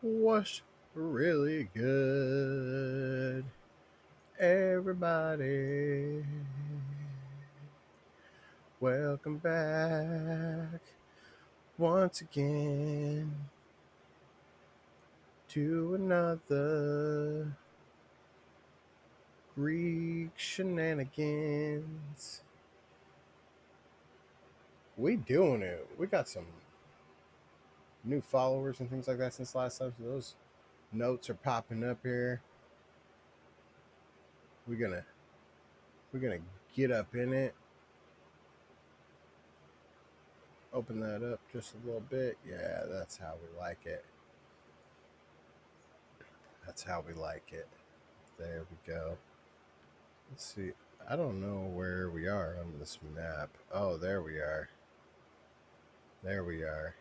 was really good. Everybody, welcome back once again to another Greek Shenanigans. We doing it. We got some new followers and things like that since last time. So those notes are popping up here. We're gonna we're gonna get up in it. Open that up just a little bit. Yeah, that's how we like it. That's how we like it. There we go. Let's see. I don't know where we are on this map. Oh, there we are. There we are.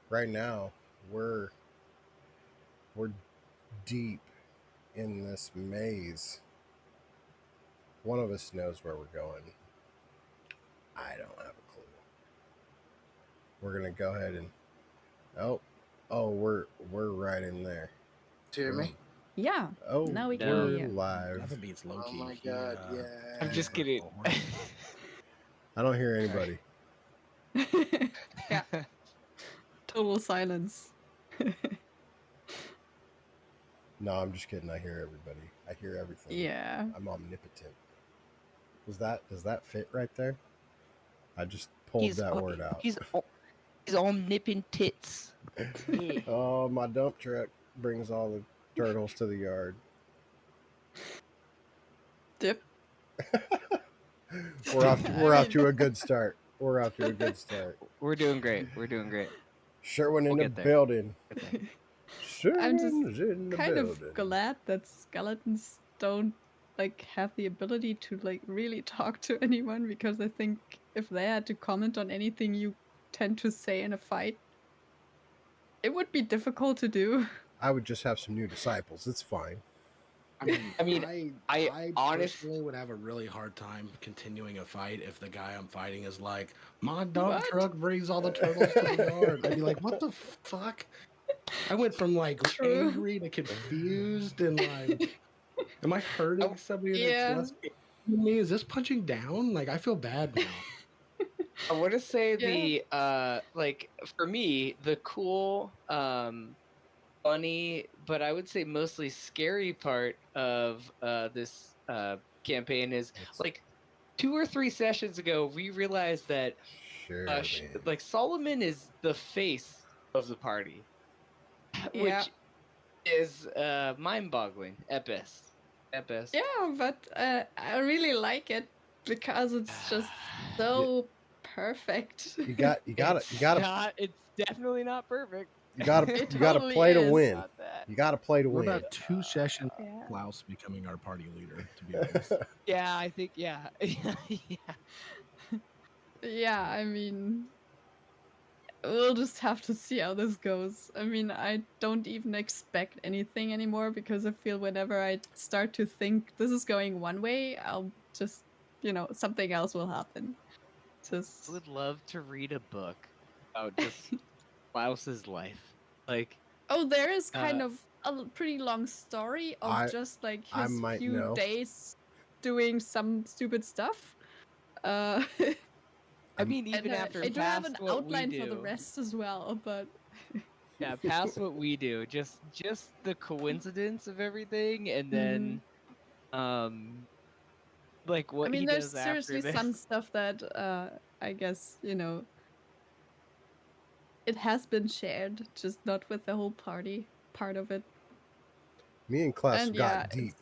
Right now, we're deep in this maze. One of us knows where we're going. I don't have a clue. We're gonna go ahead and we're right in there. Do you hear me? Yeah. Oh, Now we can we're hear you. live. Nothing beats low Oh key. my god, yeah. I'm just kidding. I don't hear anybody. Yeah. Total silence. No, I'm just kidding. I hear everybody. I hear everything. Yeah. I'm omnipotent. Does that fit right there? I just pulled that word out. He's omnipotent. Yeah. Oh, my dump truck brings all the turtles to the yard. Dip. We're off to a good start. We're off to a good start. We're doing great. We're doing great. Sherwin in We'll the get there. building. I'm just Sherwin's in the kind building. of glad that skeletons don't like have the ability to like really talk to anyone, because I think if they had to comment on anything you tend to say in a fight, it would be difficult to do. I would just have some new disciples. It's fine. I personally would have a really hard time continuing a fight if the guy I'm fighting is like, my dump What? truck brings all the turtles to the yard. I'd be like, what the fuck? I went from like True. angry to confused and like, am I hurting somebody that's Yeah. less than me? Is this punching down? Like, I feel bad now. I want to say Yeah. the like for me the cool funny but I would say mostly scary part of this campaign is like 2 or 3 sessions ago we realized that Sure, like Solomon is the face of the party, Yeah. which is mind-boggling at best. Yeah, but I really like it because it's just so perfect. you gotta It's definitely not perfect. you gotta It you gotta totally play to is. win. Not that. You gotta play to We're win. about 2 sessions Yeah. Klaus becoming our party leader, to be honest. Yeah, I think yeah. Yeah, I mean, we'll just have to see how this goes. I mean, I don't even expect anything anymore, because I feel whenever I start to think this is going one way, I'll just, something else will happen. Just I would love to read a book about just Klaus's life. Like, oh, there is kind of a pretty long story of just like I his might few know. days doing some stupid stuff. I mean, even after I do have an past what we outline for the do, rest as well, but yeah, past what we do, just the coincidence of everything, and then, like I what mean, he there's does after seriously this. some stuff that I guess, it has been shared, just not with the whole party part of it. Me and Klaus And got yeah, deep.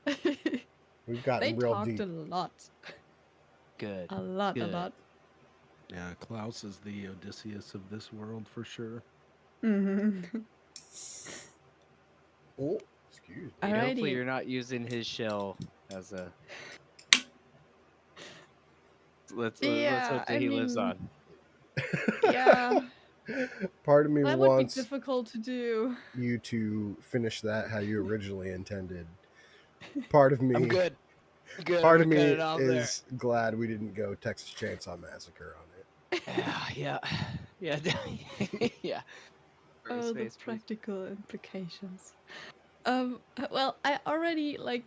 it's We've gotten they real talked deep. a lot. Good. A lot. Yeah, Klaus is the Odysseus of this world for sure. Mm-hmm. Oh, excuse me. And hopefully Alrighty. you're not using his shell as a. Let's hope that he lives on. Yeah, Part of me that would be wants difficult to do. you to finish that how you originally intended. Part of me I'm good. Good, Part I'm of gonna cut me it off there. is glad we didn't go Texas Chainsaw Massacre on it. Yeah, yeah, yeah. Very Oh, the space, please. practical implications. Well, I already like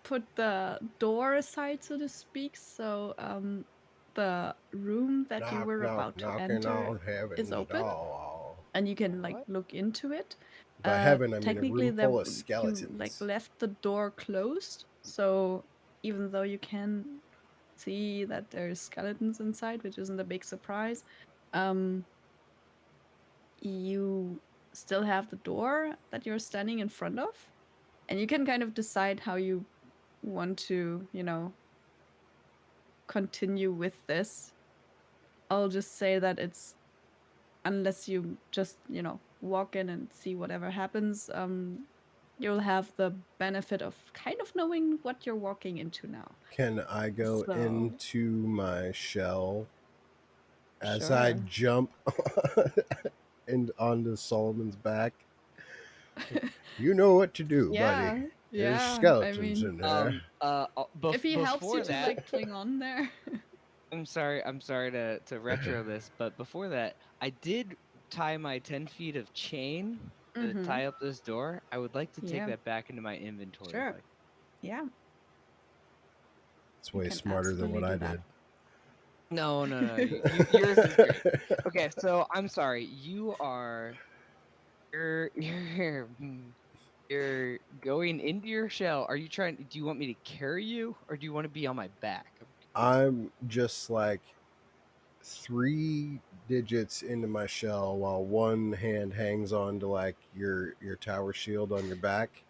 put the door aside, so to speak. So, the room that you Knock, were knock, about to knocking enter on is heaven's open, door. and you can like What? look into it. By heaven, I mean a Technically, room there full of you like skeletons. left the door closed, so even though you can see that there's skeletons inside, which isn't a big surprise, um, you still have the door that you're standing in front of, and you can kind of decide how you want to, continue with this. I'll just say that it's unless you just, walk in and see whatever happens, you'll have the benefit of kind of knowing what you're walking into now. Can I go So, into my shell as I sure. jump onto Solomon's back? You know what to do, buddy. Yeah, There's yeah. I skeletons mean, in there. if he helps you Before to that, like cling on there. I'm sorry to retro this, but before that, I did tie my 10 feet of chain to Mm-hmm. tie up this door. I would like to take Yeah, that back into my inventory if sure. I Yeah, It's you way can smarter than absolutely what I do that. did. No. Yours is great. Okay, so I'm sorry. You're going into your shell. Are you trying? Do you want me to carry you, or do you want to be on my back? I'm just like 3 digits into my shell while one hand hangs on to like your tower shield on your back,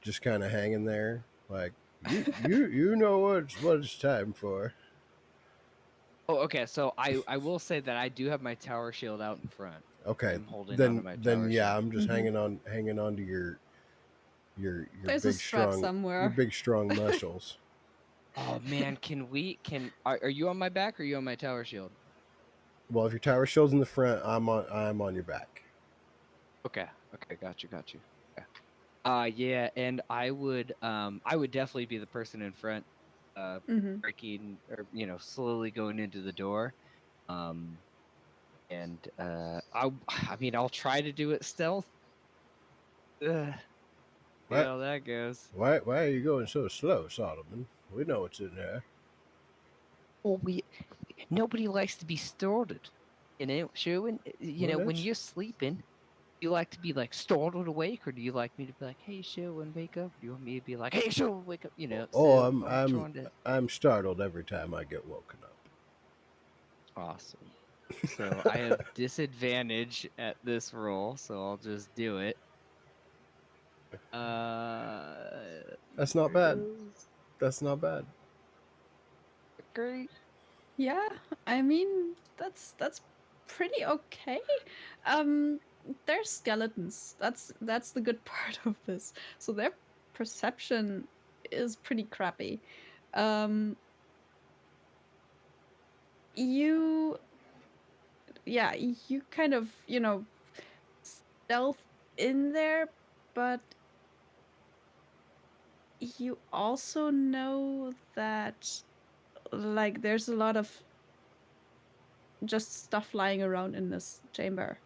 just kind of hanging there. Like you know what it's time for. Oh, okay. So I will say that I do have my tower shield out in front. Okay, I'm holding onto then my then tower yeah, shield. I'm just Mm-hmm. hanging on to your There's a big strap strong your somewhere. big strong muscles. Oh man, are you on my back or are you on my tower shield? Well, if your tower shield's in the front, I'm on your back. Okay, got you. Okay. Yeah, and I would definitely be the person in front, Mm-hmm. breaking or slowly going into the door. Um, and I mean I'll try to do it stealth. Ugh, see What? how that goes. Why are you going so slow, Solomon? We know what's in there. Well, nobody likes to be startled. Sherwin, Well, when that's you're sleeping, do you like to be like startled awake, or do you like me to be like, "Hey, Sherwin, wake up"? Do you want me to be like, "Hey, Sherwin, wake up"? oh, So I'm I'm I'm trying to. I'm startled every time I get woken up. Awesome. So I have disadvantage at this roll, so I'll just do it. That's not Here bad. goes. That's not bad. Great. Yeah, I mean that's pretty okay. Um, they're skeletons. That's the good part of this. So their perception is pretty crappy. Um, you yeah, you kind of, stealth in there, but you also know that like there's a lot of just stuff lying around in this chamber.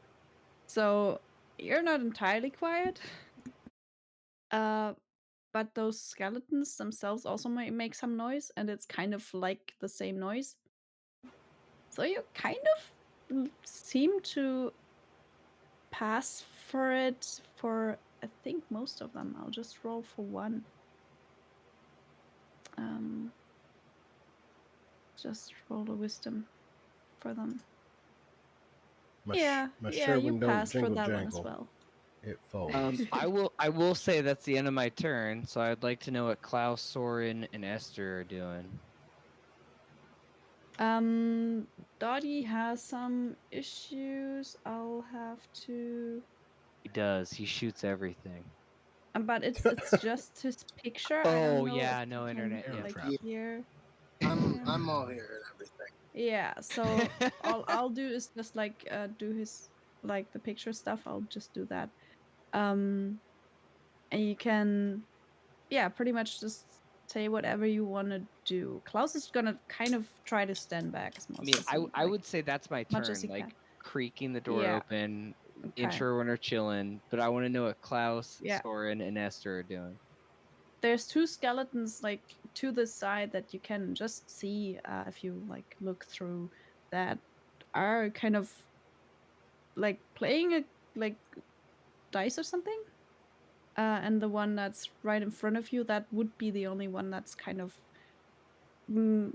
So you're not entirely quiet. Uh, but those skeletons themselves also make some noise, and it's kind of like the same noise. So you kind of seem to pass for it for, I think, most of them. I'll just roll for one. Um, just roll a wisdom for them. My Yeah, you Sherwin don't pass for jingle that one as jangle. well. It folds. I will say that's the end of my turn. So I'd like to know what Klaus, Soren, and Esther are doing. Um, Dottie has some issues. I'll have to. He does. He shoots everything. But it's just his picture. I don't Oh know if yeah, he no can internet. Arrow Yeah. like trap. hear him. I'm all here and everything. Yeah, so all I'll do is just like do his like the picture stuff. I'll just do that. Um, and you can, yeah, pretty much just say whatever you want to do. Klaus is gonna kind of try to stand back as I mean, I would say that's my much as turn, he like can. creaking the door Yeah. open, Okay. and Sherwin are chilling, but I want to know what Klaus, Yeah. Soren, and Esther are doing. There's two skeletons like to the side that you can just see if you like look through that are kind of like playing a like dice or something. And the one that's right in front of you, that would be the only one that's kind of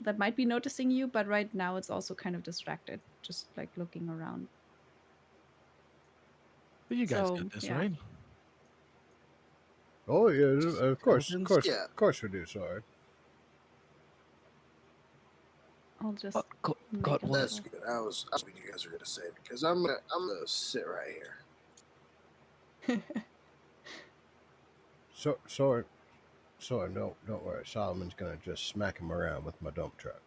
that might be noticing you, but right now it's also kind of distracted, just like looking around. But you guys So, got this, yeah. right? Oh yeah, of course, Skeletons? of course we do. Sorry. I'll just Got make a what? That's little. good. I was what you guys are gonna say because I'm gonna sit right here. Sorry, don't worry. Solomon's gonna just smack him around with my dump truck.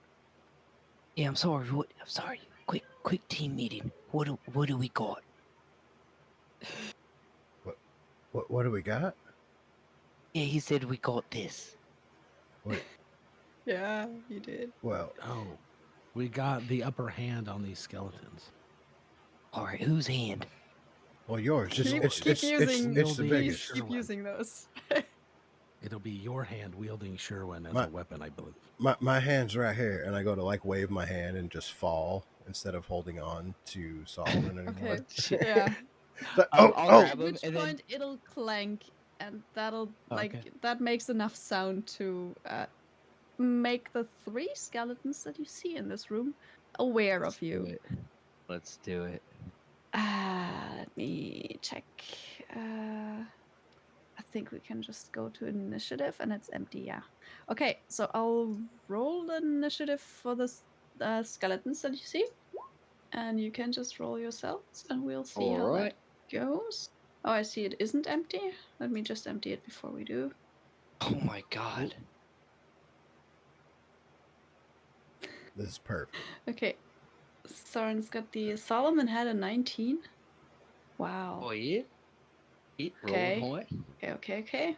Yeah, I'm sorry. I'm sorry. Quick team meeting. What do we got? What do we got? Yeah, he said we got this. Wait, Yeah, you did. well, Oh, we got the upper hand on these skeletons. All right, whose hand? well, yours. It's Keep, it's keep it's using. it's the Wielding biggest. Please keep Sherwin. using those. It'll be your hand wielding Sherwin as My- a weapon, I believe. My hand's right here, and I go to like wave my hand and just fall instead of holding on to Solomon anymore. Okay. Yeah. But, I'll At grab him which and point it'll clank, and that'll Okay. that makes enough sound to make the three skeletons that you see in this room aware of you. Let's do it. Let me check. I think we can just go to initiative, and it's empty. Yeah. Okay, so I'll roll the initiative for the skeletons that you see, and you can just roll yourselves, and we'll see how Alright. that goes. Oh, I see it isn't empty. Let me just empty it before we do. Oh my god. this is perfect. Okay. Soren's got the Solomon had a 19. Wow. Oh yeah. Okay. Rolling high. Okay.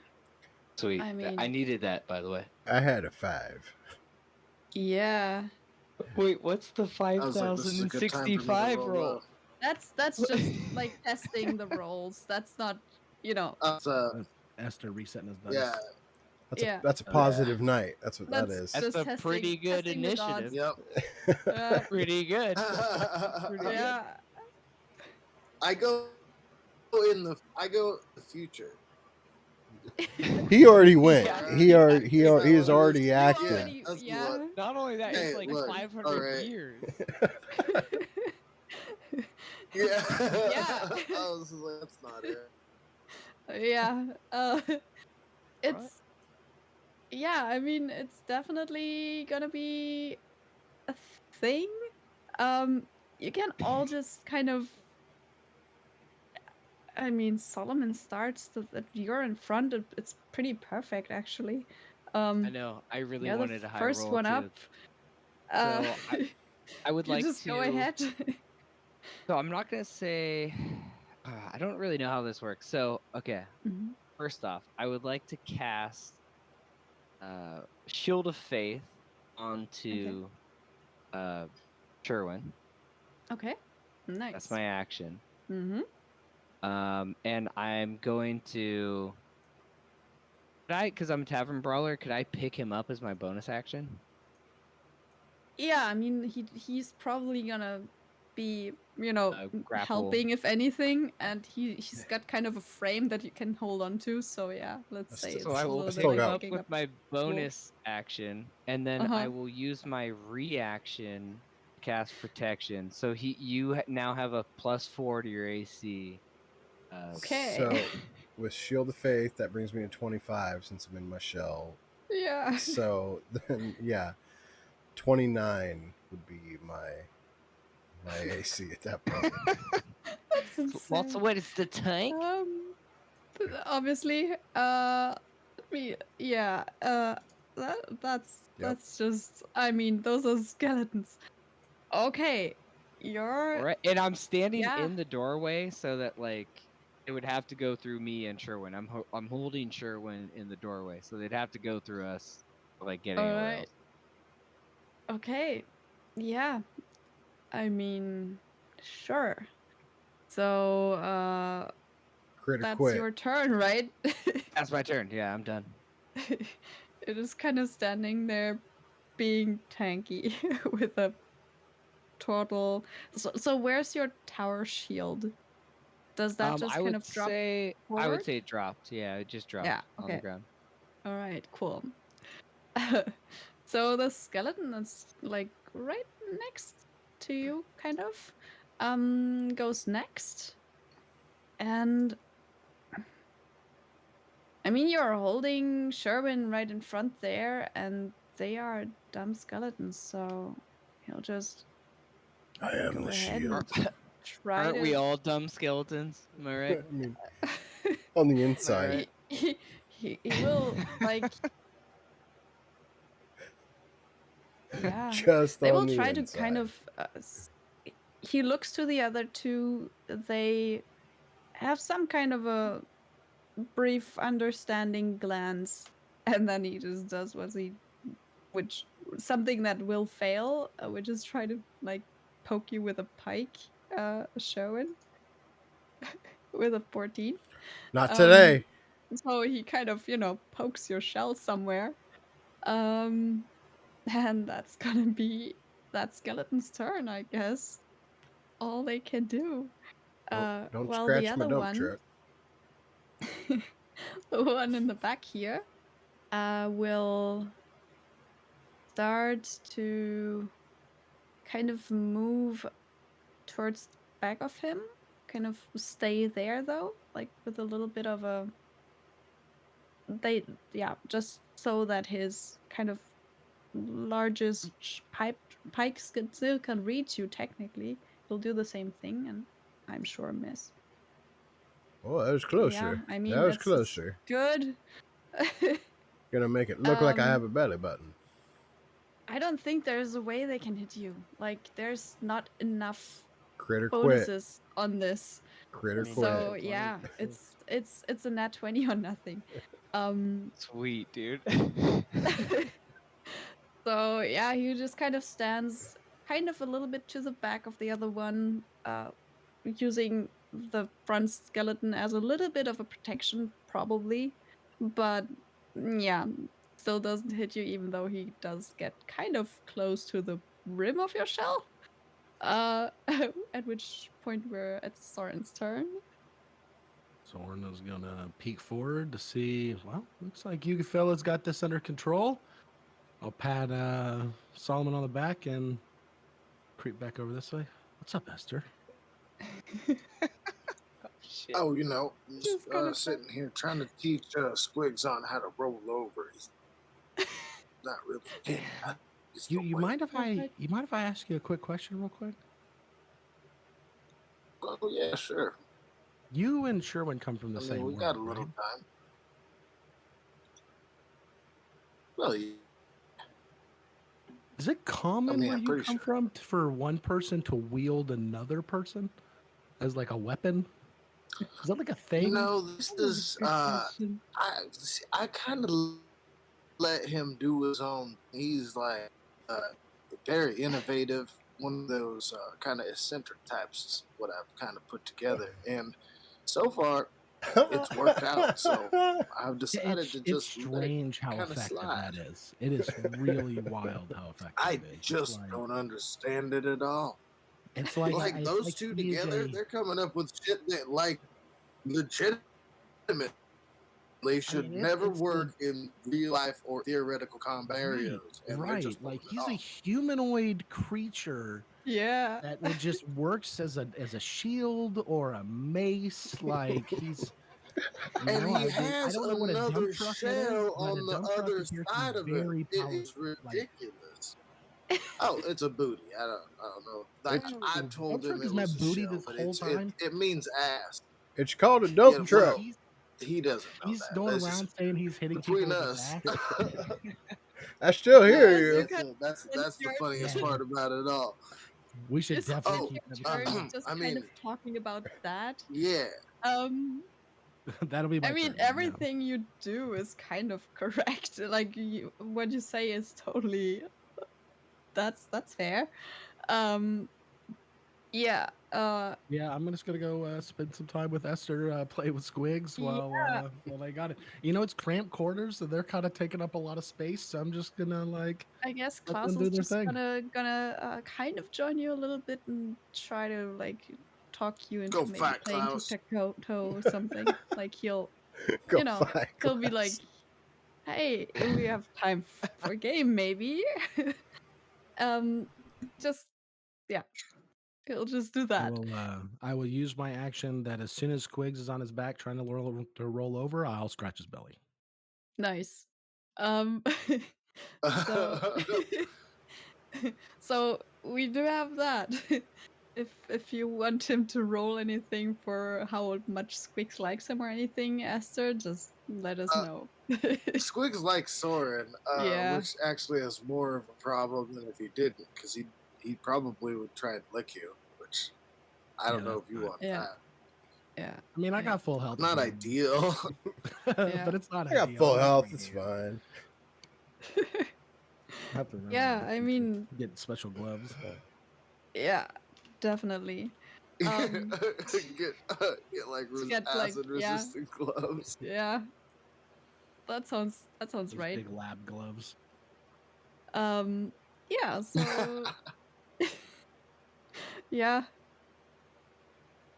Sweet. I mean, I needed that, by the way. I had a 5. yeah. Wait, what's the I was like, this is a good time for me to 5065 roll roll? low. That's just like testing the rolls. That's not, That's Esther resetting his dice. Yeah, That's a positive night. That's what that That's is. That's just a pretty good testing the gods. initiative. yep. Pretty good. Yeah. I go in the future. He already went. Yeah. He is already You active. already, that's yeah. what- Not only that, Hey, it's like look, 500 alright. years. Yeah. Yeah. I was like, that's not it. Yeah. It's yeah, I mean it's definitely gonna be a thing. You can all just kind of I mean Solomon starts that you're in front. It's pretty perfect actually. I know. I really You're the wanted a high first roll one too. up. So I would you like just to go ahead. So I'm not gonna say. I don't really know how this works. So okay, Mhm. first off, I would like to cast Shield of Faith onto Sherwin. Okay. Nice. That's my action. Mm-hmm. And I'm going to. Because I'm a Tavern Brawler, could I pick him up as my bonus action? Yeah, I mean he's probably gonna be Grapple. helping if anything, and he's got kind of a frame that you can hold on to. So yeah, let's say it's So I a will little pick bit like him up picking with up. my bonus action, and then I Uh-huh. will use my reaction to cast protection. So you now have a +4 to your AC. Okay. So with Shield of Faith, that brings me to 25 since I'm in my shell. Yeah. So then, yeah, 29 would be my AC at that point. That's insane. What is the tank? Obviously, yeah, that's just. I mean, those are skeletons. Okay, you're. All right, and I'm standing Yeah. in the doorway so that it would have to go through me and Sherwin. I'm holding Sherwin in the doorway, so they'd have to go through us. like get All anywhere right. else. Okay. Yeah. I mean, sure. So, Critter that's quit. your turn, right? That's my turn. Yeah, I'm done. It is kind of standing there being tanky with a total. So where's your tower shield? Does that just I kind would of drop say forward? it dropped. Yeah, it just Yeah, dropped on the okay. ground. All right, cool. So the skeleton is like right next to you, kind of. Goes next. And I mean, you're holding Sherwin right in front there, and they are dumb skeletons, so he'll just I am go the ahead shield. and try Aren't we to. all dumb skeletons? Am I right? I mean, on the Am I inside. right? He will like yeah. Just They on will the try to kind inside. of he looks to the other two. They have some kind of a brief understanding glance, and then he just does which something that will fail, which is try to like poke you with a pike, Sherwin, with a 14. Not Um, today. so he kind of, pokes your shell somewhere. Um, and that's gonna be that skeleton's turn, I guess. All they can do. Don't Well, the scratch my other dump one, truck. the one in the back here, will start to kind of move towards the back of him, kind of stay there though, like with a little bit of a just so that his kind of largest pikes still can reach you technically. He'll do the same thing and I'm sure miss. Oh, that was Yeah, closer. I That mean was it's closer. good. Gonna make it look like I um have a belly button. I don't think there's a way they can hit you. Like there's not enough Critter quit. bonuses on this. Critter quit. So yeah, it's a nat 20 or nothing. Sweet, dude. So yeah, he just kind of stands kind of a little bit to the back of the other one, using the front skeleton as a little bit of a protection, probably. But yeah, still doesn't hit you, even though he does get kind of close to the rim of your shell. At which point we're at Soren's turn. Soren is gonna peek forward to see. Well, looks like you fellas got this under control. I'll pat Solomon on the back and creep back over this way. What's up, Esther? Shit. Oh, just Just gonna sitting here trying to teach Squigs on how to roll over. He's not really getting it. He's the You way. mind if I Perfect. ask you a quick question real quick? Oh, yeah, sure. You and Sherwin come from the I same mean, we world, got a little right? time. Well, yeah, Is it common where I'm you pretty come sure. from for one person to wield another person as like a weapon? Is that like a thing? This That is a is good question. I kind of let him do his own. He's like very innovative, one of those kind of eccentric types is what I've kind of put together, and so far it's worked out. So I've decided to It's just let it strange how kind of effective slide. that is. It is really wild how effective I it is. just don't understand it at all. It's like Like it's those like two he is together, they're coming up with shit that like legitimately should never it's like work in real life or theoretical combat right, scenarios, and they're right. just pulling Like it he's a off. humanoid creature Yeah. that would just works as a shield or a mace. Like he's And he I has don't know what a dump another truck it is, shell but a on the dump truck other appears to be side of him. very It powerful. is Like ridiculous. Oh, it's a booty. I don't know. Like It's I dump told him truck it isn't was that a booty shell, this but whole time. it means ass. it's called a Yeah, dump truck. He's he doesn't know he's that. going That's just around saying he's hitting people between with his us. ass. I still You hear guys are you. kind of That's in the charge. funniest Yeah, part about it all. we should Is definitely Oh, keep him your turn informed. just I kind mean, of talking about that? yeah. Um, That'll be my I mean, turn. then, yeah. everything you do is kind of correct. Like what you say is totally that's fair. Um, yeah. Yeah, I'm just gonna go spend some time with Esther, play with Squigs Yeah. while they got it. You know, it's cramped quarters, and they're kind of taking up a lot of space. So I'm just gonna like I guess let Klaus them is do their just thing. gonna kind of join you a little bit and try to like talk you Go into maybe fight, playing Klaus. tic-tac-toe or something. Like Go you know, fight, he'll be like, Klaus. "Hey, we have time for a game, maybe." um, just yeah, he'll just do that. I will use my action that as soon as Squigs is on his back trying to roll over, I'll scratch his belly. Nice. Um, so so we do have that. If you want him to roll anything for how much Squeaks likes him or anything, Esther, just let us know. Squigs likes Soren, Yeah. which actually is more of a problem than if he didn't, because he probably would try and lick you, which I don't Yeah, know that's if you fine. want Yeah. that. Yeah. I mean, I Yeah. got full health, Not too, ideal. Yeah. but it's not I got ideal. full Not health. big It's deal. fine. I have to remember Yeah, I mean, get special gloves. yeah, definitely. Um, get like to get like, acid yeah, resistant gloves. yeah, that sounds Those right. big lab gloves. Yeah, so yeah,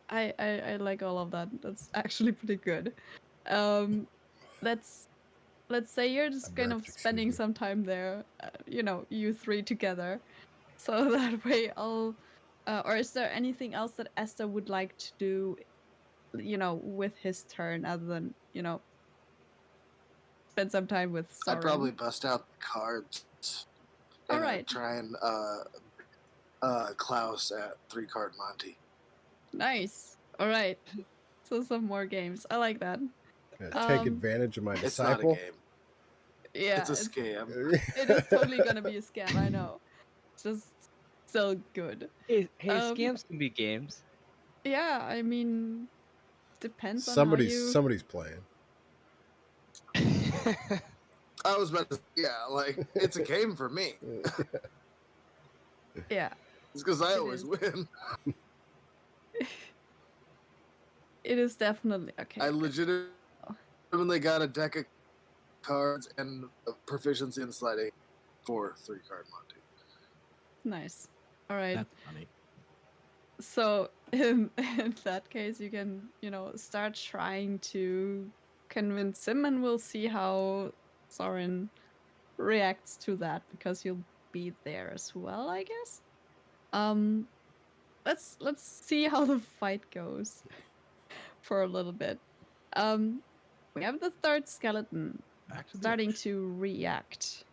I like all of that. That's actually pretty good. Um, let's say you're I just kind of burped, excuse spending me. some time there, you three together. So that way I'll or is there anything else that Esther would like to do, with his turn other than, spend some time with I'd probably Soren? bust out the cards All and right. try and Klaus at 3-card Monty. Nice. All right. So some more games. I like that. Gonna take Um advantage of my It's not a disciple. game. yeah, It's a scam. it is totally gonna be a scam, I know. Just so good. Hey, Um scams can be games. yeah, I mean depends on how somebody's you playing. I was about to, like it's a game for me. yeah, It's because I It always is. win. it is definitely okay. I legitimately got a deck of cards and a proficiency in sliding for 3-card Monty. Nice. All right. That's funny. So in that case, you can, start trying to convince him, and we'll see how Soren reacts to that because you'll be there as well, I guess. Um, let's see how the fight goes for a little bit. We have the third skeleton Back to the starting action. to react.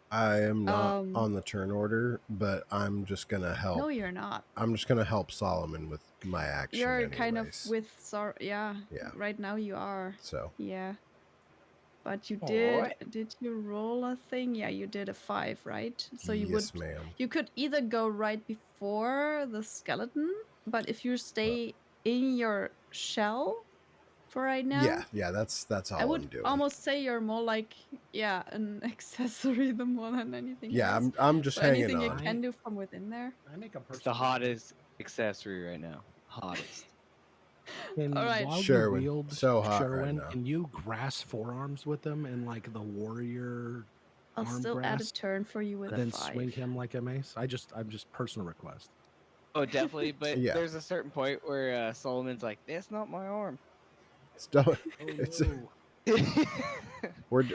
I am not Um, on the turn order, but I'm just gonna help. No, you're not. I'm just gonna help Solomon with my action. You're kind of anyways. with yeah. Yeah. Right now you are. So Yeah. But you Alright. did you roll a thing? Yeah, you did a 5, right? So yes, ma'am. you could either go right before the skeleton, but if you stay in your shell for right now, Yeah. That's I all would I'm doing. almost say you're more like an accessory than more than anything Yeah, else. I'm just So hanging anything you on. can do from within there. I make a It's the personal hottest accessory right now. Hottest. All right. While you Sherwin, wield so hot right Sherwin, now. can you grasp forearms with them in like the warrior I'll arm still add a grasp, turn for you with and a then 5. swing him like a mace? I'm just personal request. Oh, definitely. But Yeah. there's a certain point where Solomon's like, "That's not my arm." It's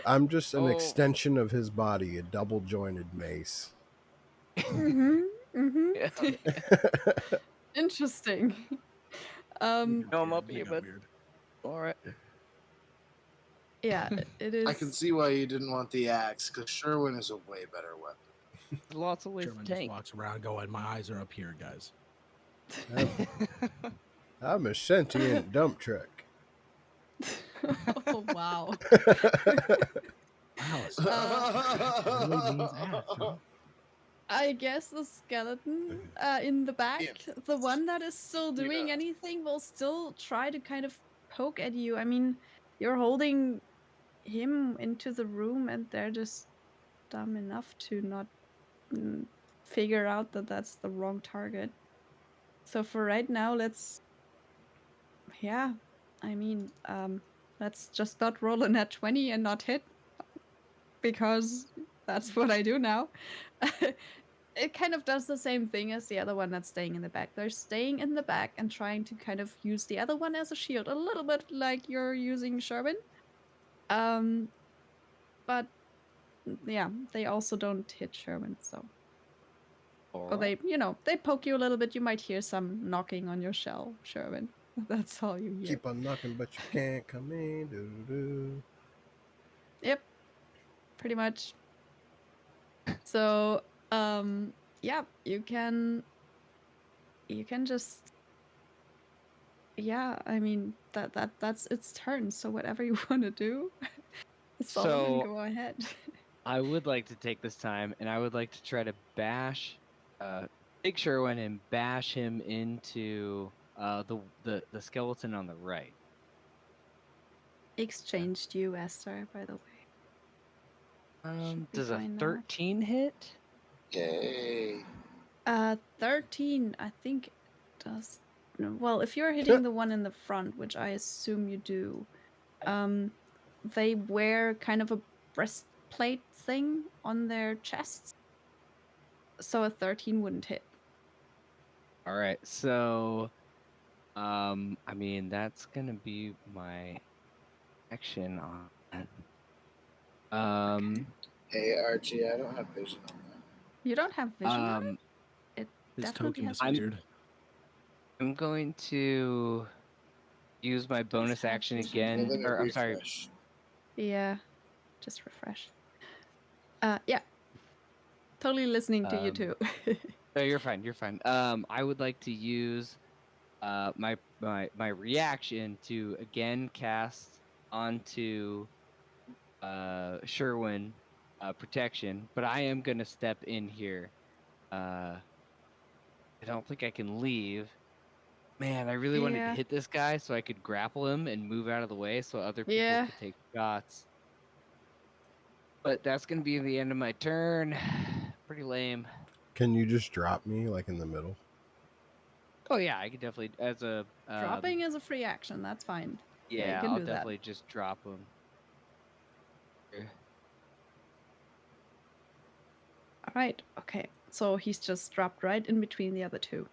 I'm just an Oh. extension of his body, a double jointed mace. Yeah. Interesting. No, I'm up They here, got bud. weird. All right. Yeah, it is. I can see why you didn't want the axe, because Sherwin is a way better weapon. Lots of ways Sherman to just tank. walks around going, "My eyes are up here, guys." I'm a sentient dump truck. Oh wow. Wow, a really means ass, huh? I guess the skeleton in the back, the one that is still doing anything, will still try to kind of poke at you. I mean, you're holding him into the room, and they're just dumb enough to not figure out that that's the wrong target. So for right now, let's just not roll a nat 20 and not hit, because that's what I do now. It kind of does the same thing as the other one that's staying in the back. They're staying in the back and trying to kind of use the other one as a shield, a little bit like you're using Sherwin. But yeah, they also don't hit Sherwin, so. Or they, they poke you a little bit. You might hear some knocking on your shell, Sherwin. That's all you hear. Keep on knocking, but you can't come in. Doo-doo-doo. Yep, pretty much. So, yeah, you can just, yeah, I mean that's its turn. So whatever you want to do, Solomon, go ahead. I would like to take this time, and I would like to try to bash Big Sherwin and bash him into the skeleton on the right. Exchanged you, Esther, by the way. Does a 13 hit? Yay. 13, I think does. Well, if you're hitting the one in the front, which I assume you do, they wear kind of a breastplate thing on their chests, so a 13 wouldn't hit. All right, so I mean that's gonna be my action on that. Okay. Hey Archie, I don't have vision on that. You don't have vision on it? It His definitely token has. disappeared. I'm going to use my bonus have action vision. again, Let me or I'm sorry. refresh. Yeah, just refresh. Yeah. Totally listening to you too. No, you're fine. You're fine. I would like to use my reaction to again cast onto Sherwin protection, but I am gonna step in here. I don't think I can leave. Man, I really wanted to Yeah. hit this guy so I could grapple him and move out of the way so other people Yeah. could take shots. But that's gonna be the end of my turn. Pretty lame. Can you just drop me like in the middle? Oh yeah, I could definitely as a Dropping is a free action. That's fine. Yeah, you yeah, can I'll do that. definitely just drop him. All right. Okay. So he's just dropped right in between the other two.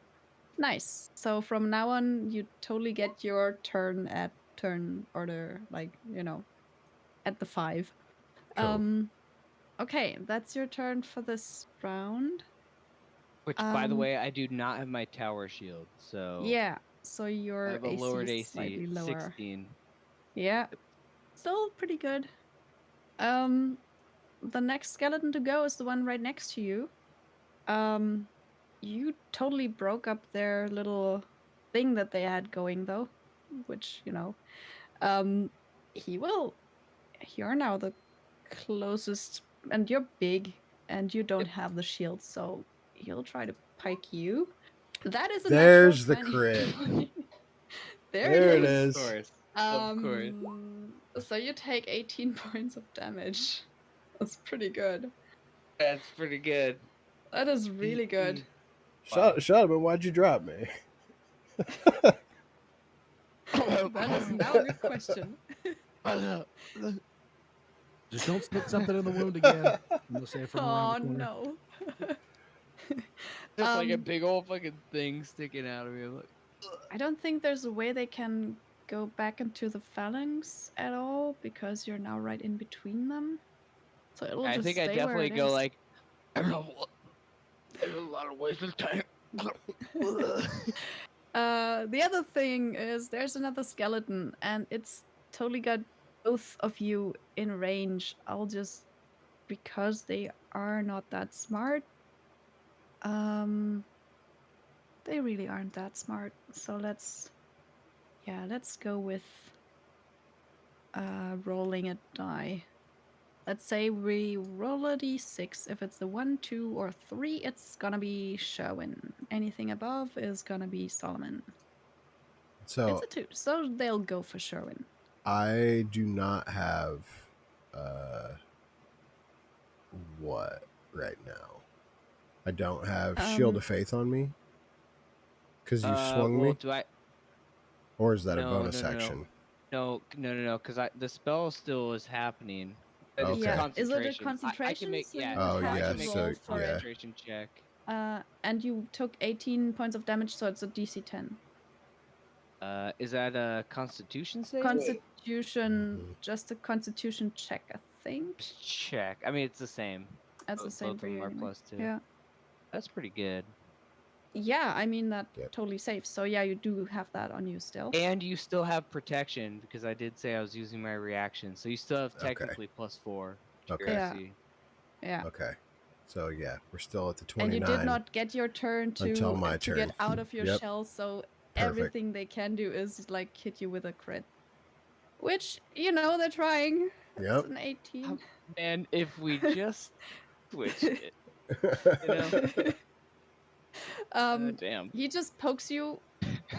Nice. So from now on, you totally get your turn at turn order, like, at the 5. Cool. Okay, that's your turn for this round. Which, by the way, I do not have my tower shield, so Yeah. So I your have a AC lowered is AC, slightly lower. 16. Yeah. Still pretty good. The next skeleton to go is the one right next to you. You totally broke up their little thing that they had going, though, which, you're now the closest, and you're big, and you don't have the shield, so he'll try to pike you. That is a There's the natural 20. crit. There There it it is. is. Of course. Of course. So you take 18 points of damage. That's pretty good. That's pretty good. That is really good. Wow. Shut up, why'd you drop me? That is now a good question. Just don't stick something in the wound again. I'm gonna say from around the corner. No. Just like a big old fucking thing sticking out of me. I'm like, I don't think there's a way they can go back into the phalanx at all, because you're now right in between them. So it'll I just think I stay where definitely it go is. like, I don't know what. There's a lot of wasted time. The other thing is there's another skeleton, and it's totally got both of you in range. I'll just, because they are not that smart. They really aren't that smart. So let's go with rolling a die. Let's say we roll a d6. If it's a 1, 2, or 3, it's gonna be Sherwin. Anything above is gonna be Solomon. So It's a 2, so they'll go for Sherwin. I do not have what right now? I don't have Shield of Faith on me because you swung Well, me, do I? or is that a No, bonus no, no, action? no. Because the spell still is happening. It's Yeah, Okay. is it a concentration. I can concentration? make So you would Oh, have I yeah, to can make roll a for it. concentration check. And you took 18 points of damage, so it's a DC 10. Is that a Constitution save? Constitution, Mhm. just a Constitution check, I think. Just check. I mean, it's the same. That's the same Both for of you them are anyway. +2. Yeah. That's pretty good. Yeah, I mean, that Yep. totally safe. So yeah, you do have that on you still. And you still have protection because I did say I was using my reaction, so you still have Okay. technically +4 to your Okay. Yeah. AC. Yeah. Okay. So yeah, we're still at the And 29 you did not get your turn until to my to turn. get out of your Yep. shell, so Perfect. everything they can do is like hit you with a crit. Which, you know, they're trying. Yep. It's an 18. Man, if we just switched it, you know? Damn. He just pokes you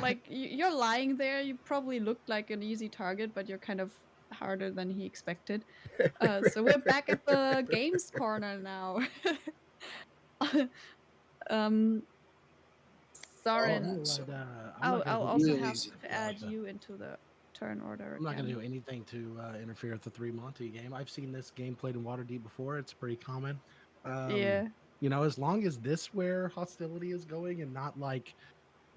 like you're lying there. You probably looked like an easy target, but you're kind of harder than he expected. So we're back at the games corner now. um, Soren, Alright, Ooh, so I'm not gonna I'll do also real have easy. to add Okay. you into the turn order I'm not going to do again. anything to interfere with the 3 Monty game. I've seen this game played in Waterdeep before. It's pretty common. Yeah. You know, as long as this where hostility is going and not like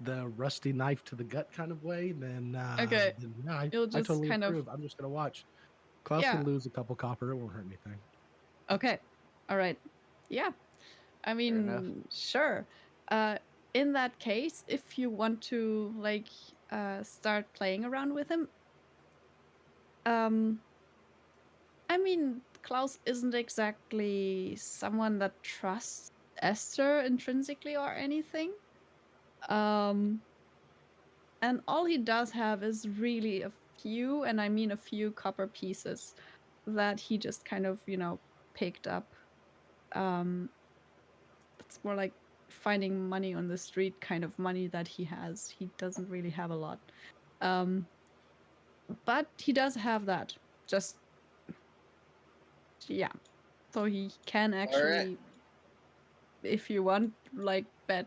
the rusty knife to the gut kind of way, then Okay. yeah, You'll I just totally kind of approve. I'm just going to watch. Klaus yeah. can lose a couple copper. It won't hurt anything. Okay. All right. Yeah. I Fair enough. mean, sure. Uh, in that case, if you want to like start playing around with him, um, I mean, Klaus isn't exactly someone that trusts Esther intrinsically or anything. Um, and all he does have is really a few, and I mean a few copper pieces that he just kind of, you know, picked up. Um, it's more like finding money on the street kind of money that he has. He doesn't really have a lot. Um, but he does have that. Just yeah. So he can Alright. actually, if you want, like bet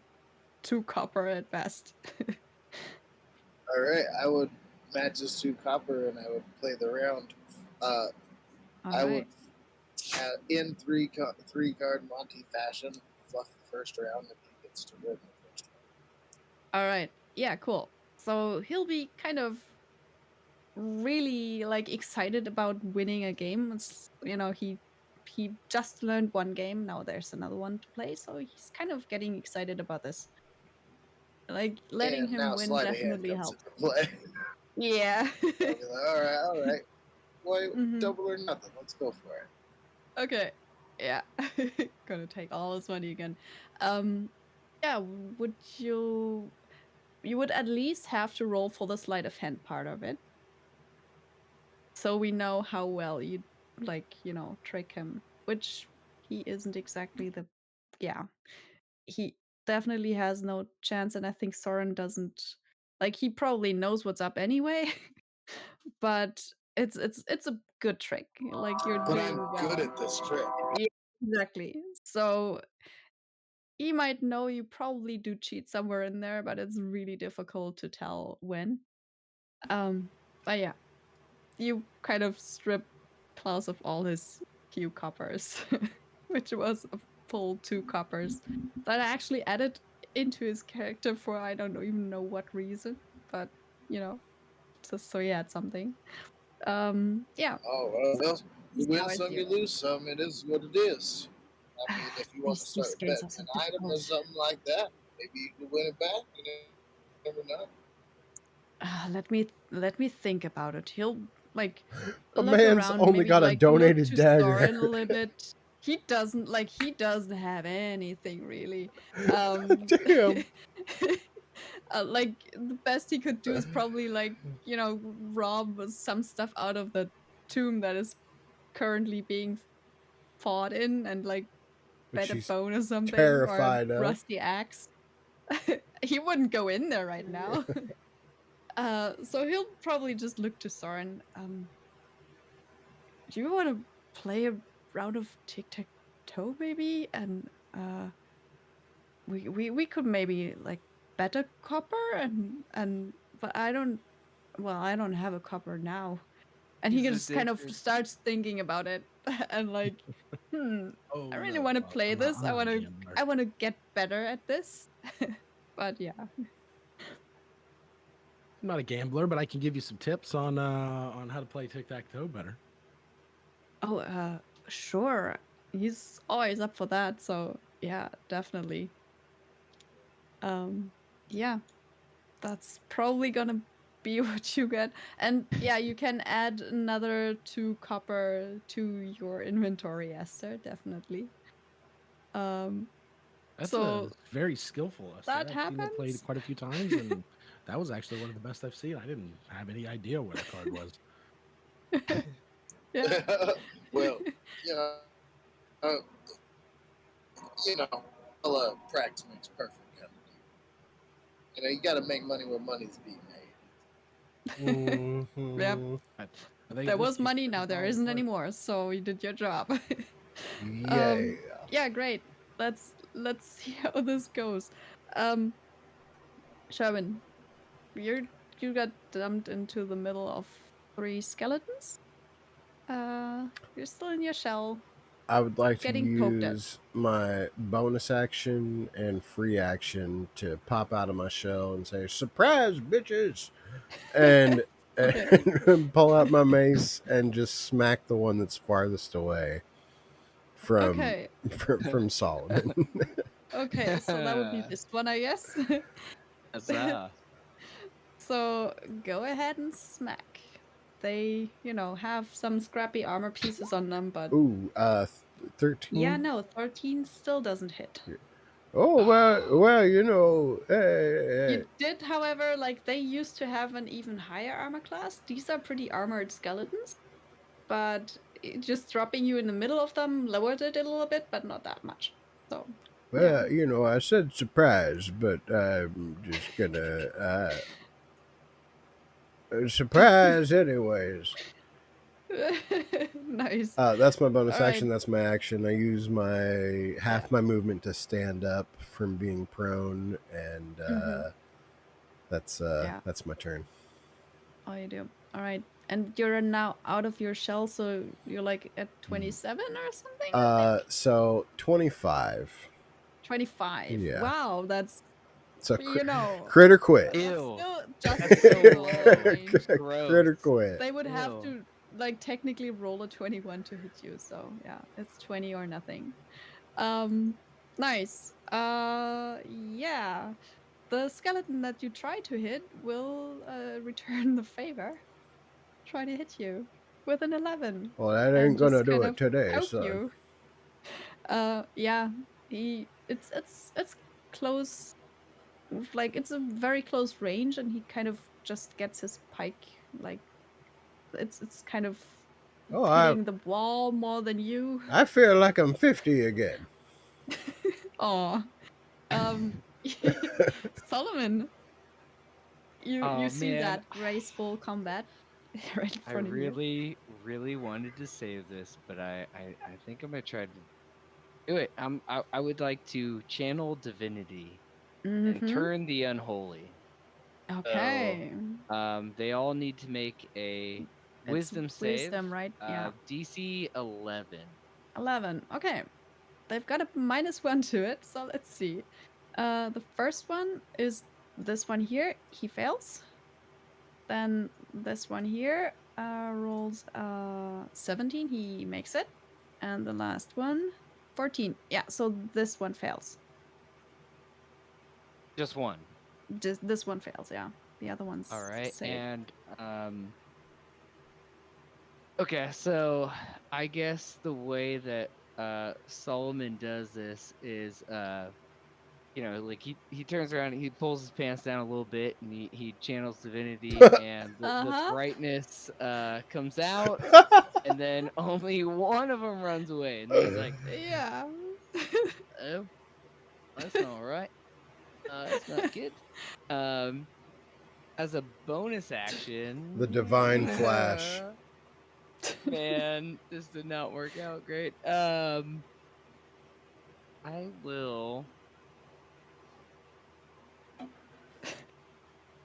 2 copper at best. Alright, I would match this 2 copper and I would play the round. All I would right. in three card Monty fashion, fluff the first round and he gets to win the first round. All right. Yeah, cool. So he'll be kind of really like excited about winning a game. It's, you know, he just learned one game, now there's another one to play, so he's kind of getting excited about this. Like letting And him now win sleight of hand definitely comes helps. into play. Yeah. I'll be like, alright. Wait, Mhm. double or nothing. Let's go for it. Okay. Yeah. Gonna take all his money again. Yeah, would you would at least have to roll for the sleight of hand part of it. So we know how well you like, you know, trick him, which he isn't exactly the yeah. He definitely has no chance, and I think Soren doesn't like he probably knows what's up anyway, but it's a good trick. Like you're But I'm doing good well. at this trick. Yeah, exactly. So he might know you probably do cheat somewhere in there, but it's really difficult to tell when. Um, but yeah, you kind of strip Klaus of all his few coppers, which was a full 2 coppers that I actually added into his character for I don't even know what reason, but you know, just so he had something. Yeah, Oh, well, you he's win now at some, 0. you lose some. It is what it is. I mean, if you want to These start games are betting so an item or difficult. something like that, maybe you can win it back. You never know. Let me think about it. He'll like A look man's around, only maybe got a like look donated to dagger. Soren a little bit. He doesn't have anything really. Damn. Like the best he could do is probably like, you know, rob some stuff out of the tomb that is currently being fought in and like Which bet a she's bone or something or a terrified of. rusty axe. He wouldn't go in there right now. So he'll probably just look to Soren. Do you want to play a round of tic-tac-toe, maybe? And we could maybe like bet a copper and but I don't have a copper now. And he He's just kind of addicted. starts thinking about it and like, Oh, I really no. want to Well, play this. I'm not a gambler. I want to get better at this. But yeah. I'm not a gambler, but I can give you some tips on how to play tic-tac-toe better. Oh, sure. He's always up for that. So yeah, definitely. Yeah, that's probably gonna be what you get. And yeah, you can add another 2 copper to your inventory, Esther, definitely. That's So very skillful, Esther. that I've seen it played happens. quite a few times, and that was actually one of the best I've seen. I didn't have any idea where the card was. Yeah. Well, you know, uh, practice makes perfect kind of deal. You got to make money where money's being made. Yep. Mhm. I think There this was piece money, pretty now there solid isn't card. anymore, so you did your job. Yeah. Yeah, great. Let's see how this goes. Um, Sherwin, you got dumped into the middle of 3 skeletons. You're still in your shell, I would like to getting poked at. use my bonus action and free action to pop out of my shell and say, "Surprise, bitches!" and, Okay. and pull out my mace and just smack the one that's farthest away from Okay. from Solomon. Okay, so that would be this one, I guess. Huzzah. So go ahead and smack. They, have some scrappy armor pieces on them, but Ooh, 13. yeah, no, 13 still doesn't hit. Oh well, You did, however, like they used to have an even higher armor class. These are pretty armored skeletons, but just dropping you in the middle of them lowered it a little bit, but not that much. So, yeah. I said surprise, but I'm just gonna surprise anyways. Nice. That's my bonus All right. action. That's my action. I use my Yeah. half my movement to stand up from being prone, and Mhm. Yeah. that's my turn. Oh, you do. All right. And you're now out of your shell, so you're like at 27 or something, I think. So 25. 25. Yeah. Wow, that's So that's critter quit. Ew. still just That's so barely in low. range. Gross. Critter quit. They would have Ew. to like technically roll a 21 to hit you, so yeah, it's 20 or nothing. Nice. Yeah. The skeleton that you try to hit will return the favor. Try to hit you with an 11 Well, that and ain't gonna just do kind it of today, poke son. you. Yeah, it's close, like it's a very close range, and he kind of just gets his pike, like it's kind of Oh, hitting the wall more than you. I feel like I'm 50 again. Oh, um, Solomon, you Oh see man, that graceful combat right in I front of you. really, really wanted to save this, but I think I'm gonna try to do it. I would like to channel divinity and Mm-hmm. turn the unholy. So, Okay. they all need to make a It's wisdom save. wisdom, right? Yeah. DC 11. 11. Okay. They've got a -1 to it, so let's see. The first one is this one here. He fails. Then this one here rolls 17. He makes it. And the last one, 14. Yeah, so this one fails. Just one. This one fails, yeah. The other one's All right. safe. And okay, so I guess the way that Solomon does this is like he turns around, he pulls his pants down a little bit, and he channels divinity, and the Uh-huh. brightness comes out, and then only one of them runs away, and then he's like, Yeah. "Oh, that's not right. That's not good." Um, as a bonus action, The divine flash. Man, this did not work out great. I will.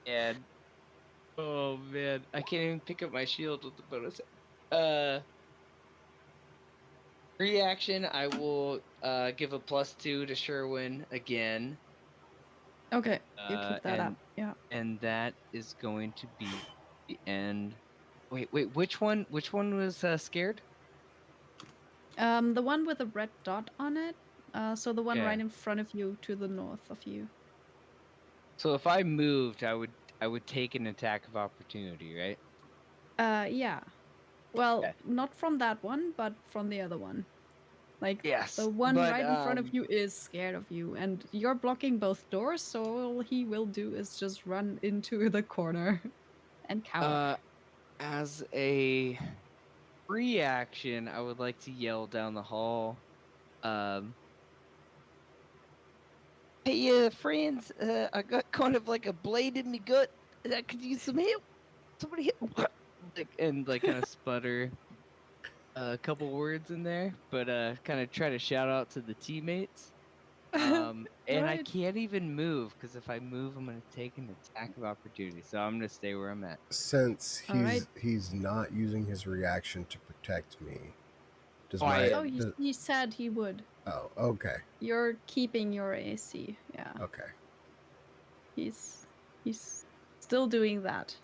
And oh man, I can't even pick up my shield with the bonus. Reaction, I will give a +2 to Sherwin again. Okay, you keep that up. Yeah. And that is going to be the end. Wait, which one was scared? The one with the red dot on it. So the one Yeah. right in front of you to the north of you. So if I moved, I would take an attack of opportunity, right? Yeah. Well, Okay. not from that one, but from the other one. Like Yes, the one but right in front of you is scared of you, and you're blocking both doors, so all he will do is just run into the corner and cower. as a reaction, I would like to yell down the hall. Um, Hey, friends, I got kind of like a blade in me gut. I could use some help. Somebody help. Like kind of sputter a couple words in there, but kind of try to shout out to the teammates. And I Right. can't even move because if I move, I'm gonna take an attack of opportunity. So I'm gonna stay where I'm at. Since All right. he's not using his reaction to protect me, does Oh, I my Oh, he said he would. oh okay You're keeping your AC. Yeah. okay. He's still doing that.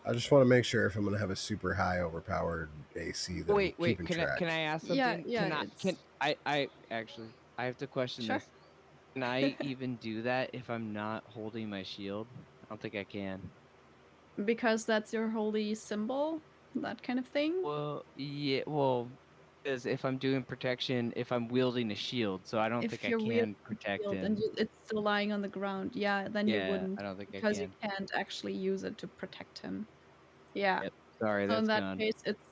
I just want to make sure if I'm gonna have a super high overpowered AC that I'm Wait. keeping Can track. I ask Yeah, something? yeah, it's Can I actually I have to question sure. this. Can I even do that if I'm not holding my shield? I don't think I can. Because that's your holy symbol, that kind of thing. Well, yeah, well, because if I'm doing protection, if I'm wielding a shield, so I don't think If I you're wielding can a protect shield and him. it's still lying on the ground, yeah, then you Yeah, wouldn't I don't think I because you can. can't actually use it to protect him. Yeah. Yep. Sorry, So in that's that gone. case, it's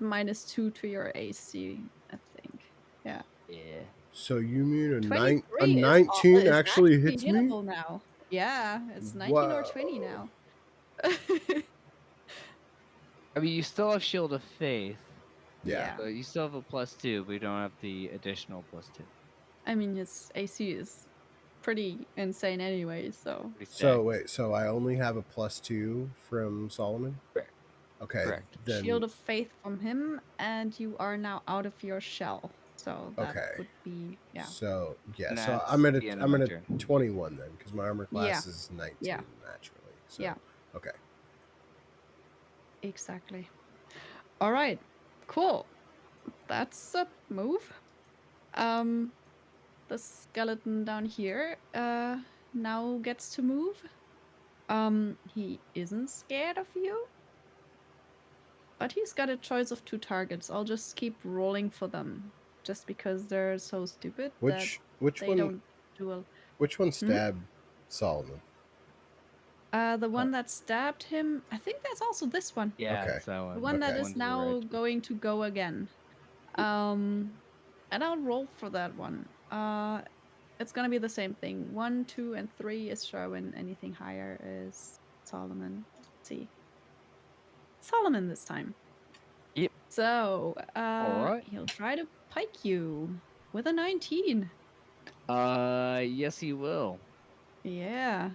-2 to your AC, I think. Yeah. Yeah. So you mean a 23 19 is actually actually hits me? hittable now. Yeah, it's 19 or 20 Whoa. now. I mean, you still have Shield of Faith, Yeah. Yeah. so you still have a +2, but you don't have the additional +2. I mean, his AC is pretty insane anyway, so. Pretty So stacked. wait, so I only have a +2 from Solomon? Correct. Okay, Correct. then Shield of Faith from him, and you are now out of your shell. So that okay. would be, yeah. So yeah, And so that's the end of my I'm at turn. 21 then because my armor Yeah. class is 19 Yeah. naturally. So Yeah. okay. Exactly. All right. Cool. That's a move. Um, the skeleton down here now gets to move. He isn't scared of you, but he's got a choice of 2 targets. I'll just keep rolling for them, just because they're so stupid that Which they don't do a. which one Hmm? stabbed Solomon? The one that stabbed him, I think that's also this one. Yeah, Okay. it's that one. The one that Okay. is One's the right now one. going to go again. And I'll roll for that one. It's gonna be the same thing. 1, 2, and 3 is Sherwin. Anything higher is Solomon. Let's see. Solomon this time. Yep. So, Alright. he'll try to pike you with a 19. Yes, he will. Yeah.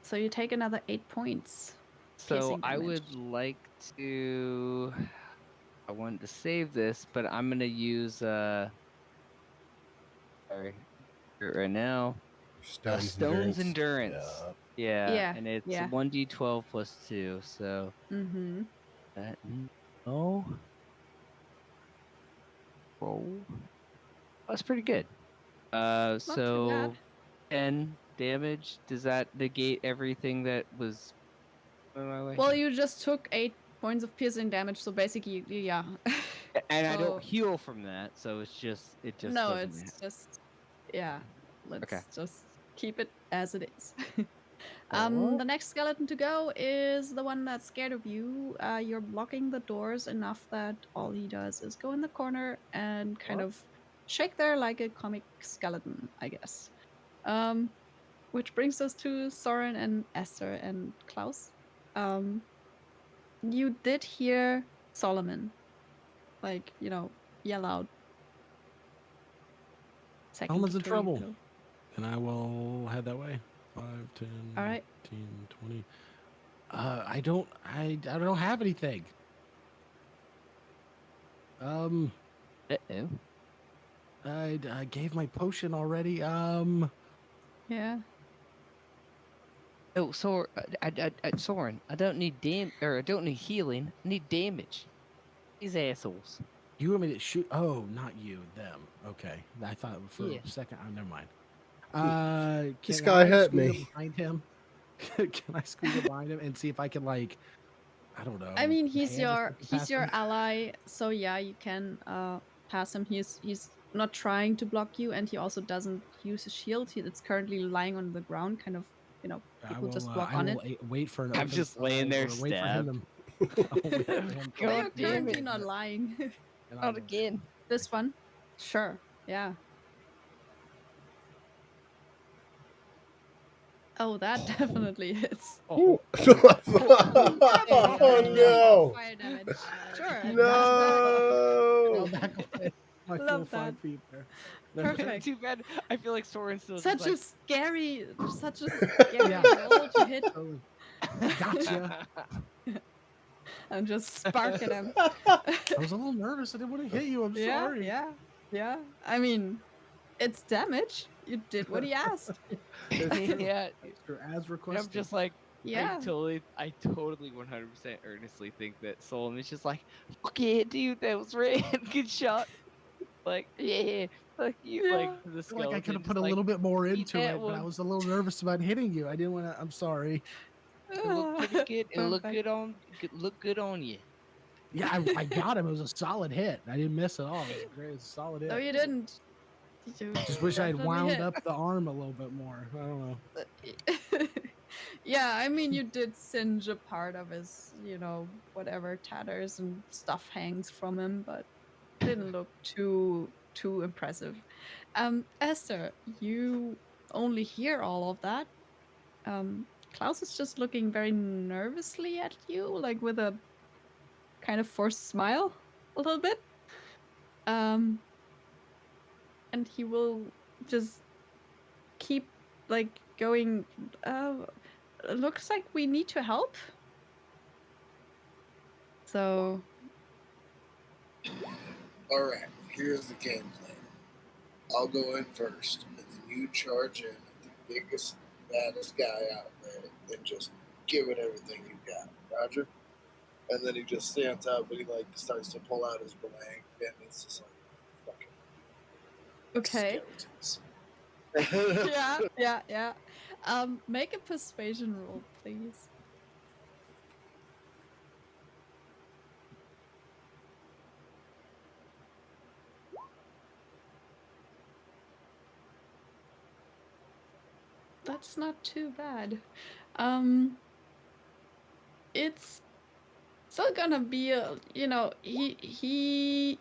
So you take another 8 points. So Piercing I damage. would like to. I wanted to save this, but I'm gonna use sorry, right now. Stone's endurance. Yeah, Yeah. and it's Yeah. 1d12 plus 2. So Mm-hmm. that no roll. That's pretty good. Not too bad. So 10 damage. Does that negate everything that was on my way? Well, you just took 8 points of piercing damage, so basically, yeah. And I don't So, heal from that, so it just no, doesn't matter. it's just, yeah. Okay. Let's just keep it as it is. Alright. The next skeleton to go is the one that's scared of you. You're blocking the doors enough that all he does is go in the corner and kind What? of shake there like a comic skeleton, I guess. Um, which brings us to Soren and Esther and Klaus. You did hear Solomon, like, yell out second Elman's in before you trouble. go. And I will head that way. 5, 10, All right. 15, 20. I don't have anything. Uh-oh. I gave my potion already. Yeah. Oh, Soren, I don't need I don't need healing. I need damage. These assholes. You want me to shoot? Oh, not you, them. Okay. I thought for Yeah. a second. Oh, never mind. This Can guy I hit squeeze me. up behind him? Can I squeeze up behind him and see if I can, like, I don't know. I mean, he's hand or your something he's past your him? ally, so yeah, you can pass him. He's not trying to block you, and he also doesn't use his shield. It's currently lying on the ground, kind of. People just walk I on will it. wait for an I'm open. just laying there or wait for him stabbed. to. I'll wait for him to But like, you're God damn currently it. not and lying. I Not will again. shoot. This one, sure, yeah. Oh, that definitely hits. Oh, Oh no! Fire damage. Sure, that's fell No! back away. My full Love 5 that. feet there. Perfect. Too bad. I feel like Soren's still Such just a such a scary Yeah. roll to hit. Totally. like Gotcha. And just sparking him. I was a little nervous. I didn't want to hit you. I'm Yeah, sorry. yeah. I mean, it's damage. You did what he asked. It's true. yeah. It's true. As And requested. I'm just like, Yeah. I totally 100% earnestly think that Solomon is just like, fuck yeah, dude, that was red. Good shot. Like, yeah, like you, like Yeah. the I feel like I could have skeleton, put just a like, little bit more eat into that it, but I one. was a little nervous about hitting you. I didn't want to. I'm sorry. It looked pretty good. It looked Perfect. look good on you. Yeah, I got him. It was a solid hit. I didn't miss at all. It was great. It was a solid No, hit. you didn't. You Just wish I had definitely wound hit. up the arm a little bit more. I don't know. Yeah, I mean, you did singe a part of his, whatever tatters and stuff hangs from him, but didn't look too impressive. Esther, you only hear all of that. Klaus is just looking very nervously at you, like with a kind of forced smile, a little bit. And he will just keep like going. Looks like we need to help. So All right, here's the game plan. I'll go in first, and then you charge in at the biggest, baddest guy out there and just give it everything you got. Roger? And then he just stands up and he like starts to pull out his blank, and it's just like fucking okay. skeletons. Yeah. Make a persuasion roll, please. That's not too bad. It's still gonna be he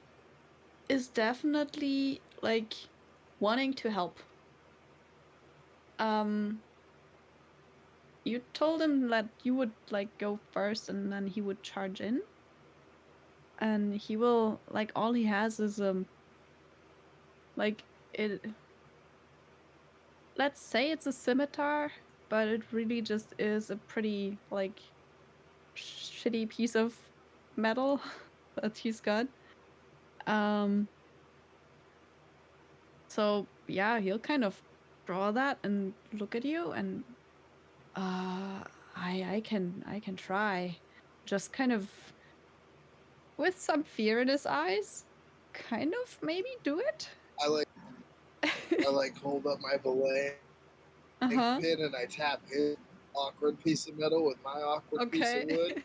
is definitely like wanting to help. You told him that you would like go first and then he would charge in. And he will like all he has is like it let's say it's a scimitar, but it really just is a pretty like shitty piece of metal that he's got. Um so yeah, he'll kind of draw that and look at you and I can try. Just kind of with some fear in his eyes. Kind of maybe do it. I like hold up my belay Uh-huh. pin and I tap his awkward piece of metal with my awkward piece of Okay. wood.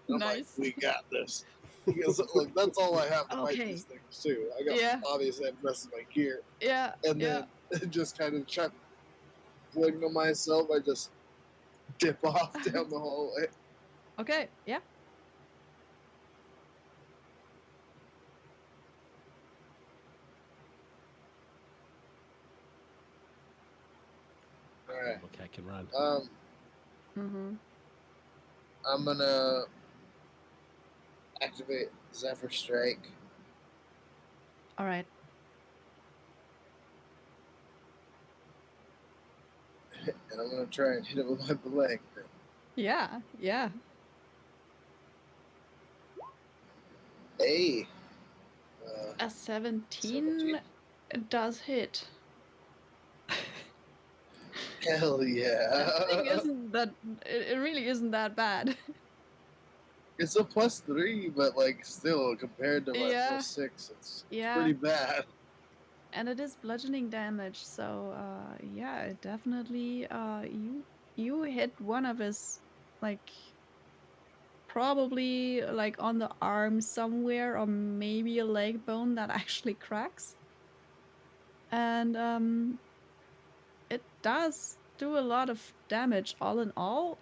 And I'm Nice. like, we got this. Because like that's all I have to fight Okay. these things too. I got Yeah. obviously I have the rest of my gear. Yeah. And then just kind of try to fling to myself, I just dip off down the hallway. Okay, yeah. All Okay. little cat can run. Mm-hmm. I'm gonna activate Zephyr Strike. All right. And I'm gonna try and hit it with my leg. Yeah. Yeah. Hey. A 17 does hit. Hell yeah. That thing isn't that. It really isn't that bad. It's a +3, but like still compared to my Yeah. +6, it's Yeah. pretty bad. And it is bludgeoning damage, so yeah, it definitely you hit one of his, like, probably like on the arm somewhere, or maybe a leg bone that actually cracks. And it does do a lot of damage. All in all,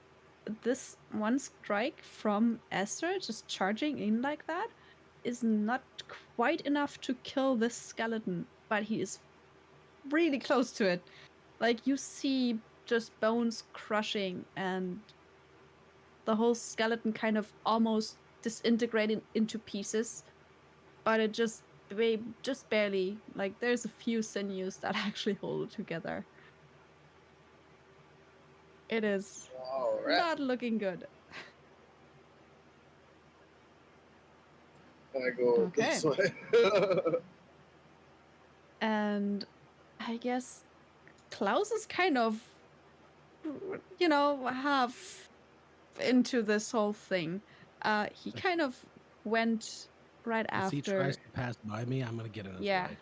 this one strike from Esther just charging in like that is not quite enough to kill this skeleton, but he is really close to it. Like, you see just bones crushing and the whole skeleton kind of almost disintegrating into pieces, but it just barely, like, there's a few sinews that actually hold it together. It is All right. not looking good. I go Okay. this way. And I guess Klaus is kind of, half into this whole thing. He kind of went right As he after. tries to pass by me, I'm gonna get in his Yeah. way.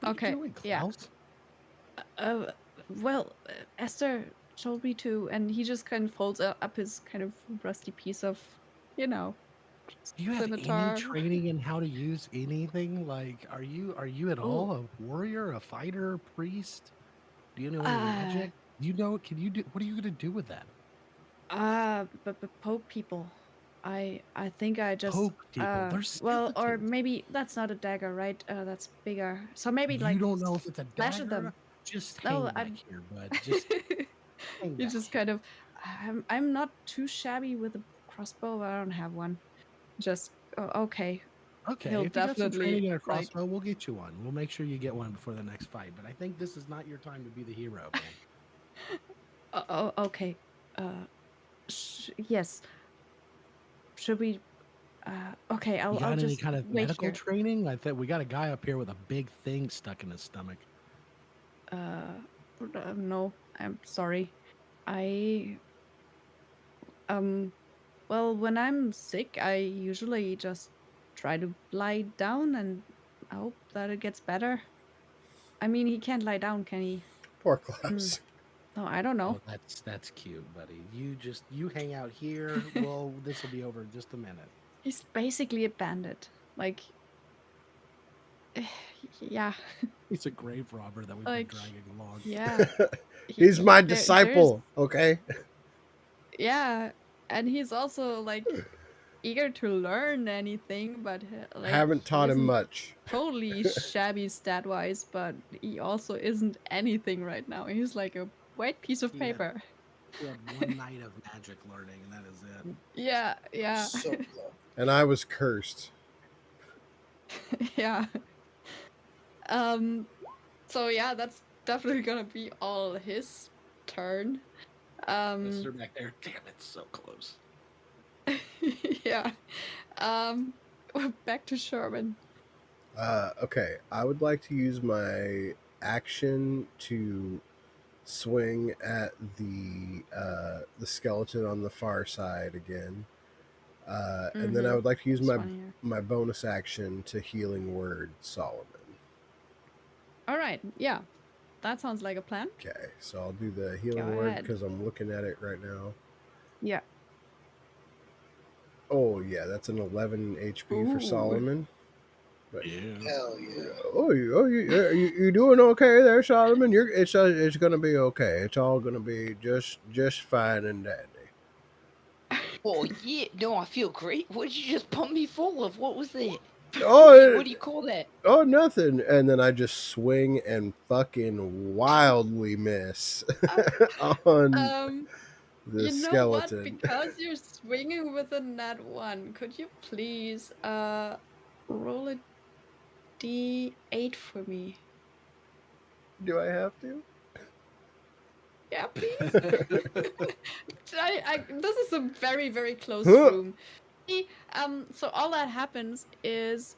What Okay. are you doing, Yeah. Klaus? Well, Esther told me to, and he just kind of folds up his kind of rusty piece of, you know, Do you have any scimitar. training in how to use anything? Like, are you at all a warrior, a fighter, priest? Do you know any magic? You know? Can you do? What are you gonna do with that? But poke people. I think I just Poke people. They're well, or skeletons. maybe that's not a dagger, right? That's bigger. So maybe You like don't know if it's a slash at dagger. them. Just No, hang back I'm. here, bud. Just hang You back just here. kind of. I'm not too shabby with a crossbow. I don't have one. Just okay. Okay, He'll if you got some training definitely in a like. crossbow, we'll get you one. We'll make sure you get one before the next fight. But I think this is not your time to be the hero, man. Oh, okay. Yes. Should we? Okay. You I'll got any just kind of wait medical here. training? I think we got a guy up here with a big thing stuck in his stomach. No. I'm sorry. I Well, when I'm sick, I usually just try to lie down and hope that it gets better. I mean, he can't lie down, can he? Poor Klaus. No, I don't know. Oh, that's cute, buddy. You hang out here. Well, this will be over in just a minute. He's basically a bandit. Like, yeah, He's a grave robber that we've like, been dragging along. yeah. He's my there's disciple, okay? yeah, and he's also like eager to learn anything, but like Haven't he taught him isn't much. totally shabby stat wise, but he also isn't anything right now. He's like a white piece of He had, paper. he had one night of magic learning, and that is it. Yeah, yeah, So close. And I was cursed. yeah. So yeah, that's definitely gonna be all his turn. They're back there. Damn, it's so close. Yeah. Back to Sherman. Okay, I would like to use my action to swing at the skeleton on the far side again, and then I would like to use This one here. my bonus action to healing word Solomon. All right. Yeah, that sounds like a plan. Okay, so I'll do the healing Go word ahead. because I'm looking at it right now. Yeah. Oh yeah, that's an 11 HP Ooh. for Solomon. But, Yeah. Hell yeah. you doing okay there, Solomon? It's gonna be okay. It's all gonna be just fine and dandy. Oh yeah, no, I feel great. What did you just pump me full of? What was that? Oh, What do you call that? oh, nothing. And then I just swing and fucking wildly miss on Um, the you know what? skeleton. Because you're swinging with a nat 1, could you please roll a d8 for me? Do I have to? Yeah, please. This is a very, very close Huh. room. See, so all that happens is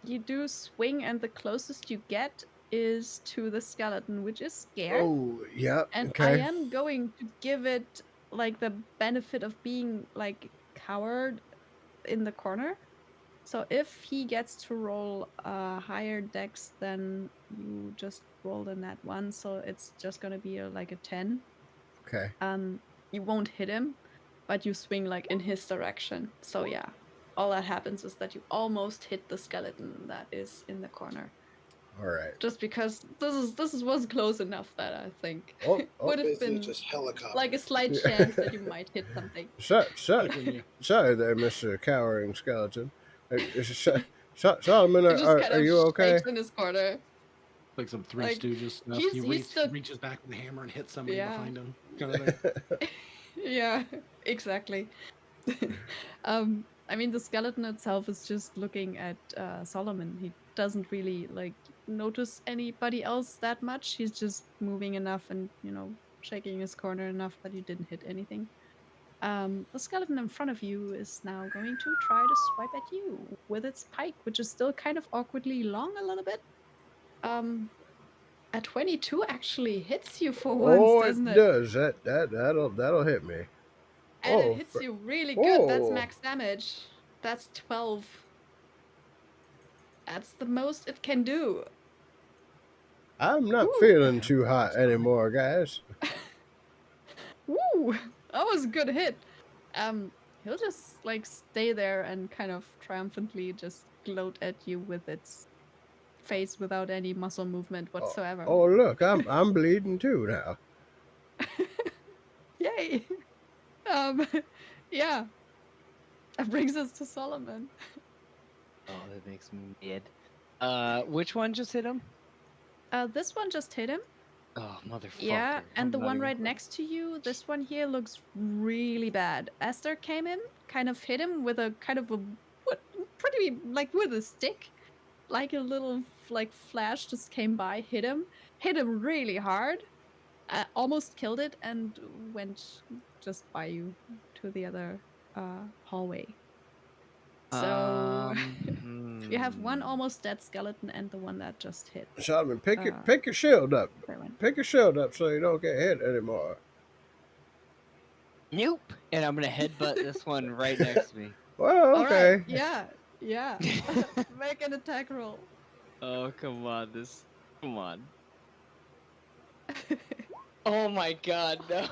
you do swing, and the closest you get is to the skeleton, which is scared. Oh, yeah. And I Okay. am going to give it like the benefit of being like cowered in the corner. So if he gets to roll a higher dex, then you just roll the nat 1, so it's just gonna be like a 10. Okay. You won't hit him, but you swing like in his direction. So yeah, all that happens is that you almost hit the skeleton that is in the corner. All right. Just because this was close enough that I think Oh, would have Basically, been just helicopter. like a slight chance that you might hit something. Keeping you. Sorry there, Mr. Cowering Skeleton. Solomon, He just kind are of you okay? shakes in his corner. Like some Three Like, Stooges stuff. he's- He he's still- reaches back with the hammer and hits somebody Yeah. behind him. Kind of thing. Yeah, exactly. I mean, the skeleton itself is just looking at Solomon. He doesn't really like notice anybody else that much. He's just moving enough and shaking his corner enough that he didn't hit anything. The skeleton in front of you is now going to try to swipe at you with its pike, which is still kind of awkwardly long a little bit. A 22 actually hits you for once, Oh, doesn't it it? does. That'll hit me. And it Oh, hits you really good. That's oh. max damage. That's 12. That's the most it can do. I'm not Ooh. feeling too hot anymore, guys. Woo! That was a good hit. He'll just like stay there and kind of triumphantly just gloat at you with its face without any muscle movement whatsoever. Oh, look, I'm bleeding too now. Yay! Yeah. That brings us to Solomon. Oh, that makes me mad. Which one just hit him? This one just hit him. Oh, motherfucker. Yeah, and I'm the not one even right close. next to you, this one here looks really bad. Esther came in, kind of hit him with a kind of a pretty like with a stick, like a little like flash just came by, hit him really hard, almost killed it, and went just by you to the other hallway. So you have one almost dead skeleton and the one that just hit. Solomon, pick your shield up. Pick your shield up so you don't get hit anymore. Nope. And I'm gonna headbutt this one right next to me. Well, All okay. right. Yeah. Make an attack roll. Oh, come on. Come on. Oh my god, no.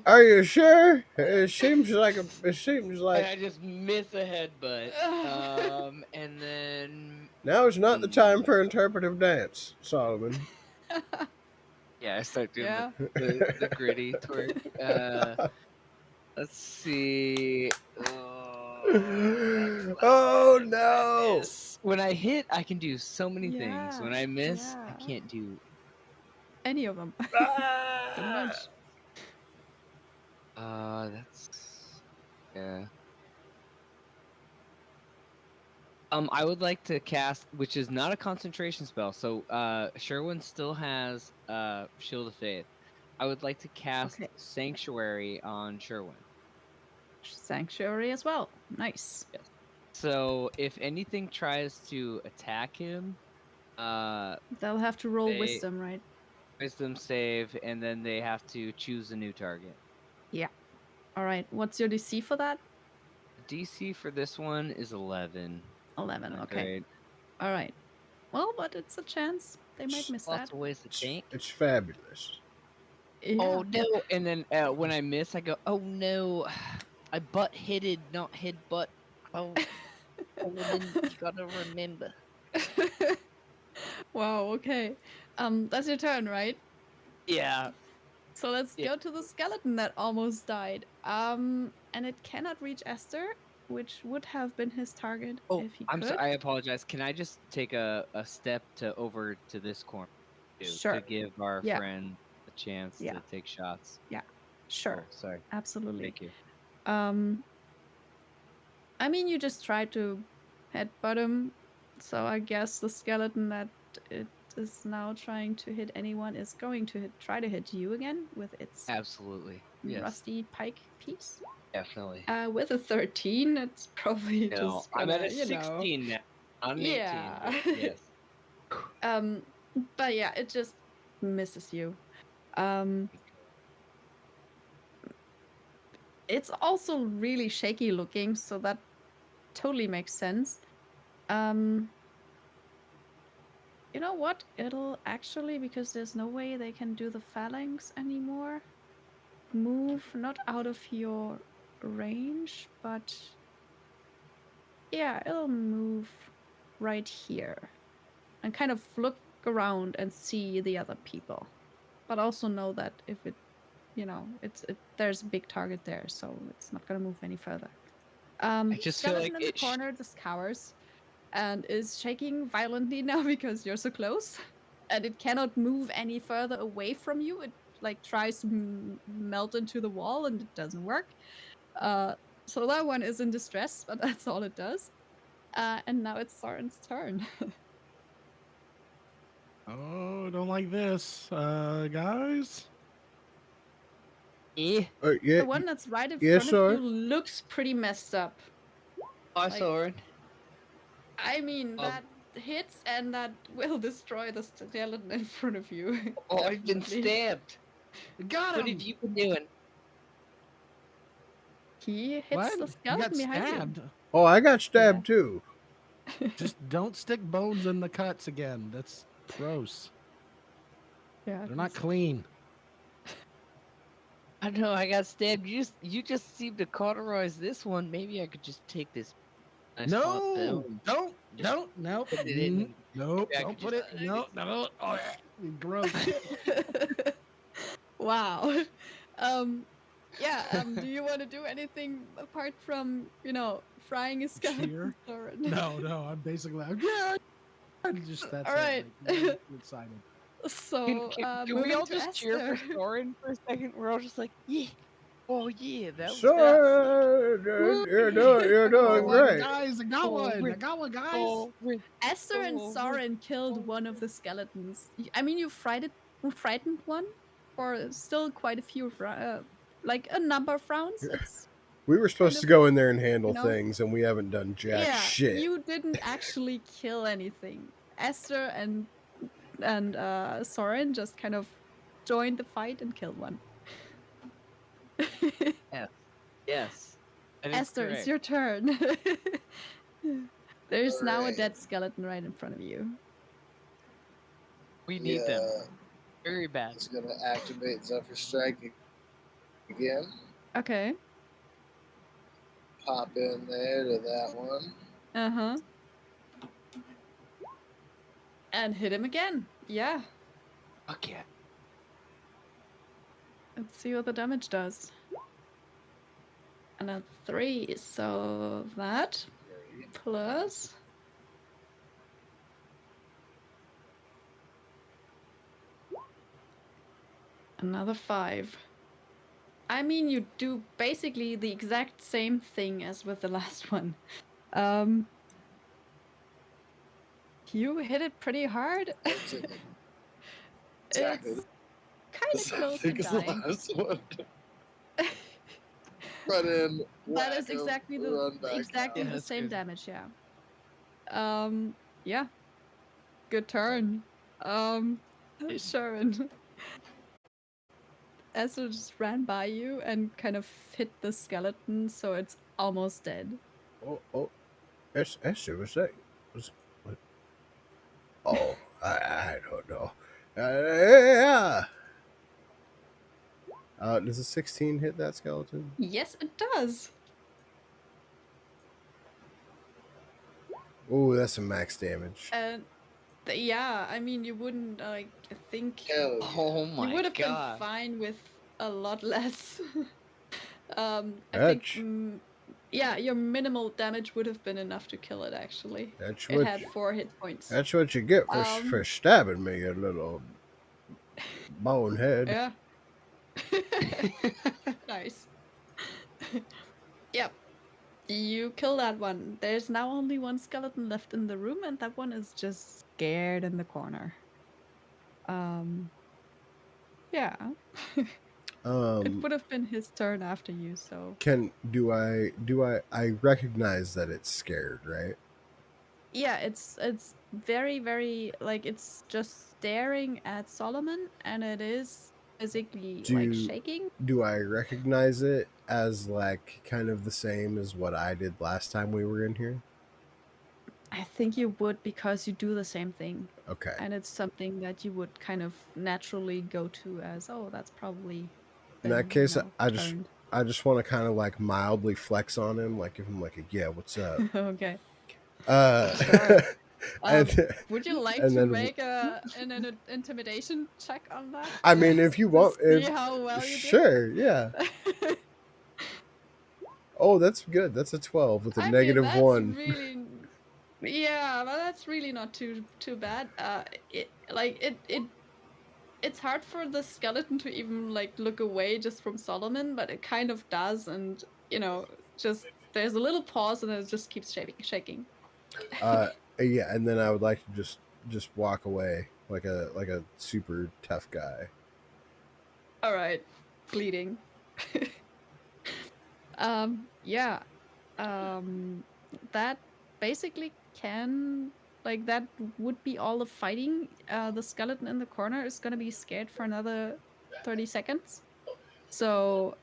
Are you sure? It seems like And I just miss a headbutt. And then now is not the time for interpretive dance, Solomon. yeah, I start doing Yeah. the gritty twerk. Let's see. Oh no! When I hit, I can do so many things. When Yeah, I miss, I yeah. can't do. Any of them. Pretty much. That's yeah. I would like to cast, which is not a concentration spell. So, Sherwin still has Shield of Faith. I would like to cast Okay. Sanctuary on Sherwin. Sanctuary as well. Nice. Yes. So, if anything tries to attack him, They'll have to roll wisdom, right? Wisdom save, and then they have to choose a new target. Yeah. All right. What's your DC for that? DC for this one is 11. 11. Not Okay. great. All right. Well, but it's a chance. They might miss Lots that. of ways to tank. It's fabulous. Yeah. Oh no! And then when I miss, I go, "Oh no! I butt hitted, not head butt." Oh, Solomon, you gotta remember. Wow. Okay. That's your turn, right? Yeah. So let's Yeah. go to the skeleton that almost died. And it cannot reach Esther. which would have been his target Oh, if he I'm could. sorry. I apologize. Can I just take a step over to this corner to Sure. give our Yeah. friend a chance Yeah. to take shots? Yeah. Sure. Oh, sorry. Absolutely. Thank you. I mean, you just try to headbutt him, so I guess the skeleton that it is now trying to hit anyone is going to try to hit you again with its Absolutely. Yes. rusty pike piece. Definitely. With a 13, it's probably No, just I'm gonna, at a 16 now. Not an Yeah. 18. But yes. But yeah, it just misses you. It's also really shaky looking, so that totally makes sense. You know what? It'll actually, because there's no way they can do the phalanx anymore, move not out of your range, but yeah, it'll move right here and kind of look around and see the other people. But also know that if it, there's a big target there, so it's not gonna move any further. I just feel Skeleton like in the corner just cowers and is shaking violently now because you're so close, and it cannot move any further away from you. It like tries to melt into the wall, and it doesn't work. So that one is in distress, but that's all it does. And now it's Soren's turn. Oh, don't like this, guys. Yeah. Yeah, The one that's right in yeah, front of you sir. looks pretty messed up. Hi, Like, Soren. I mean, that hits and that will destroy the skeleton in front of you. Oh, I've been Definitely. stabbed. Got him. What have you been doing? He hits What? the You got skeleton behind stabbed. Oh, I got stabbed too. you. Just don't stick bones in the cuts again. That's gross. Yeah, They're not clean. I know I got stabbed. You just seem to cauterize this one. Maybe I could just take this nice hot No, bone. don't, Just nope, put it in. And nope, maybe I don't could put just. it. No, no. Oh, gross. Wow. Do you want to do anything apart from, frying a skeleton? Cheer? Soren? No, I'm basically like, yeah. Just that's All right. it. Like, really excited. So, Can we moving all to just cheer for Esther. Soren for a second? We're all just like, yeah. Oh yeah, that was Sir, you're doing Oh, great. guys, I got one. I got one, guys. Soren. Esther and Oh, Soren killed one of the skeletons. I mean, you frightened one for still quite a few, like a number of rounds. It's We were supposed kind to of, go in there and handle you know, things, and we haven't done jack yeah. shit. You didn't actually kill anything. Esther and Soren just kind of joined the fight and killed one. yes. That is Esther, it's correct. your turn. There's now a Alright. dead skeleton right in front of you. We need them very bad. He's gonna activate Zephyr Strike again. Okay. Pop in there to that one. Uh-huh. And hit him again. Yeah. Fuck yeah. Let's see what the damage does. Another 3, so that plus another 5. I mean, you do basically the exact same thing as with the last one. You hit it pretty hard. Exactly. It's kind of close to dying. last one. Run in. That is whack 'em, exactly run back exactly out. Yeah, the that's same good. damage, yeah. Yeah. Good turn. Sharon. Esther just ran by you and kind of hit the skeleton, so it's almost dead. Oh, Esther, was that? What? Oh, I don't know. Yeah. Does a 16 hit that skeleton? Yes, it does. Oh, that's some max damage. Yeah, I mean, you wouldn't think Hell yeah. Oh my you would have been god. fine with a lot less. I Edge. think Yeah, your minimal damage would have been enough to kill it. Actually, That's it what had 4 hit points. that's what you get for Um, stabbing me, you little bonehead. yeah. Nice. Yep. You kill that one. There's now only one skeleton left in the room, and that one is just scared in the corner. Um, yeah. It would have been his turn after you, so I recognize that it's scared, right? yeah, it's very, very like it's just staring at Solomon, and it is physically like Do shaking. do I recognize it as like kind of the same as what I did last time we were in here? I think you would because you do the same thing. Okay. And it's something that you would kind of naturally go to as, oh, that's probably In that been, case, turned. I just want to kind of like mildly flex on him, like give him like a yeah, what's up? Okay. Uh, Sure. and Would you like and to then make an intimidation check on that? I mean, if you To want, see if how well you did? sure, yeah. Oh, that's good. That's a 12 with a I mean, negative that's one. really, yeah, but that's really not too bad. It's hard for the skeleton to even like look away just from Solomon, but it kind of does, and just there's a little pause, and it just keeps shaking. Yeah, and then I would like to just walk away like a super tough guy. All right, bleeding. Yeah. Um, that basically can like that would be all the fighting. The skeleton in the corner is gonna be scared for another 30 seconds. So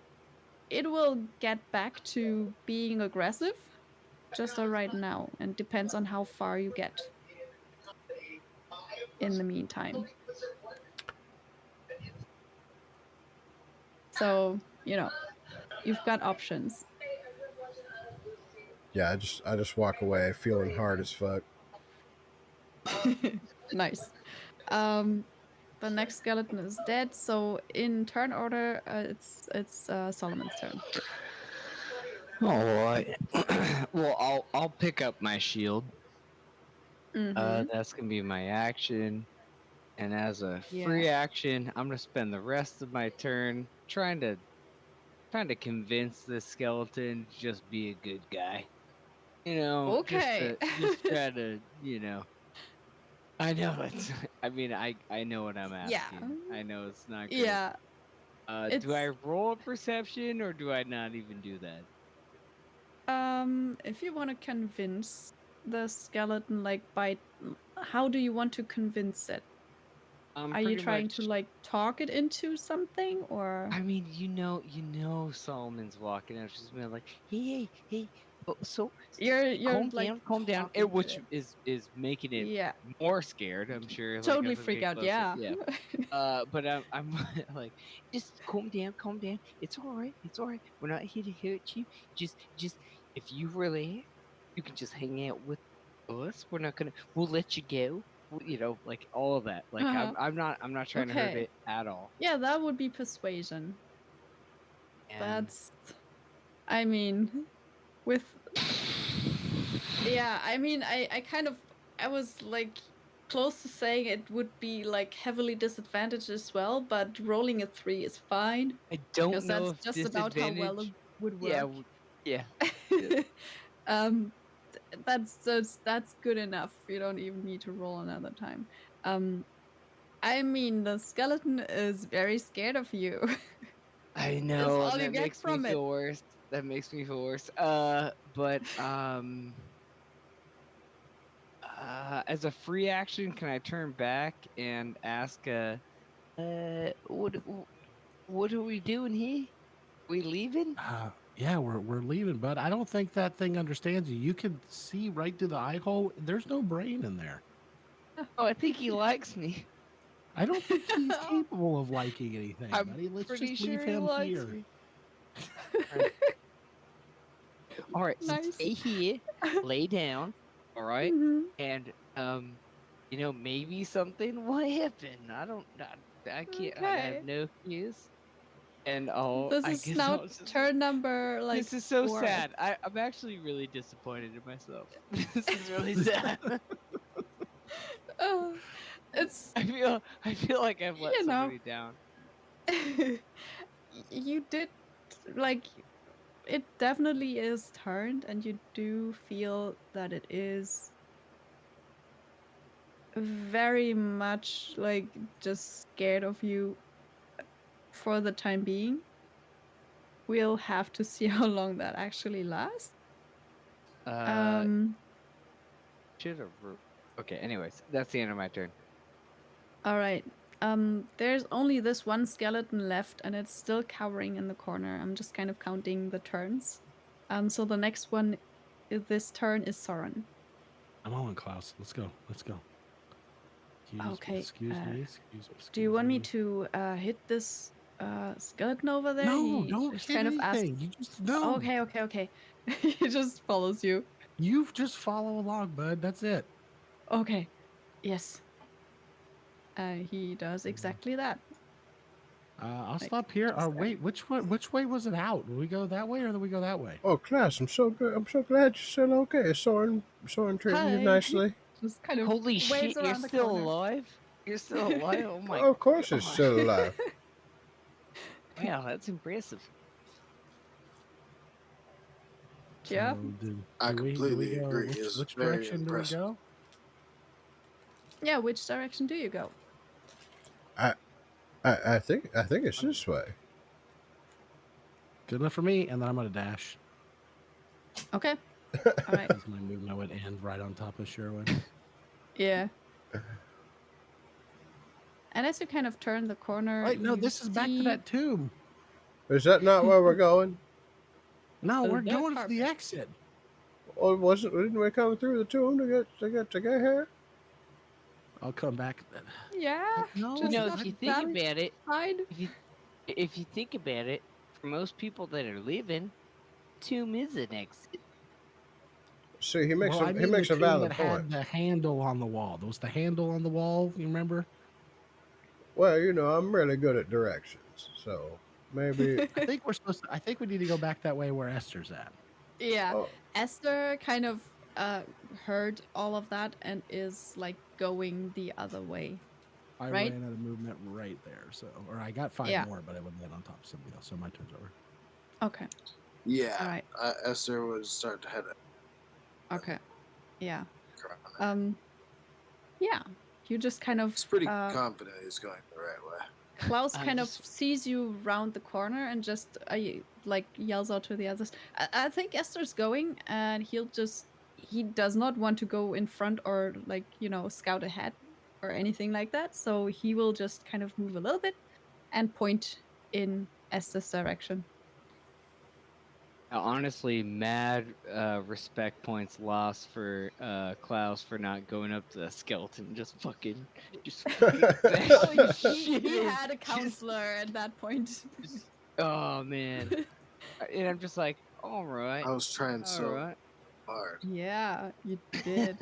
it will get back to being aggressive just right now, and depends on how far you get in the meantime. So, you've got options. Yeah, I just walk away feeling hard as fuck. Nice. Um, the next skeleton is dead. So in turn order, it's Solomon's turn. All right. Well, I'll pick up my shield. Mm-hmm. That's gonna be my action, and as a Yeah. free action, I'm gonna spend the rest of my turn trying to convince this skeleton to just be a good guy. Okay. Just try to. I know it's. I mean, I know what I'm Yeah. asking. I know it's not great. Yeah. Do I It's roll a perception or do I not even do that? if you want to convince the skeleton, like how do you want to convince it? I'm Are you pretty trying to much. like talk it into something, or I mean, Solomon's walking out. She's been like, hey. Oh, so you're like calm down. talking to Which it? is making it Yeah. more scared. I'm sure. Like Totally as I'm freak getting out. closer. Yeah. Yeah. But I'm like, just calm down. It's all right. It's all right. We're not here to hurt you. Just if you relax, you can just hang out with us. We'll let you go. Like all of that. Like Uh-huh. I'm not trying to hurt Okay. it at all. Yeah, that would be persuasion. And That's, I mean, with, yeah, I mean, I kind of, I was like close to saying it would be like heavily disadvantaged as well, but rolling a 3 is fine I don't because know that's if just about how well it disadvantage. would Yeah, work. yeah. Yeah. um, that's good enough. You don't even need to roll another time. Um, I mean, the skeleton is very scared of you. I That's know, all and you that get makes me from it. feel worse. That makes me feel worse. But as a free action, can I turn back and ask, what are we doing here? We leaving? Yeah, we're leaving, bud. I don't think that thing understands you. You can see right through the eye hole. There's no brain in there. Oh, I think he likes me. I don't think he's capable of liking anything, I'm buddy. Let's pretty just leave sure he him likes here. me. Alright. All right, Nice. stay here, lay down. All right, Mhm. and maybe something will happen. I don't. I can't. I have Okay. no cues. And This I is guess now I'll just. turn number like This is so 4. sad. I'm actually really disappointed in myself. This is really sad. Uh, it's I feel like I've let you know somebody down. you did like it definitely is turned, and you do feel that it is very much like just scared of you for the time being. We'll have to see how long that actually lasts. Uh, Um, should have. Okay. Anyways, that's the end of my turn. all right. There's only this one skeleton left, and it's still cowering in the corner. I'm just kind of counting the turns. So the next one, this turn is Soren. I'm on, Klaus. Let's go. Let's go. Okay. Excuse me. Do you want me to hit this skeleton over there? No, He don't just hit kind of asks. anything. You just no. Okay. He just follows you. You just follow along, bud. That's it. Okay. Yes. He does exactly that. I'll Like, stop here. just Wait, which one? Which way was it out? Do we go that way or do we go that way? Oh, class, I'm so good. I'm so glad you're still okay. Soren treating you Hi. nicely. Just kind of Holy waves shit! You're around the still corner. alive. You're still alive. Oh my. Of course, he's gosh. still alive. Wow, that's impressive. Yeah. So do I we completely go? agree. It's Which very direction impressive. do we go? Yeah. Which direction do you go? I think it's this way. Good enough for me. And then I'm gonna dash. Okay. All right. Because my movement would end right on top of Sherwood. Yeah. And as you kind of turn the corner, Wait, no, you this is back to see that tomb. Is that not where we're going? No, we're the going for carpet. the exit. Or didn't we come through the tomb to get here? I'll come back. Yeah. No, just No, not if you think that about it, side. if you think about it, for most people that are living, tomb is an exit. See, he makes Well, I he mean makes the a tomb valid that point. had the handle on the wall. There was the handle on the wall. You remember? Well, I'm really good at directions, so maybe. I think we're supposed to. I think we need to go back that way where Esther's at. Yeah. Oh, Esther kind of heard all of that and is like going the other way. I Right? ran out of movement right there. So, or I got 5 Yeah. more, but I would land on top of somebody else. So my turn's over. Okay. Yeah. All right. Esther would start to head Okay. Yeah. around. Yeah. You just kind of He's pretty confident he's going the right way. Klaus I'm kind of just- sees you round the corner and just like yells out to the others. I think Esther's going, and he does not want to go in front or like scout ahead or anything like that. So he will just kind of move a little bit and point in Esther's direction. Honestly, mad respect points lost for Klaus for not going up to the skeleton. Just fucking Oh, he shit. had a counselor at that point. Oh man. And I'm just like, all right. I was trying All so right. hard. Yeah, you did.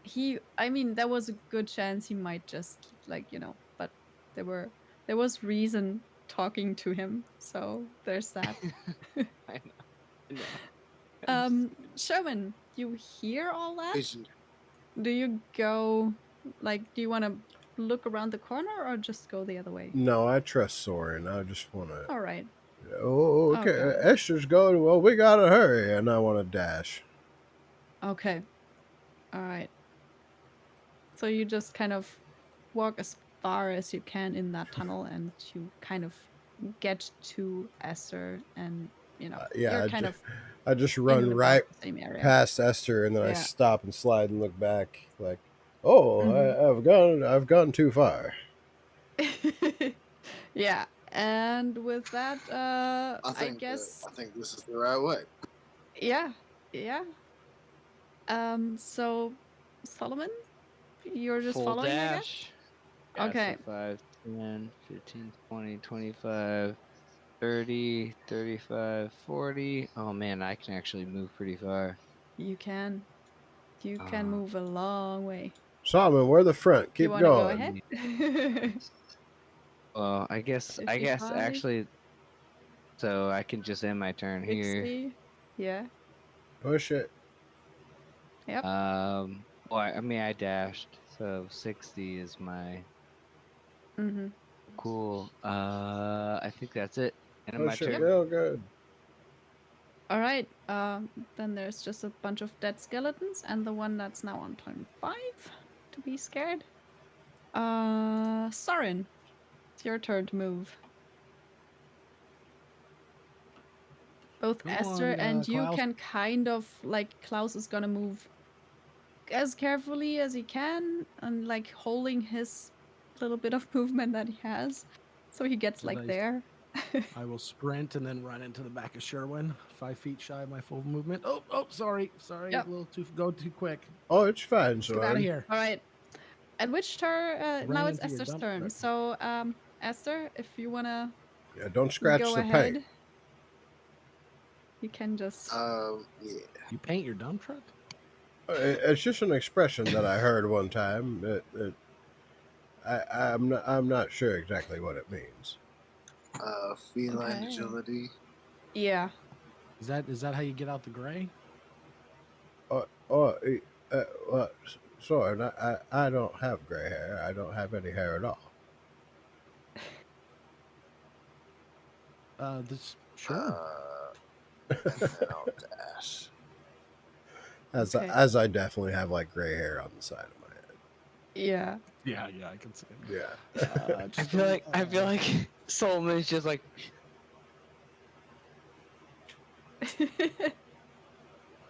He I mean, there was a good chance he might just but there was reason talking to him, so there's that. I know. Sherman, you hear all that? Patient. Do you go do you want to look around the corner or just go the other way? No, I trust Soren. I just want to. All right. Oh, okay. Okay. Esther's going. Well, we gotta hurry, and I want to dash. Okay. All right. So you just kind of walk as far as you can in that tunnel, and you kind of get to Esther, and Yeah, you're I just in run and about right the same area. past Esther, and then I Yeah. stop and slide and look back, like, oh, Mhm. I've gone too far. Yeah, and with that, I think guess I think this is the right way. yeah. So Solomon, you're just Full following, I guess? dash. Yeah, Okay. so 5, 10, 15, 20, 25, 30, 35, 40. Oh man, I can actually move pretty far. You can move a long way. Solomon, we're the front. You Keep want to go going. ahead? Well, I guess 55? actually So I can just end my turn here. 60. Yeah. Push it. Yep. Well, I mean, I dashed, so 60 is my Mm-hmm. cool. I think that's it. End of my Push it turn. real good. All right. Then there's just a bunch of dead skeletons, and the one that's now on turn 5 to be scared. Sorin, it's your turn to move. Both Come Esther on, and you Klaus. can kind of like Klaus is gonna move as carefully as he can and like holding his little bit of movement that he has, so he gets like Nice. there. I will sprint and then run into the back of Sherwin, 5 feet shy of my full movement. Oh, sorry, Yep. a little too quick. Oh, it's fine, Let's get out of son. here. All right. At which turn? Now Ran it's into your Esther's dump turn. truck. So, Esther, if you wanna Yeah, don't scratch go the ahead, paint. you can just. Yeah. You paint your dump truck? It's just an expression that I heard one time. I'm not sure exactly what it means. Feline Okay. agility. Yeah. Is that how you get out the gray? Oh, oh, well, sorry, I don't have gray hair. I don't have any hair at all. This sure. And then I'll dash. Okay. As I definitely have like gray hair on the side of my head. Yeah. Yeah, I can see it. Yeah. I feel like Solomon's just like,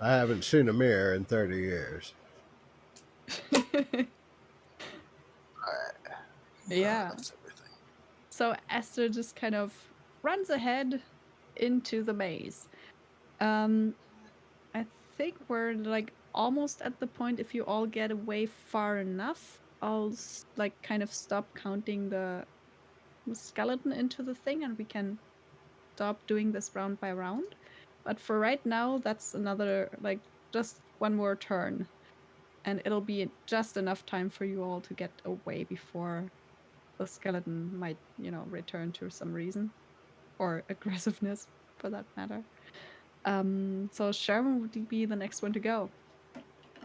I haven't seen a mirror in 30 years. Alright. Yeah. That's everything. So Esther just kind of runs ahead into the maze. I think we're like almost at the point. If you all get away far enough, I'll like kind of stop counting the skeleton into the thing, and we can stop doing this round by round. But for right now, that's another like just one more turn, and it'll be just enough time for you all to get away before the skeleton might, return to some reason or aggressiveness for that matter. So Sharon would be the next one to go.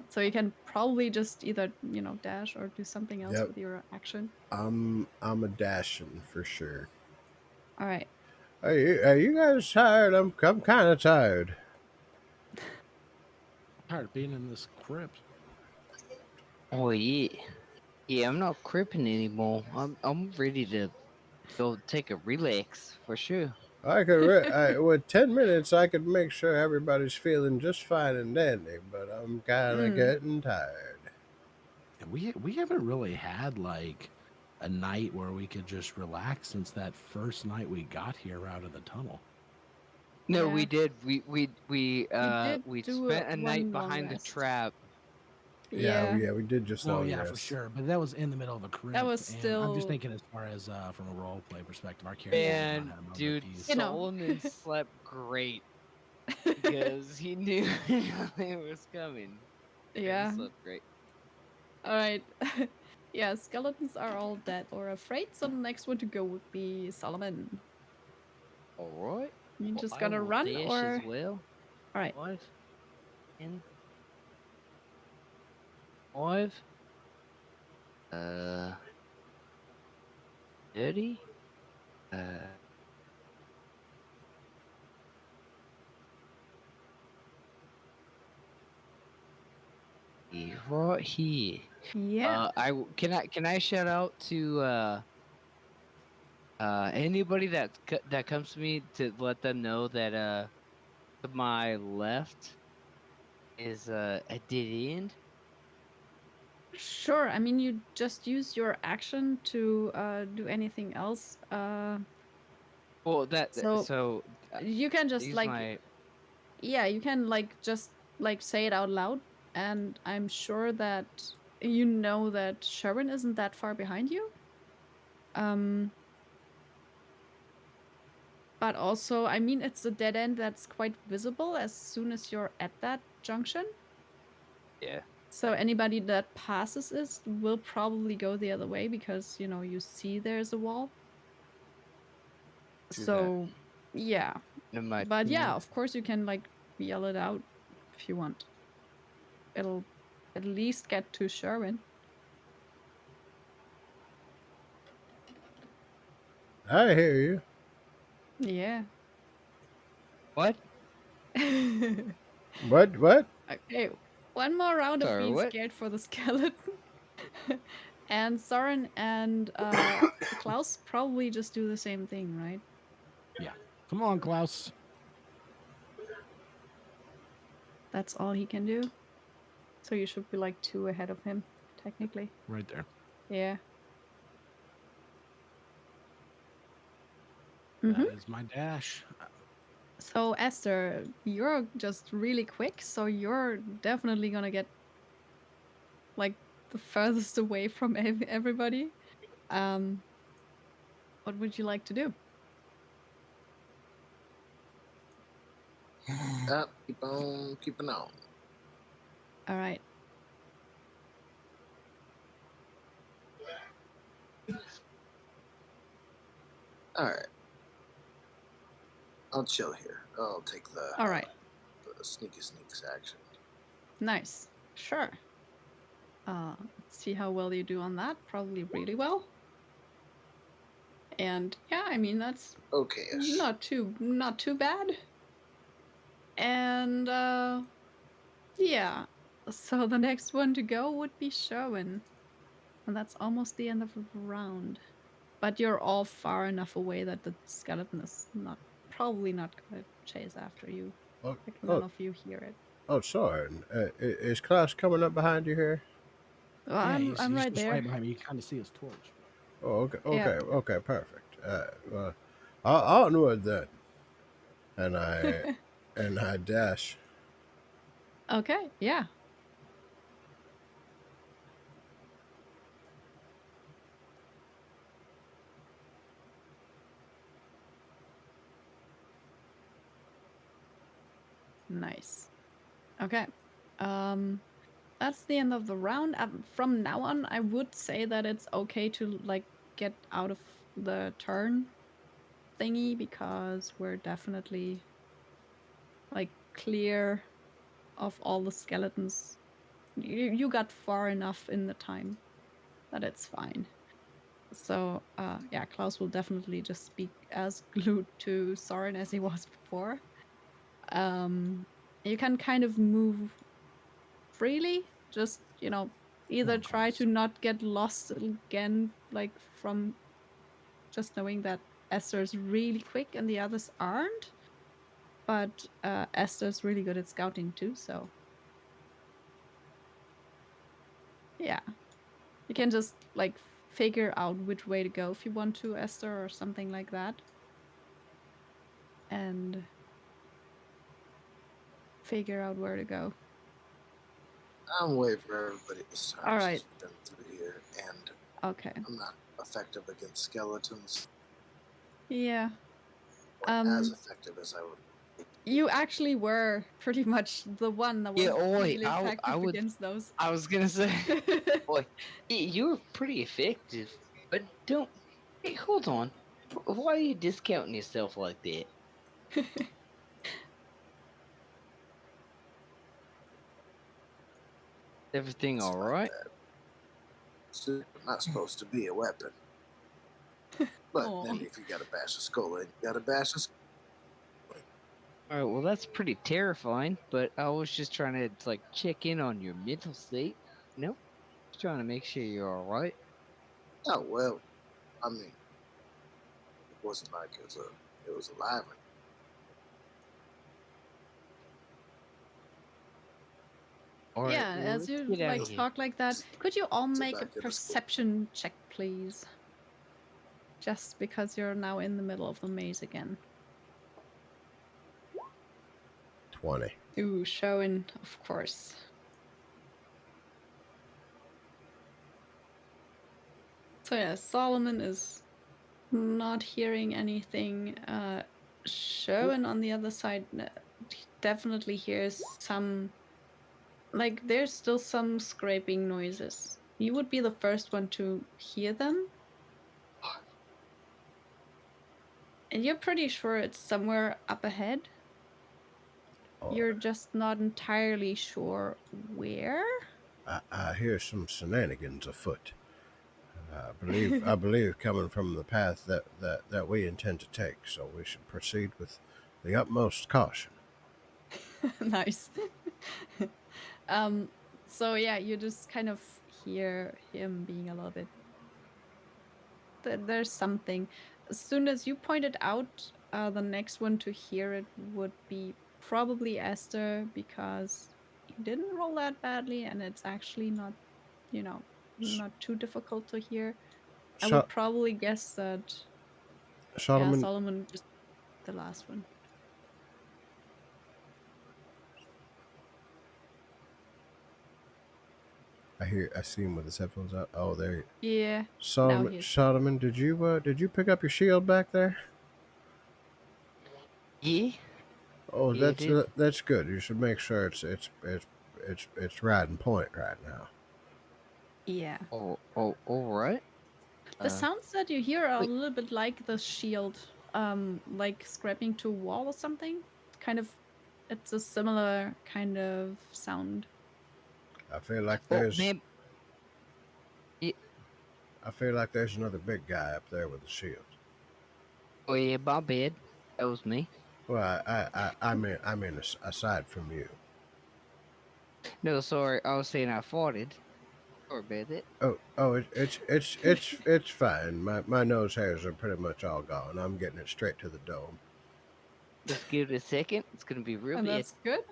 So you can probably just either, dash or do something else Yep. with your action. I'm a dashing for sure. All right. Are you guys tired? I'm kind of tired. Tired of being in this crypt. oh yeah, I'm not cripping anymore. I'm ready to go take a relax for sure. I could with 10 minutes I could make sure everybody's feeling just fine and dandy, but I'm kind of getting tired. And we haven't really had like a night where we could just relax since that first night we got here out of the tunnel. No, Yeah. we did. We did we do spent a one night long behind the rest. trap. Yeah. Yeah, we did just Oh long yeah, for rest. sure. But that was in the middle of a crypt. That was and I'm just still. thinking as far as from a role play perspective, our characters Yeah. have not And had a moment dude, of peace. Solomon slept great because he knew it was coming. Yeah. He slept great. All right. Yeah, skeletons are all dead or afraid, so the next one to go would be Solomon. All right. You Well, just I gonna will run dash or. as well. All right. 5 and 5. 30. Right here. Yeah. Can I shout out to anybody that comes to me to let them know that to my left is a dead end. Sure. I mean, you just use your action to do anything else. Well, So so you can just use like, my yeah, you can like just like say it out loud, and I'm sure that you know that Sharon isn't that far behind you. Um, but also, I mean, it's a dead end that's quite visible as soon as you're at that junction. yeah. So anybody that passes it will probably go the other way because you see there's a wall. Do So Yeah. in my But yeah, opinion. of course you can like yell it out if you want. It'll at least get to Sherwin. I hear you. Yeah. What? What? Okay, one more round of Sorry, being what? scared for the skeleton. And Soren and Klaus probably just do the same thing, right? Yeah. Come on, Klaus. That's all he can do. So you should be like 2 ahead of him, technically. Right there. Yeah. That Mm-hmm. is my dash. So Esther, you're just really quick, so you're definitely gonna get like the furthest away from everybody. Um, what would you like to do? Yep, keep on keeping on. All right. All right, I'll chill here. I'll take All right. the sneaky sneaks action. Nice. Sure. Let's see how well you do on that. Probably really well. And yeah, I mean that's Okay-ish. not too bad. And yeah. So the next one to go would be Sherwin. And that's almost the end of the round. But you're all far enough away that the skeleton is probably not gonna chase after you. Oh, Like none oh, of you hear it. oh, sorry. Is Klaus coming up behind you here? Well, Yeah, I'm he's right just right there. behind me. You can kind of see his torch. Oh, Yeah. okay, perfect. Well, I'll onward then, and I dash. Okay, yeah. Nice. Okay. Um that's the end of the round. From now on, I would say that it's okay to like get out of the turn thingy because we're definitely like clear of all the skeletons. You got far enough in the time that it's fine. So yeah, Klaus will definitely just be as glued to Soren as he was before. Um, you can kind of move freely, just Come either on, try Klaus. to not get lost again, like from just knowing that Esther's really quick and the others aren't. But Esther's really good at scouting too, so yeah, you can just like figure out which way to go if you want to, Esther, or something like that, and figure out where to go. I'm waiting for everybody this time All right. since we've been through here, and Okay. I'm not effective against skeletons, Yeah. or as effective as I would. You actually were pretty much the one that Yeah, was Oi, really I effective would. against those. I was gonna say, boy, you're pretty effective, but don't. Hey, hold on. Why are you discounting yourself like that? Everything It's all like right? that. It's not supposed to be a weapon, but Aw. then if you got to bash a skull in, you got to bash a skull. All right. Well, that's pretty terrifying. But I was just trying to like check in on your mental state. You know, just trying to make sure you're all right. Oh well, I mean, it wasn't like it was alive. All right. Yeah, Well, as let's you get out like of here. talk like that, could you all Sit make a back in the skull. perception check, please? Just because you're now in the middle of the maze again. 20. Ooh, showing, of course. So yeah, Solomon is not hearing anything. Sherwin on the other side definitely hears some, like there's still some scraping noises. You would be the first one to hear them. And you're pretty sure it's somewhere up ahead. You're just not entirely sure where. I hear some shenanigans afoot. I believe coming from the path that we intend to take, so we should proceed with the utmost caution. Nice. um, so yeah, you just kind of hear him being a little bit. There's something. As soon as you pointed out, the next one to hear it would be probably Esther because you didn't roll that badly, and it's actually not, you know, not too difficult to hear. I So- would probably guess that, yeah, Solomon, Solomon just the last one. I see him with his headphones out. Oh, there. Yeah. Now Solomon, he's Solomon, did you pick up your shield back there? Yeah. Oh, Yeah, I did. that's good. You should make sure it's riding point right now. yeah. Oh, all right. The sounds that you hear are a wait. little bit like the shield, like scraping to a wall or something. Kind of, it's a similar kind of sound. I feel like Oh, there's man. Yeah. I feel like there's another big guy up there with the shield. Oh, yeah, my bad. That was me. Well, I mean, aside from you. No, sorry. I was saying I farted. Sorry about that. Oh, it's fine. My nose hairs are pretty much all gone. I'm getting it straight to the dome. Just give it a second. It's gonna be real And bad. that's good.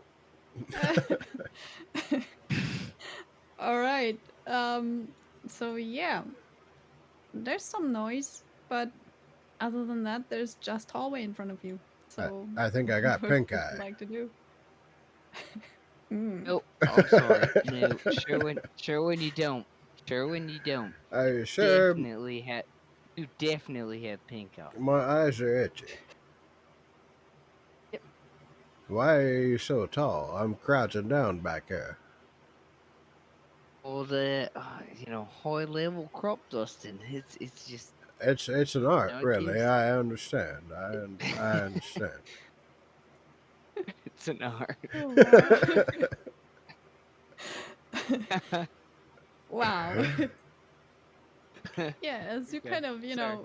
All right. So yeah, there's some noise, but other than that, there's just hallway in front of you. So I think I got what pink would you eye. like to do? Mm. Nope. Oh, sorry. No, Sherwin, you don't. Sherwin, you don't. Are you sure? You definitely have pink eye. My eyes are itchy. Yep. Why are you so tall? I'm crouching down back here. Or the high level crop dusting. It's just It's an art, I really. guess I understand. I understand. it's an art. Oh wow. Wow. Yeah, as you Okay, kind of, sorry.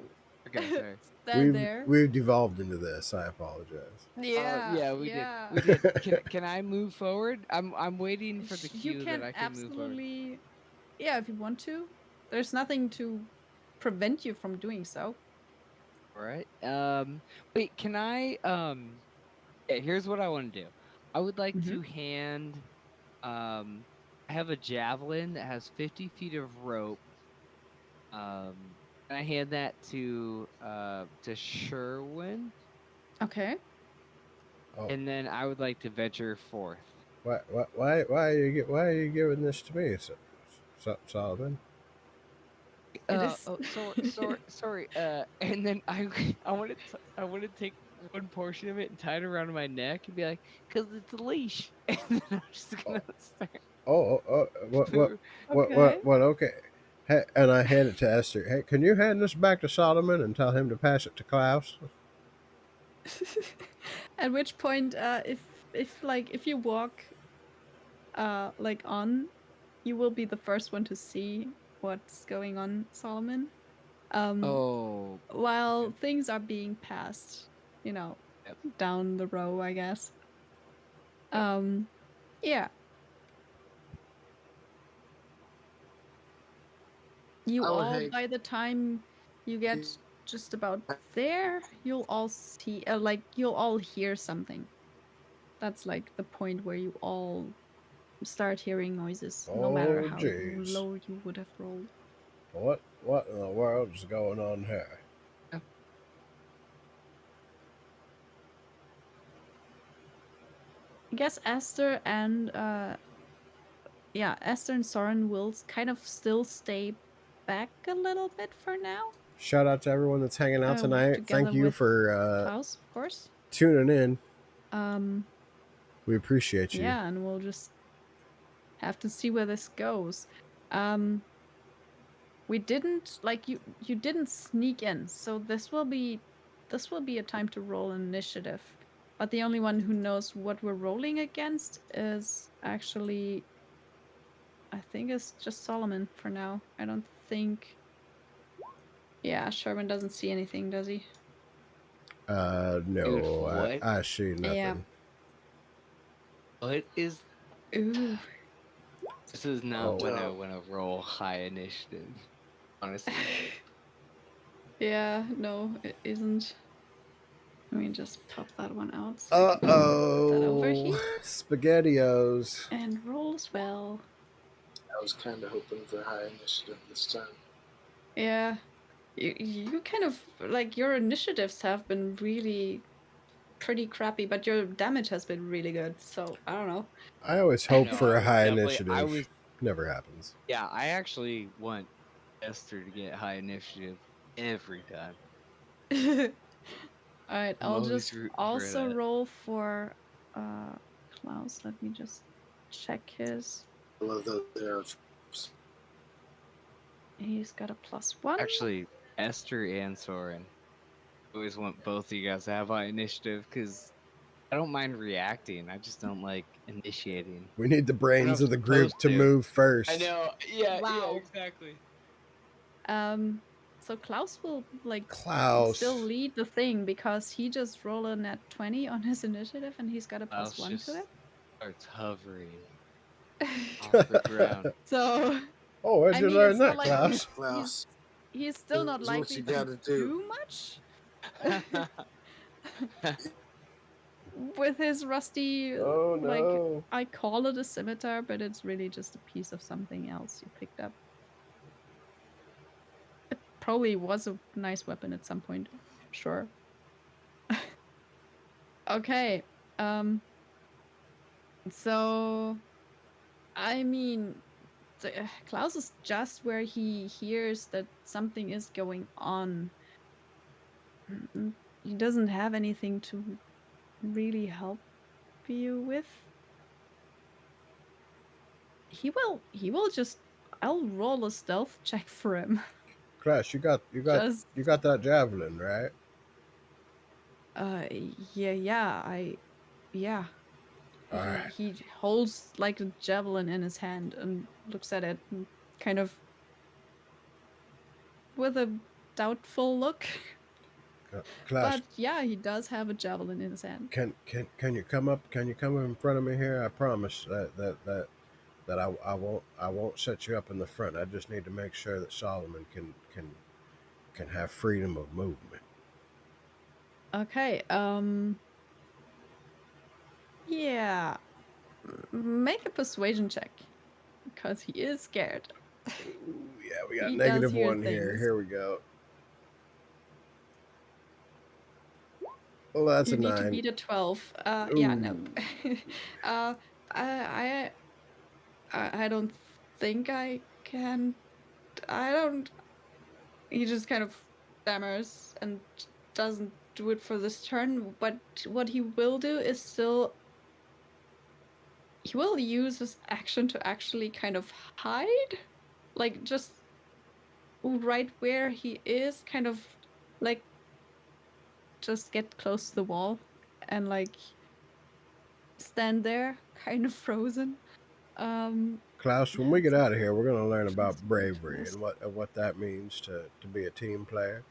Okay, sorry. stand there. We've devolved into this. I apologize. Yeah, We did. yeah. We did. Can I move forward? I'm waiting for the You cue that can I can move forward. absolutely, yeah, if you want to. There's nothing to prevent you from doing so. All right. Wait, can I yeah, here's what I want to do. I would like Mhm. to hand I have a javelin that has 50 feet of rope. And I hand that to Sherwin, Okay. Oh, and then I would like to venture forth. why are you giving this to me, Solomon? It is. Sorry. And then I want to take one portion of it and tie it around my neck and be like, "Cause it's a leash." And then I'm just Oh, gonna start. Okay. what? Okay. Hey, and I hand it to Esther. Hey, can you hand this back to Solomon and tell him to pass it to Klaus? At which point, if you walk like on, you will be the first one to see what's going on, Solomon. Um, Oh, while okay. things are being passed, you know, Yep. down the row, I guess. Yep. Yeah, you I would all, hate by the time you get to just about there, you'll all see, you'll all hear something. That's like the point where you all start hearing noises, no matter Oh, how jeez. low you would have rolled. What in the world is going on here? I guess Esther and Soren will kind of still stay back a little bit for now. Shout out to everyone that's hanging out tonight. Together Thank you with for Klaus, of course. tuning in. Um, We appreciate you. yeah, and we'll just have to see where this goes. Um, we didn't you didn't sneak in, so this this will be a time to roll initiative. But the only one who knows what we're rolling against is actually, I think it's just Solomon for now. I don't think. Yeah, Sherman doesn't see anything, does he? Dude, No, what? I see nothing. Yeah. What is? Ooh. This is not Oh. when I want to roll high initiative. Honestly. Yeah, no, it isn't. Let me just pop that one out so I can put that over here SpaghettiOs. and roll as well. I was kind of hoping for high initiative this time. Yeah, you kind of like your initiatives have been really pretty crappy, but your damage has been really good. So I don't know. I always I hope know, for I a was high definitely. I initiative. was. Never happens. Yeah, I actually want Esther to get high initiative every time. All right, I'm I'll always just rooting for also that. roll for Klaus. Let me just check his. I love those arrows. He's got a +1. Actually, Esther and Soren. I always want both of you guys to have high initiative because I don't mind reacting. I just don't like initiating. We need the I'm brains of the group supposed to to. move first. I know. Yeah. Yeah. Wow. Exactly. So Klaus will like Klaus. still lead the thing because he just rolled a nat 20 on his initiative and he's got a Klaus +1 just to it. starts hovering off the ground. So Oh, where'd I you mean, learn it's not that, like Klaus? Klaus, he's still not this is what likely you to gotta do. do much with his rusty. Oh Like no. I call it a scimitar, but it's really just a piece of something else you picked up. It probably was a nice weapon at some point, sure. Okay. So I mean, Klaus is just where he hears that something is going on. He doesn't have anything to really help you with. He will just. I'll roll a stealth check for him. Klaus, Just you got that javelin, right? yeah. Alright. He holds like a javelin in his hand and looks at it and kind of with a doubtful look. Klaus, But yeah, he does have a javelin in his hand. can you come up in front of me here? I promise that I won't set you up in the front. I just need to make sure that Solomon can have freedom of movement. Okay, yeah. Make a persuasion check. Because he is scared. Ooh, yeah, we got He does hear -1 here. things. Here we go. Well, that's You a need to 9. beat a 12. Yeah, nope. Ooh. uh, I, I don't think I can. I don't. He just kind of stammers and doesn't do it for this turn. But what he will do is still. He will use his action to actually kind of hide. Like, just right where he is, kind of like just get close to the wall and like stand there, kind of frozen. Klaus, when Yeah, we it's get not out of here, we're going to learn about just bravery fast. and what that means to be a team player.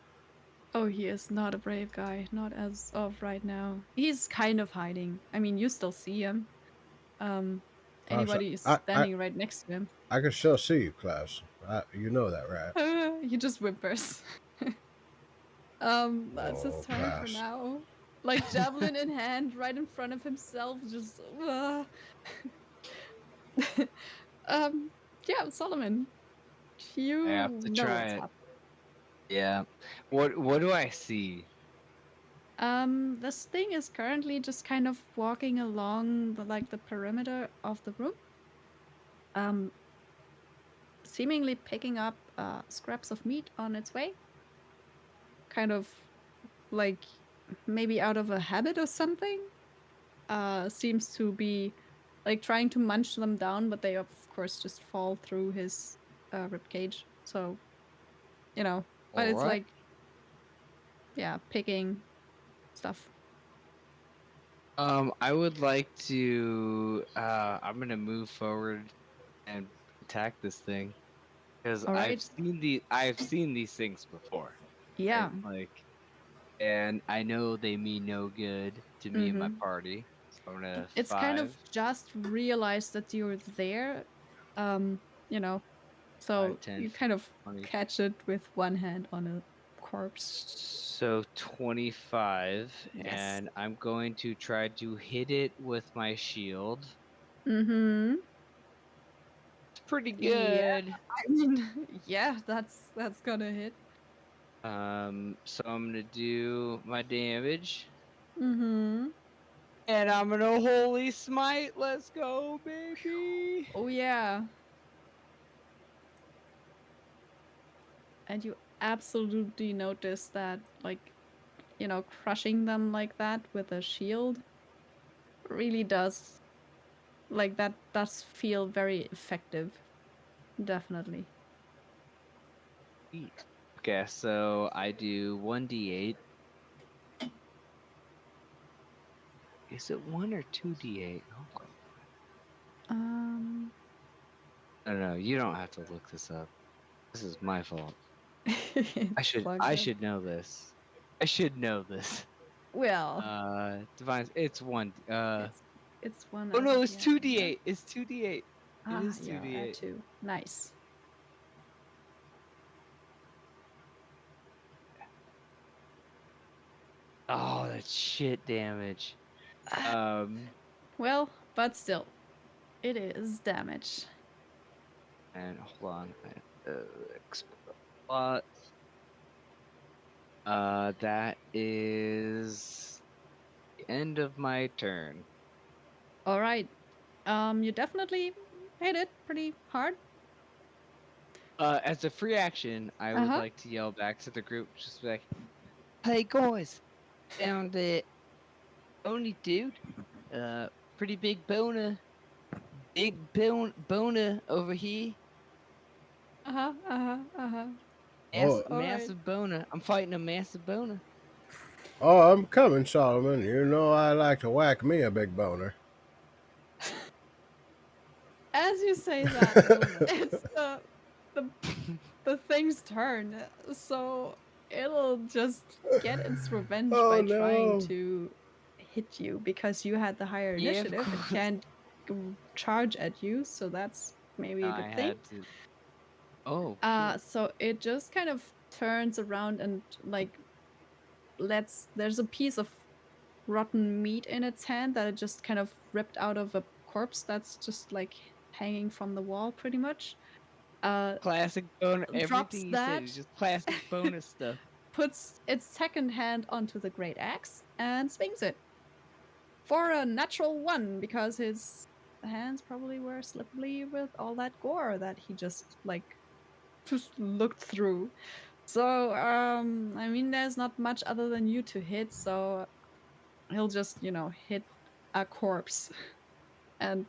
Oh, he is not a brave guy, not as of right now. He's kind of hiding. I mean, you still see him. Um, Klaus, anybody is standing right next to him. I can still see you, Klaus. You know that, right? He just whimpers. That's his Oh, turn for Klaus. now. Like javelin in hand, right in front of himself, just. um, yeah, Solomon, I have you to know try what's it. happening. Yeah. What do I see? This thing is currently just kind of walking along the perimeter of the room. Um, seemingly picking up scraps of meat on its way. Kind of like maybe out of a habit or something. Seems to be like trying to munch them down, but they of course just fall through his rib cage. So, but All it's right. like, yeah, picking stuff. I would like to. I'm gonna move forward and attack this thing because All right. I've seen these things before, Yeah. right? Like, and I know they mean no good to me and my Mm-hmm. party. So I'm gonna It's kind of 5, just realized that you're there, um, you know, 5, so 10, you kind of 20. catch it with one hand on a corpse. So 25, Yes. and I'm going to try to hit it with my shield. Mm-hmm. It's pretty Yeah. good. I mean, yeah, that's gonna hit. So I'm gonna do my damage. Mm-hmm. And I'm gonna holy smite. Let's go, baby. Oh yeah. And you absolutely notice that, like, crushing them like that with a shield really does, like, that does feel very effective. Definitely. Sweet. Okay, so I do 1d8. Is it 1 or 2d8? Okay. Um, No, you don't have to look this up. This is my fault. it's all I good. should know this. I should know this. Well, Divine, it's 1. it's one Oh as of no, it's yet. Yeah. 2d8. It's 2d8. It Ah, is you're at 2d8. 2. Nice. Oh, that's shit damage. Um, Well, but still, it is damage. and hold on. Explode. That is the end of my turn. All right. You definitely hit it pretty hard. As a free action, I Uh would huh. like to yell back to the group, just be like, "Hey guys, found it, only dude. Pretty big boner over here. Uh huh. Uh huh. Uh huh. Oh, All right. Massive boner. I'm fighting a massive boner." oh, I'm coming, Solomon. You know I like to whack me a big boner. As you say that, Boner. it's the the thing's turn, so it'll just get its revenge Oh by trying no! to hit you because you had the higher Yeah, of initiative. It course. can't charge at you, so that's maybe a I good thing. had to. Oh shit. So it just kind of turns around and, like, there's a piece of rotten meat in its hand that it just kind of ripped out of a corpse that's just like hanging from the wall pretty much. Uh Classic boner. Drops Everything you said that, is just classic bonus stuff. puts its second hand onto the great axe and swings it for a natural 1 because his hands probably were slippery with all that gore that he just looked through. So, I mean, there's not much other than you to hit, so he'll just, hit a corpse and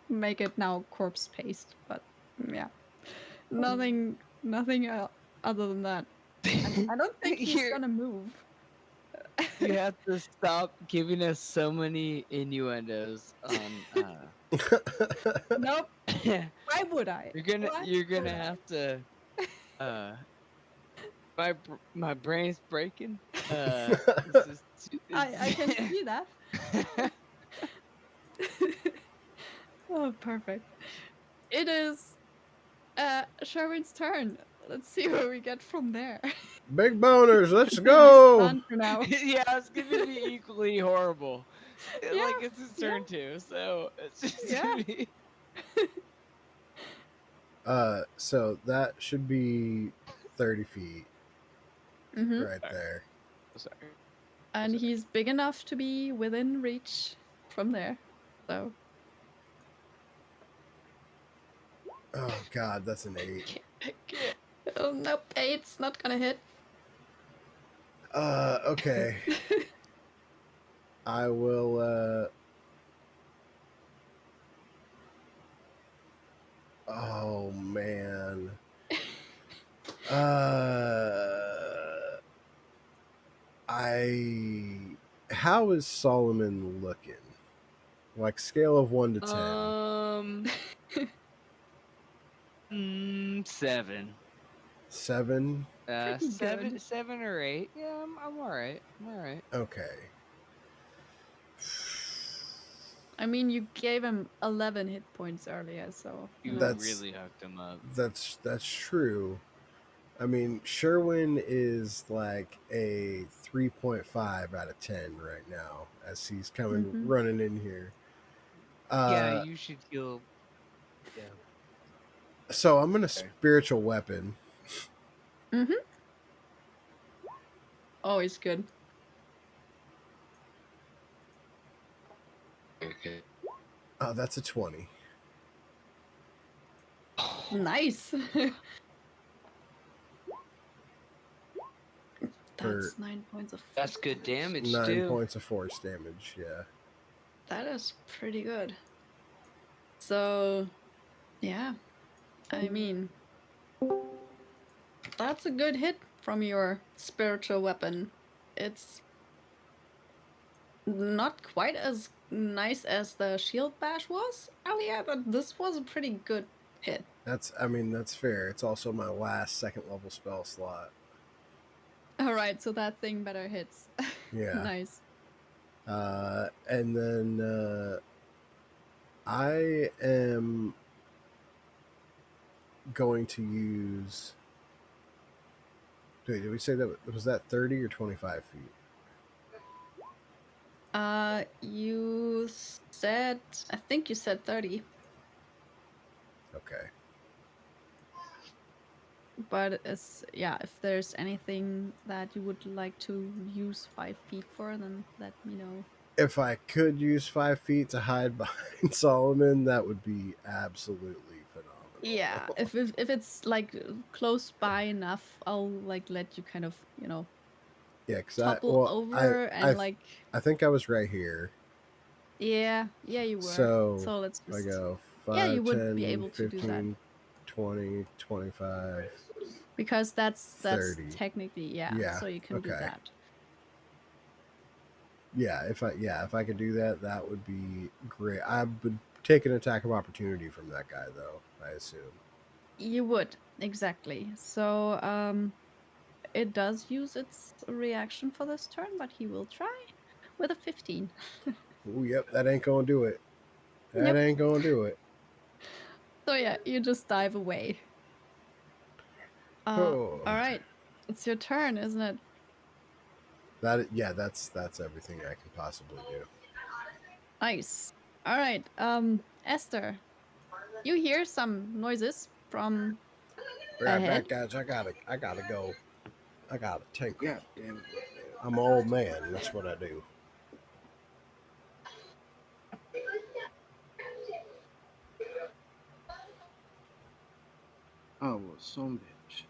make it now corpse paste. But yeah, nothing other than that. And I don't think he's You're gonna move. You have to stop giving us so many innuendos on Nope. you're Why would I? Why gonna would have to uh my brain's breaking. This is I can see that. Oh, perfect. It is Sherwin's turn. Let's see where we get from there. Big boners, let's He's go! done for now. Yeah, it's gonna be equally horrible. Yeah, Like it's his yeah, turn too, so it's just yeah. gonna be So that should be 30 feet Mm-hmm. right sorry. there. Sorry. And Sorry. he's big enough to be within reach from there. So Oh god, that's an 8. I can't. oh, nope, eight's not gonna hit. Okay. I will oh man. Uh How is Solomon looking? Like scale of 1 to 10. 7. 7. Pretty good. 7 or 8. Yeah, I'm all right. I'm all right. Okay. I mean, you gave him 11 hit points earlier, so You That's- really hooked him up. That's true. I mean, Sherwin is like a 3.5 out of 10 right now as he's coming Mhm. running in here. Yeah, you should heal. Yeah. So I'm gonna Okay. spiritual weapon. Mhm. Always good. Okay. Oh, that's a 20. Nice. For That's 9 points of. That's good damage 9 too. points of force damage. Yeah. That is pretty good. So, yeah. I mean, that's a good hit from your spiritual weapon. It's not quite as nice as the shield bash was earlier, but this was a pretty good hit. That's fair. It's also my last second level spell slot. All right, so that thing better hits. Yeah. Nice. And then I am going to use. Wait, did we say that was that 30 or 25 feet? You said, I think you said 30, Okay. but yeah, if there's anything that you would like to use 5 feet for, then let me know. If I could use 5 feet to hide behind Solomon, that would be absolutely phenomenal. Yeah, if it's like close by enough, I'll like let you kind of, Yeah, because topple over and like. I think I was right here. Yeah, you were. So let's if I just. go Yeah, 5, you would be 10, able to do that 15, 20, 25, because that's 30. technically, yeah. Yeah, So you can do okay. that. Yeah, if I could do that, that would be great. I would take an attack of opportunity from that guy, though. I assume. You would exactly. So it does use its reaction for this turn, but he will try with a 15. Oh, yep, that ain't gonna do it. That Yep. ain't gonna do it. So yeah, you just dive away. Oh, All right, it's your turn, isn't it? that's everything I can possibly do. Nice. All right, Esther, you hear some noises from Be right ahead. back, guys. I gotta go. I gotta tinkle. Yeah, damn it. I'm an old man. That's what I do. Oh, well, some bitch.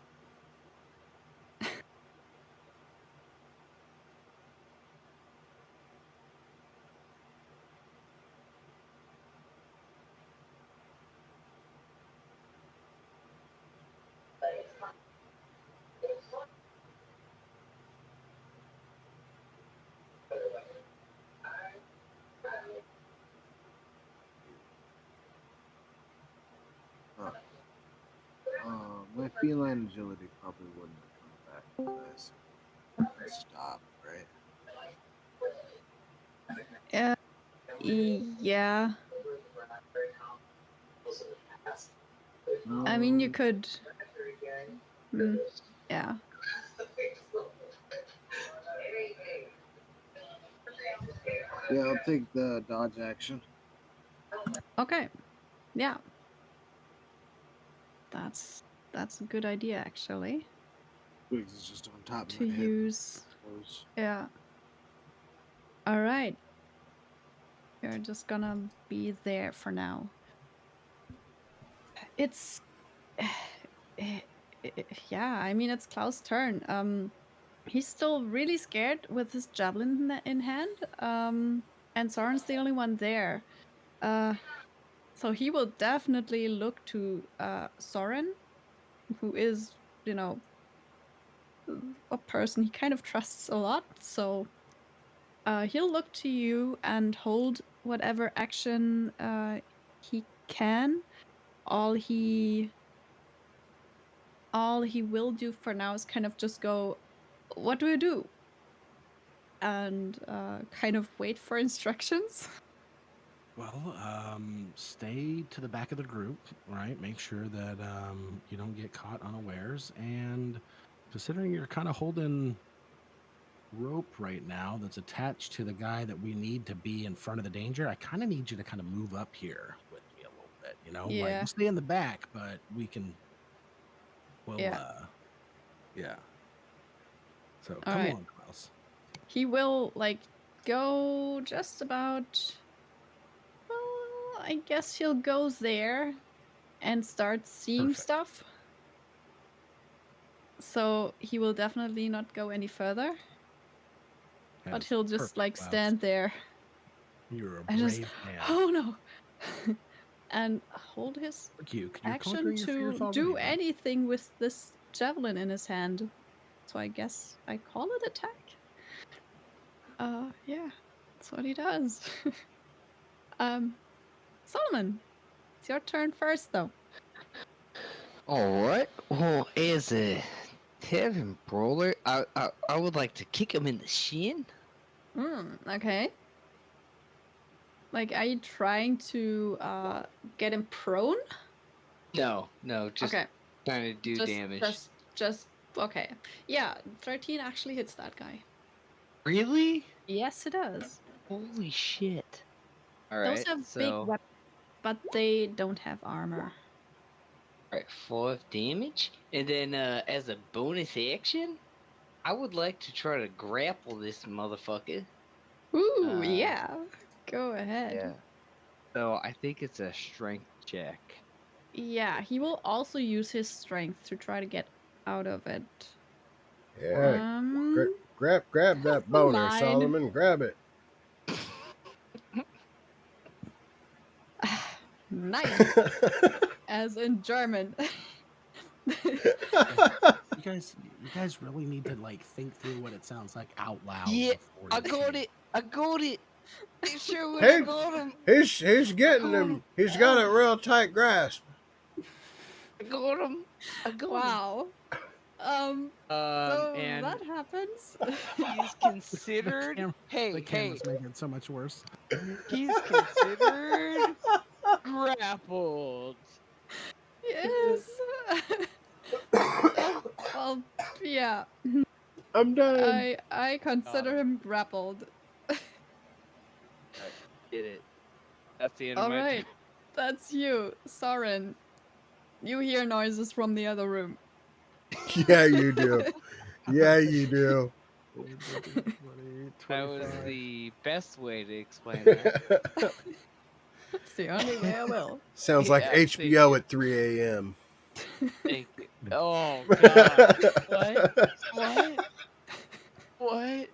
Huh. My feline agility probably wouldn't have come back because I stopped, right? Yeah. I mean, you could. Yeah. Yeah, I'll take the dodge action. Okay. Yeah. That's a good idea, actually. Because it's just on top of To my head. use. Yeah. All right. You're just gonna be there for now. It's. Yeah, I mean, it's Klaus' turn. He's still really scared with his javelin in hand. And Soren's the only one there. So he will definitely look to Soren, who is, a person he kind of trusts a lot. So he'll look to you and hold whatever action he can. All he will do for now is kind of just go, "What do we do?" and kind of wait for instructions. Well, stay to the back of the group, right? Make sure that you don't get caught unawares. And considering you're kind of holding rope right now that's attached to the guy that we need to be in front of the danger, I kind of need you to kind of move up here with me a little bit, like Yeah. you stay in the back, but we'll, Yeah. yeah. So All come right. on, Klaus. He will go just about. Well, I guess he'll go there and start seeing Perfect. stuff. So he will definitely not go any further. But That's he'll just perfect, Klaus. stand there You're a and just, brave man. oh no, and hold his Look, you're action conquering your fears to already, do bud. anything with this javelin in his hand. So I guess I call it attack. Yeah, that's what he does. Solomon, it's your turn first, though. All right. Well, as a heaven brawler, I would like to kick him in the shin. Okay. Are you trying to get him prone? No, just Okay. trying to do damage. Just okay. Yeah, 13 actually hits that guy. Really? Yes, it does. Holy shit! All Those right, have big so weapons, but they don't have armor. all right, 4 damage, and then as a bonus action, I would like to try to grapple this motherfucker. Ooh, yeah. Go ahead. Yeah. So I think it's a strength check. Yeah, he will also use his strength to try to get out of it. Yeah. Grab that That's boner, fine. Solomon. Grab it. Nice, as in German. You guys really need to think through what it sounds like out loud. Yeah, before I you got say it. I got it. They sure would Hey, have got him. he's getting him. He's got a real tight grasp. I got him. I got him. Wow. So And that happens. he's The considered. the Hey, camera's making it so much worse. he's considered grappled. Yes. Well, yeah. I'm done. I consider him grappled. Did it. That's the end of All my right. turn. That's you, Soren. You hear noises from the other room. Yeah, you do. Yeah, you do. That was the best way to explain that. That's the only way I will. Sounds like Yeah, thank HBO you. at 3 a.m. Thank you. Oh god. What? What?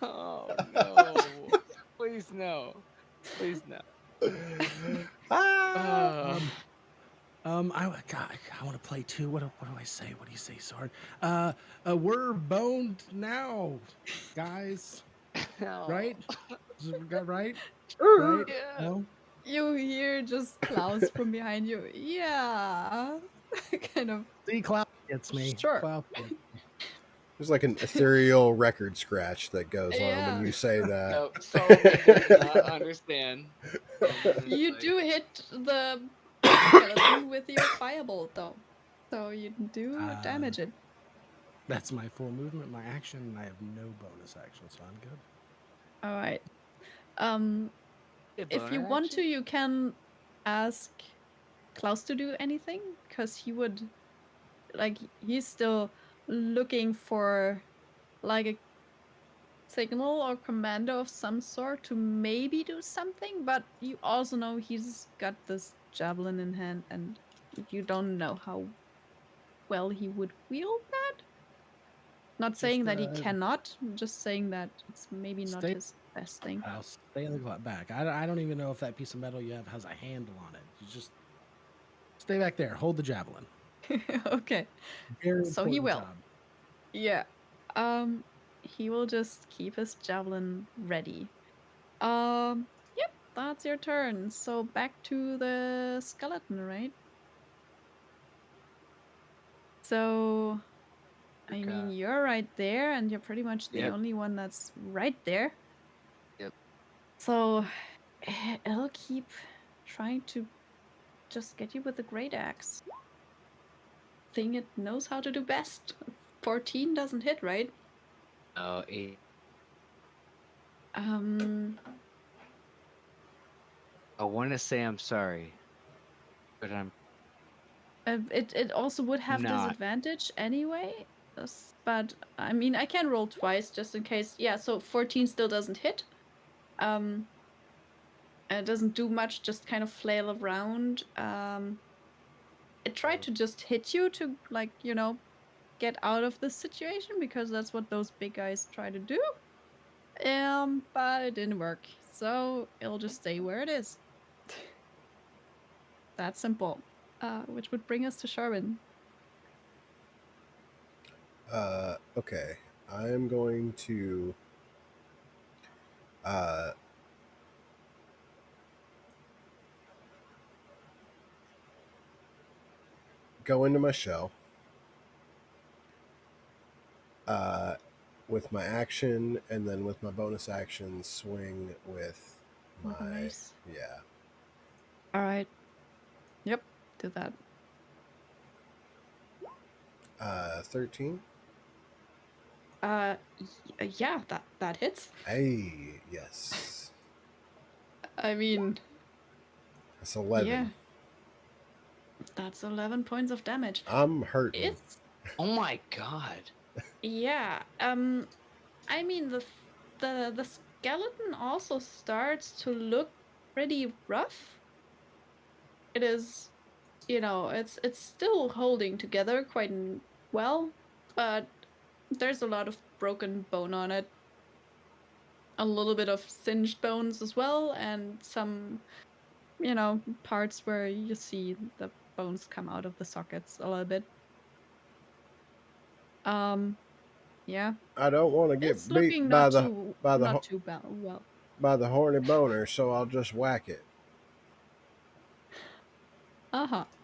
Oh no. Please no. Please no. Ah. I want to play too. What do I say? What do you say, Soren? We're boned now, guys. No. Right? Got right? Right? Yeah. No? You hear just Klaus from behind you. Yeah. Kind of. See, Cloud gets me. Sure. Cloud gets me. There's like an ethereal record scratch that goes on when Yeah. you say that. No, Solomon does not understand. You do hit the skeleton with your firebolt, though. So you do damage it. That's my full movement, my action, and I have no bonus action, so I'm good. All right. Yeah, If you boner want action? to, you can ask Klaus to do anything, because he would, he's still looking for, a signal or commando of some sort to maybe do something, but you also know he's got this javelin in hand, and you don't know how well he would wield that. Not saying that he cannot, just saying that it's maybe not his best thing. I'll stay in the back. I don't even know if that piece of metal you have has a handle on it. You just Stay back there. Hold the javelin. Okay. Very So he important will. job. Yeah. He will just keep his javelin ready. Yep, that's your turn. So back to the skeleton, right? So I mean, Okay. you're right there, and you're pretty much the Yep. only one that's right there. Yep. So it'll keep trying to just get you with the great axe. Thing it knows how to do best. 14 doesn't hit, right? Oh, 8. Um, I want to say I'm sorry, but I'm it also would have not. disadvantage anyway. But I mean, I can roll twice just in case. Yeah, so 14 still doesn't hit. And it doesn't do much, just kind of flail around. It tried to just hit you to, like, get out of this situation because that's what those big guys try to do. But it didn't work. So it'll just stay where it is. That's simple. Which would bring us to Sherwin. Okay. I am going to uh, go into my shell uh, with my action, and then with my bonus action, swing with With the my mace. yeah. All right. Yep. Do that. 13. Yeah, that hits. Hey, yes. I mean, That's 11. yeah, that's 11 points of damage. I'm hurting. It's Oh my god. yeah. I mean the skeleton also starts to look pretty rough. It is, it's still holding together quite well, but there's a lot of broken bone on it. A little bit of singed bones as well, and some, parts where you see the bones come out of the sockets a little bit. Um, yeah, I don't want to it's get beat looking by not the too by the not ho- too well. by the horny boner, so I'll just whack it.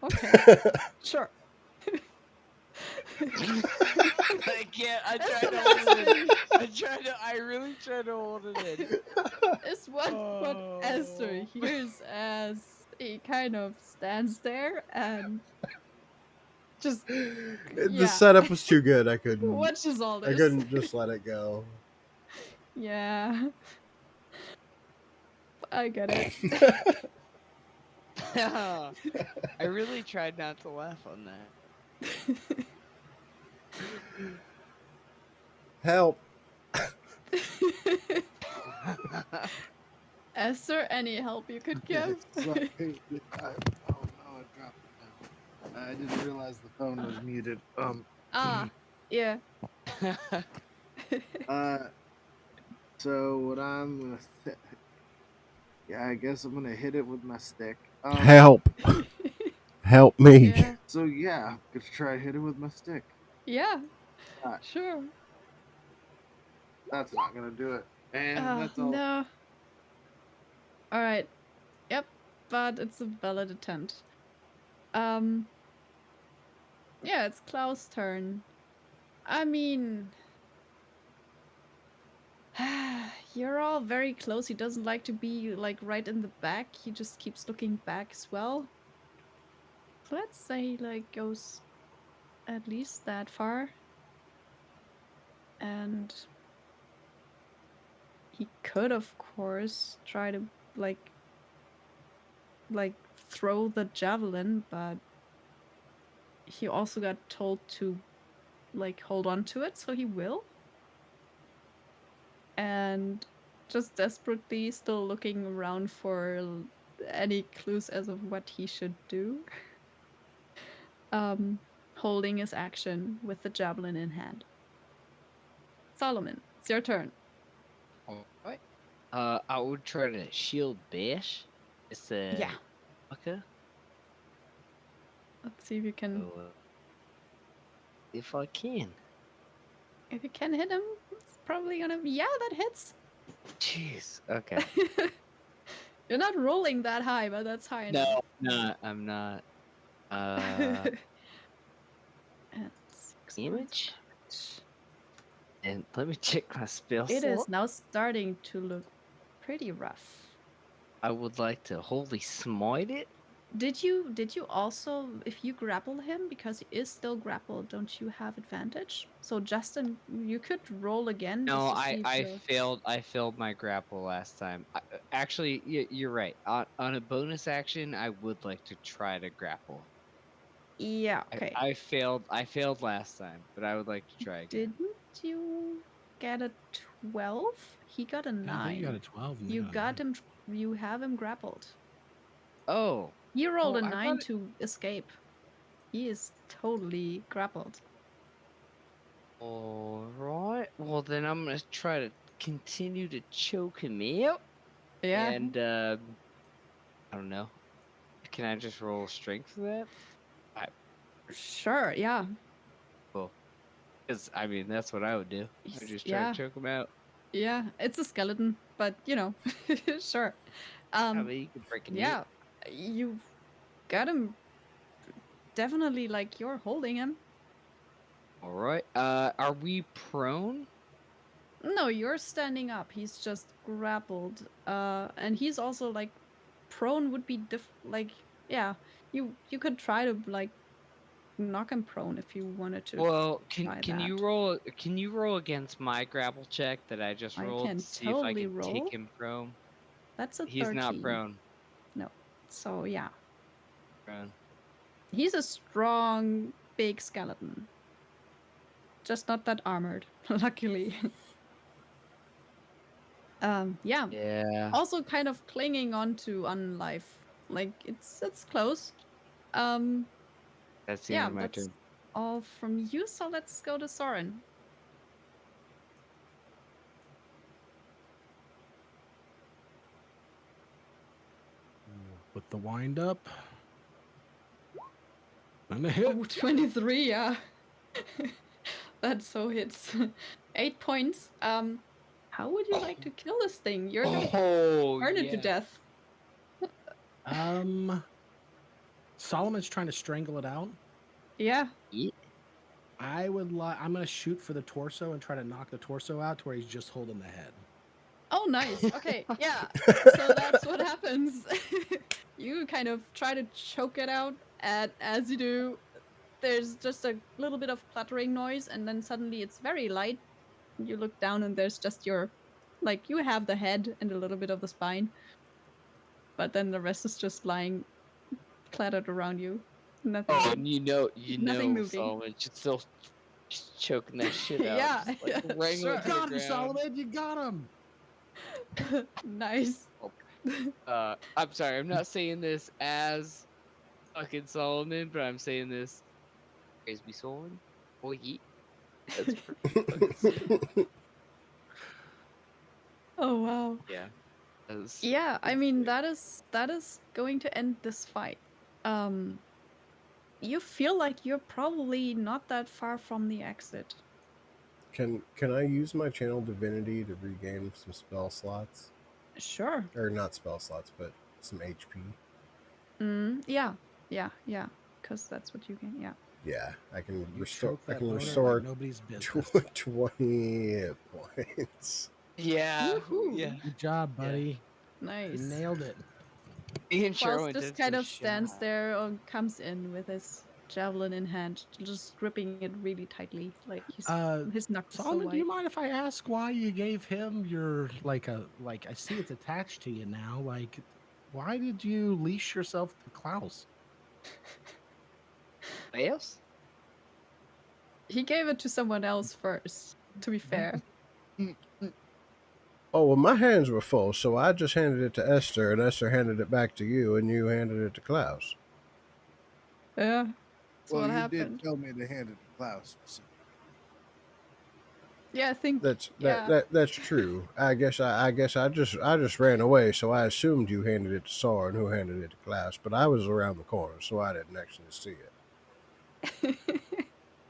Okay, sure. I can't. I tried to hold it in. I really tried to hold it in. Is what Esther Oh. hears as he kind of stands there and just The setup was too good. I couldn't. watches all I this. couldn't just let it go. Yeah, I get it. I really tried not to laugh on that. Help! Esther, any help you could give? Sorry. Oh no, I dropped it now. I didn't realize the phone was muted. Yeah. Uh, so what I'm gonna yeah, I guess I'm gonna hit it with my stick. Help! Help me! Yeah. So yeah, I'm gonna try to hit it with my stick. Yeah. Uh, Sure. that's not gonna do it, and that's all. No. All right. Yep. But it's a valid attempt. Um. Yeah, it's Klaus' turn. I mean, you're all very close. He doesn't like to be like right in the back. He just keeps looking back as well. So let's say he like goes at least that far. And he could, of course, try to like throw the javelin, but he also got told to like hold on to it, so he will. And just desperately still looking around for any clues as of what he should do. Um, Holding his action with the javelin in hand. Solomon, it's your turn. Alright. I would try to shield bash. It's Yeah. a fucker. Let's see if you can. So, if I can. If you can hit him, it's probably gonna. Yeah, that hits. Jeez. Okay. You're not rolling that high, but that's high No, enough. I'm not. And 6 points of Image. damage. And let me check my spell It is slot. now starting to look pretty rough. I would like to holy smite it. Did you also, if you grapple him, because he is still grappled, don't you have advantage? So Justin, you could roll again No, just to see if I you're... failed. I failed my grapple last time. Actually, you're right. On a bonus action, I would like to try to grapple. Yeah, okay. I failed. I failed last time, but I would like to try again. Didn't you get a 12? He got a 9. I think you got a 12. And You got a got 9. him. You have him grappled. Oh, He rolled a I 9 thought. to escape. He is totally grappled. All right. Well, then I'm gonna try to continue to choke him out. Yeah. And I don't know. Can I just roll strength for that? Sure. Yeah. Cool. Because I mean, that's what I would do. I would just try to Yeah. choke him out. Yeah. It's a skeleton, but sure. I mean, you can break a knee. Yeah. You got him. Definitely, like, you're holding him. All right. Are we prone? No, you're standing up. He's just grappled. And he's also like prone would be yeah. You could try to like knock him prone if you wanted to. Well, try can you that. roll? Can you roll against my grapple check that I just I rolled can to see if I totally can roll. take him prone? That's a He's 13. not prone. No. So yeah. Prone. He's a strong, big skeleton. Just not that armored, luckily. Yeah. Yeah. Also kind of clinging onto unlife. Like it's close. That's the Yeah, end of my that's turn. all from you. So let's go to Soren. With the wind up. And a hit. Oh, 23, yeah. That so hits. 8 points. How would you like to kill this thing? You're gonna burn it to death. Solomon's trying to strangle it out. Yeah. I'm gonna shoot for the torso and try to knock the torso out to where he's just holding the head. Oh, nice. Okay, yeah. So that's what happens. You kind of try to choke it out, and as you do, there's just a little bit of clattering noise, and then suddenly it's very light. You look down, and there's just you have the head and a little bit of the spine, but then the rest is just lying clattered around you. Nothing. Oh, and nothing moving. Solomon just still just choking that shit out. Yeah, just, like, yeah, wrangling sure. it to the Got him, ground. Solomon! You got him! Nice. I'm sorry, I'm not saying this as fucking Solomon, but I'm saying this. Praise be Solomon. Oh, yeet. That's pretty fucking sick. Oh wow. Yeah. Yeah, I mean that is going to end this fight. You feel like you're probably not that far from the exit. Can I use my channel divinity to regain some spell slots? Sure. Or not spell slots, but some HP. Yeah. Because that's what you can. Yeah. Yeah, I can You restore. choke I that can boner restore like nobody's business. 20 hit points. Yeah. Woohoo. Yeah. Good job, buddy. Nice. You nailed it. Ian Klaus Sherwin just kind of stands there or comes in with his javelin in hand, just gripping it really tightly, like his knuckles so Solomon, do you white. mind if I ask why you gave him your I see it's attached to you now. Like, why did you leash yourself to Klaus? else? He gave it to someone else first, to be fair. Oh, well, my hands were full, so I just handed it to Esther, and Esther handed it back to you, and you handed it to Klaus. Yeah. That's Well, what you happened. did tell me to hand it to Klaus. So. Yeah, I think. That's that's true. I guess I just ran away, so I assumed you handed it to Soren, who handed it to Klaus. But I was around the corner, so I didn't actually see it.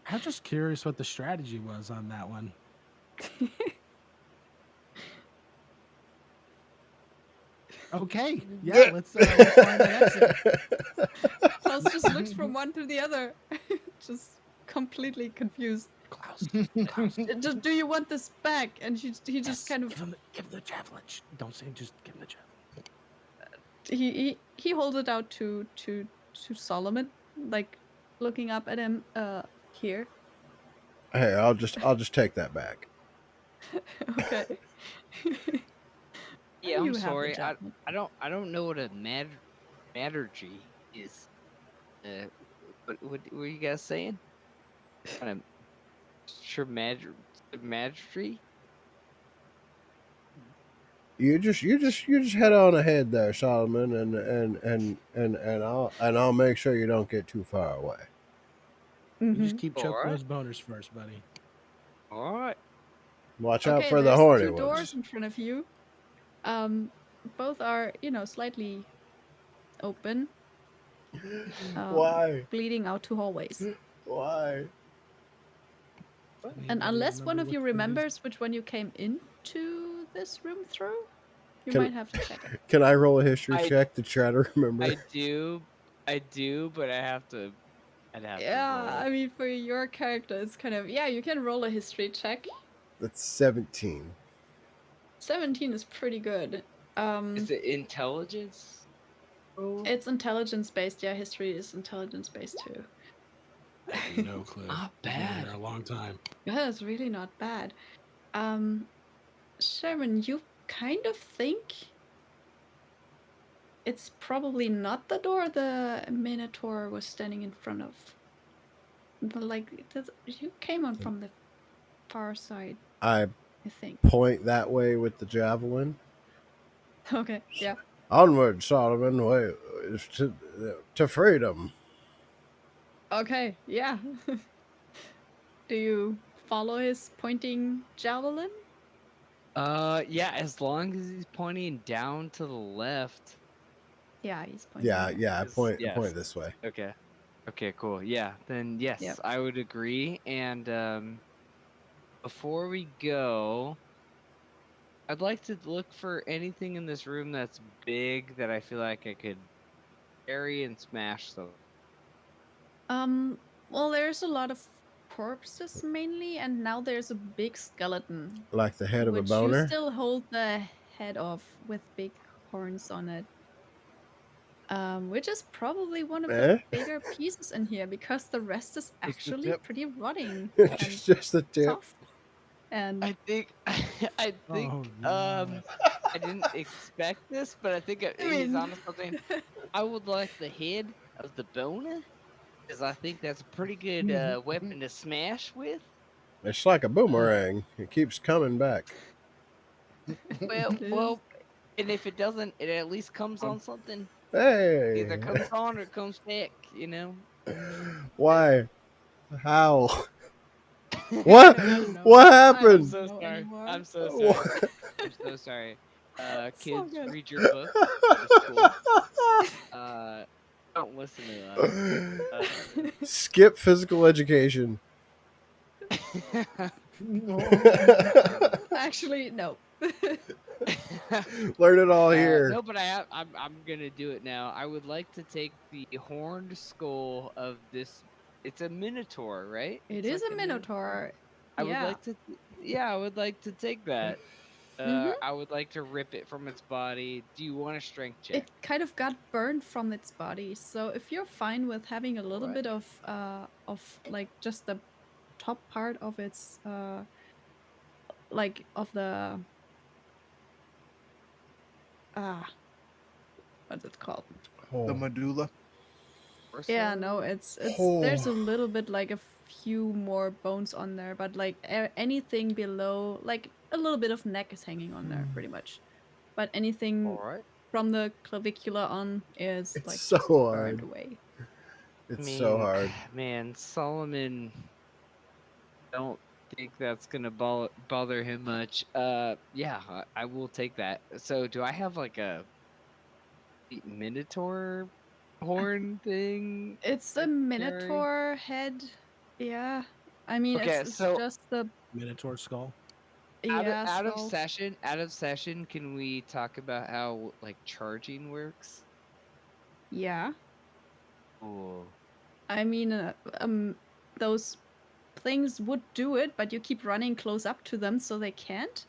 I'm just curious what the strategy was on that one. Okay, yeah, let's find an exit. Klaus just looks from one to the other, just completely confused. Klaus, Klaus, Just, do you want this back? And he just yes, kind of give the javelin. Don't say, just give him the javelin. he holds it out to Solomon, like looking up at him. Here. Hey, I'll just take that back. Okay. Yeah, You I'm have the sorry. javelin. I don't know what a mattergy is. Uh, what were you guys saying? Kind of sure mastery. You just head on ahead there, Solomon, and I'll make sure you don't get too far away. You Mhm. just keep All choking right. those boners first, buddy. All right. Watch out Okay, for the there's horny two doors ones. in front of you. Both are, slightly open, Why? leading out to hallways. Why? And Anybody unless one remember of you which one these- remembers which one you came into this room through, you Can- might have to check it. Can I roll a history I- check to try to remember? I do, but I'd have to Yeah, roll. I mean, for your character, it's kind of, you can roll a history check. That's 17. 17 is pretty good. Is it intelligence? roll? It's intelligence-based. Yeah, history is intelligence-based too. I have no clue. Not I've been in bad. there a long time. Yeah, it's really not bad. Sherman, you kind of think it's probably not the door the Minotaur was standing in front of. You came on from the far side, I I think. point that way with the javelin. Okay, yeah. Onward, Solomon, way to freedom. Okay, yeah. Do you follow his pointing javelin? Yeah, as long as he's pointing down to the left. Yeah, he's pointing. Yeah, there. yeah. I point Yes. this way. Okay. Okay, cool. Yeah, then yes, Yep. I would agree. And before we go, I'd like to look for anything in this room that's big that I feel like I could carry and smash them. Well, there's a lot of corpses mainly, and now there's a big skeleton, Like the head of a which you boner. still hold the head of with big horns on it. Which is probably one of the bigger pieces in here because the rest is the actually tip. pretty rotting and just the tip. tough. And I think I think Oh, no. I didn't expect this, but I think he's onto something. I would like the head of the boner, because I think that's a pretty good weapon to smash with. It's like a boomerang. It keeps coming back. Well, and if it doesn't, it at least comes on something. Hey. Either comes on or it comes back, you know. Why? How? I What? don't know. What I I'm happened? don't so know sorry. anymore. I'm so sorry. What? I'm so sorry. So Kids, good. read your book. It's cool. Don't listen to us. Skip physical education. Actually, no. Learn it all here. No, but I'm gonna do it now. I would like to take the horned skull of this. It's a minotaur, right? It It's is like a minotaur. I would Yeah. like to. Yeah, I would like to take that. Mhm. I would like to rip it from its body. Do you want a strength check? It kind of got burned from its body. So if you're fine with having a little Alright. bit of like just the top part of its like of the what's it called? The medulla. Yeah, no, it's there's a little bit like a few more bones on there, but like anything below, like a little bit of neck is hanging on there pretty much. But anything Alright. from the clavicula on is It's like so just hard. burned away. It's so hard. Man, Solomon, don't think that's gonna bother him much. Yeah, I will take that. So, do I have like a minotaur horn thing? It's I a carry? minotaur head. Yeah. I mean, Okay, it's so just the Minotaur skull. yeah out of skull. session, can we talk about how like charging works? Yeah. Cool. I mean, those things would do it, but you keep running close up to them, so they can't.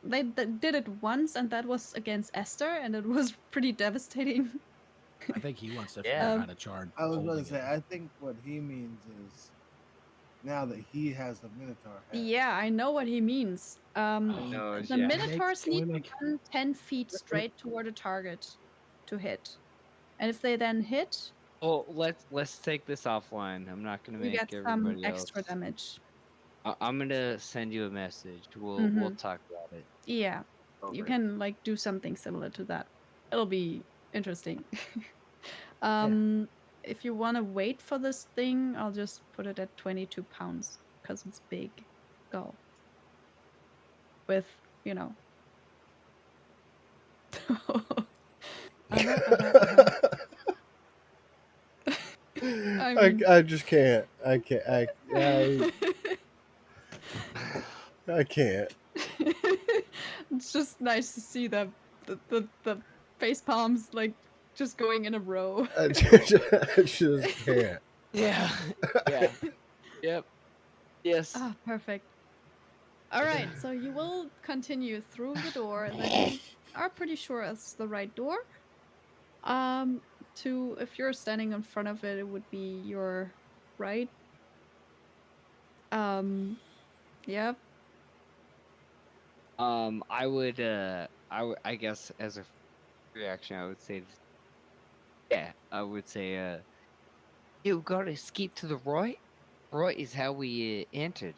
They did it once, and that was against Esther, and it was pretty devastating. I think he wants to figure out Yeah. how um, to charge I was going to holding say, it. I think what he means is now that he has the Minotaur head. yeah, I know what he means. No, The yeah. minotaurs Can we need to make run 10 feet straight toward a target to hit, and if they then hit, Well, let's take this offline. I'm not gonna you get make some everybody extra else. damage. I'm gonna send you a message. We'll Mm-hmm. talk about it Yeah, you over it. can like do something similar to that. It'll be interesting. Yeah. If you want to wait for this thing, I'll just put it at 22 pounds because it's big. Go with, you know. uh-huh, uh-huh, uh-huh. I mean, I just can't. I can't. I can't. it's just nice to see the face palms like just going in a row. I just can't. Yeah. Yeah. Yep. Yes. Ah, perfect. All right, so you will continue through the door that you are pretty sure is the right door. Um, to if you're standing in front of it, it would be your right. Um, yeah. I guess as a reaction, I would say, yeah, I would say, you gotta skip to the right. Right is how we entered.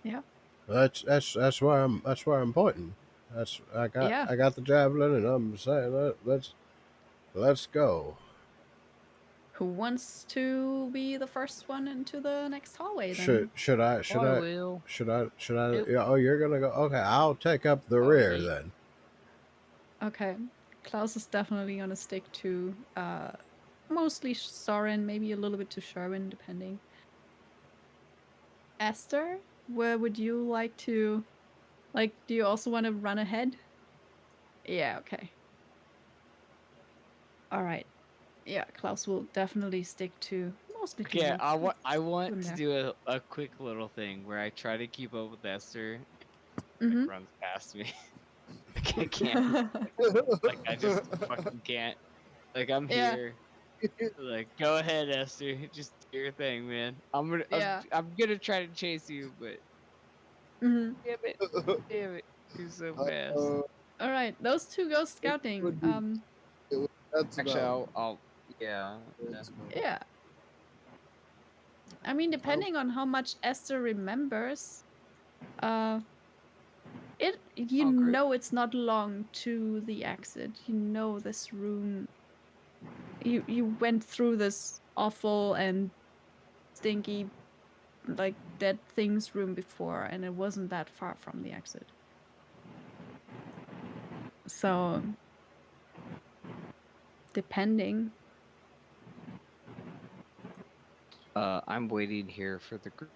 Yeah. That's why I'm pointing. Yeah. I got the javelin and I'm saying let's go. Who wants to be the first one into the next hallway then? I will. Should I Yep. yeah, oh you're gonna go, okay, I'll take up the Oh, rear yeah. then. Okay. Klaus is definitely gonna stick to mostly Soren, maybe a little bit to Sherwin, depending. Esther, where would you like to like do you also want to run ahead? Yeah, okay. All right. Yeah, Klaus will definitely stick to mostly to Okay, you. I want In to there. do a quick little thing where I try to keep up with Esther, like Mm-hmm. runs past me. I can't. Like I just fucking can't. Like I'm yeah, here. Like go ahead, Esther. Just do your thing, man. yeah. I'm gonna try to chase you, but Mm-hmm. damn it, you're so fast. Uh, All right, those two go it scouting. would be, that's Actually, about. yeah. Yeah. I mean, Oh, depending on how much Esther remembers, uh, you Oh, great. know it's not long to the exit. You know this room. You went through this awful and stinky, like dead things room before, and it wasn't that far from the exit. So, depending. I'm waiting here for the group.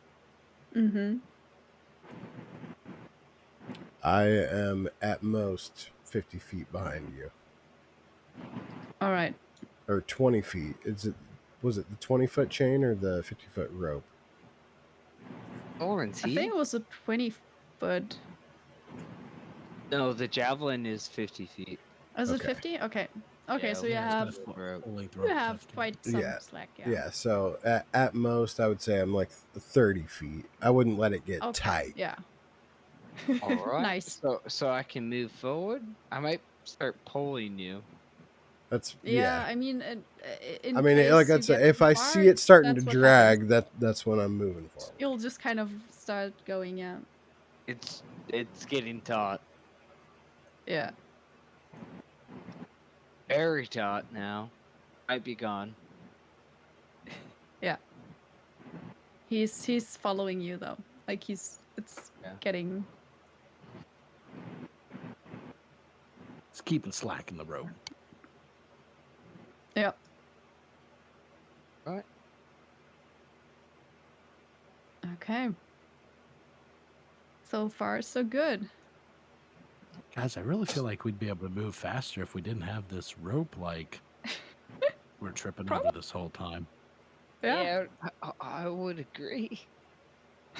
Mm-hmm. I am at most 50 feet behind you. All right. Or 20 feet. Was it the 20-foot chain or the 50-foot rope? Orange, I think it was a 20-foot. No, the javelin is 50 feet. Is it Okay. 50? Okay. Okay, Yeah, so you Yeah, have instead of rope. pulling the you rope have touch to it. quite some Yeah. slack, yeah. Yeah, so at most I would say I'm like 30 feet. I wouldn't let it get Okay. tight. Yeah. All right. Nice. So I can move forward. I might start pulling you. That's Yeah, yeah. I mean, in I mean, case like you I'd get say, if too I far, see it starting to that's what happens. drag, that's when I'm moving forward. You'll just kind of start going, yeah. It's getting taut. Yeah. Very taut now. Might be gone. Yeah. He's following you though. Like it's Yeah. getting. It's keeping slack in the rope. Yeah. Right. Okay. So far, so good. Guys, I really feel like we'd be able to move faster if we didn't have this rope like we're tripping over this whole time. Yeah. I would agree.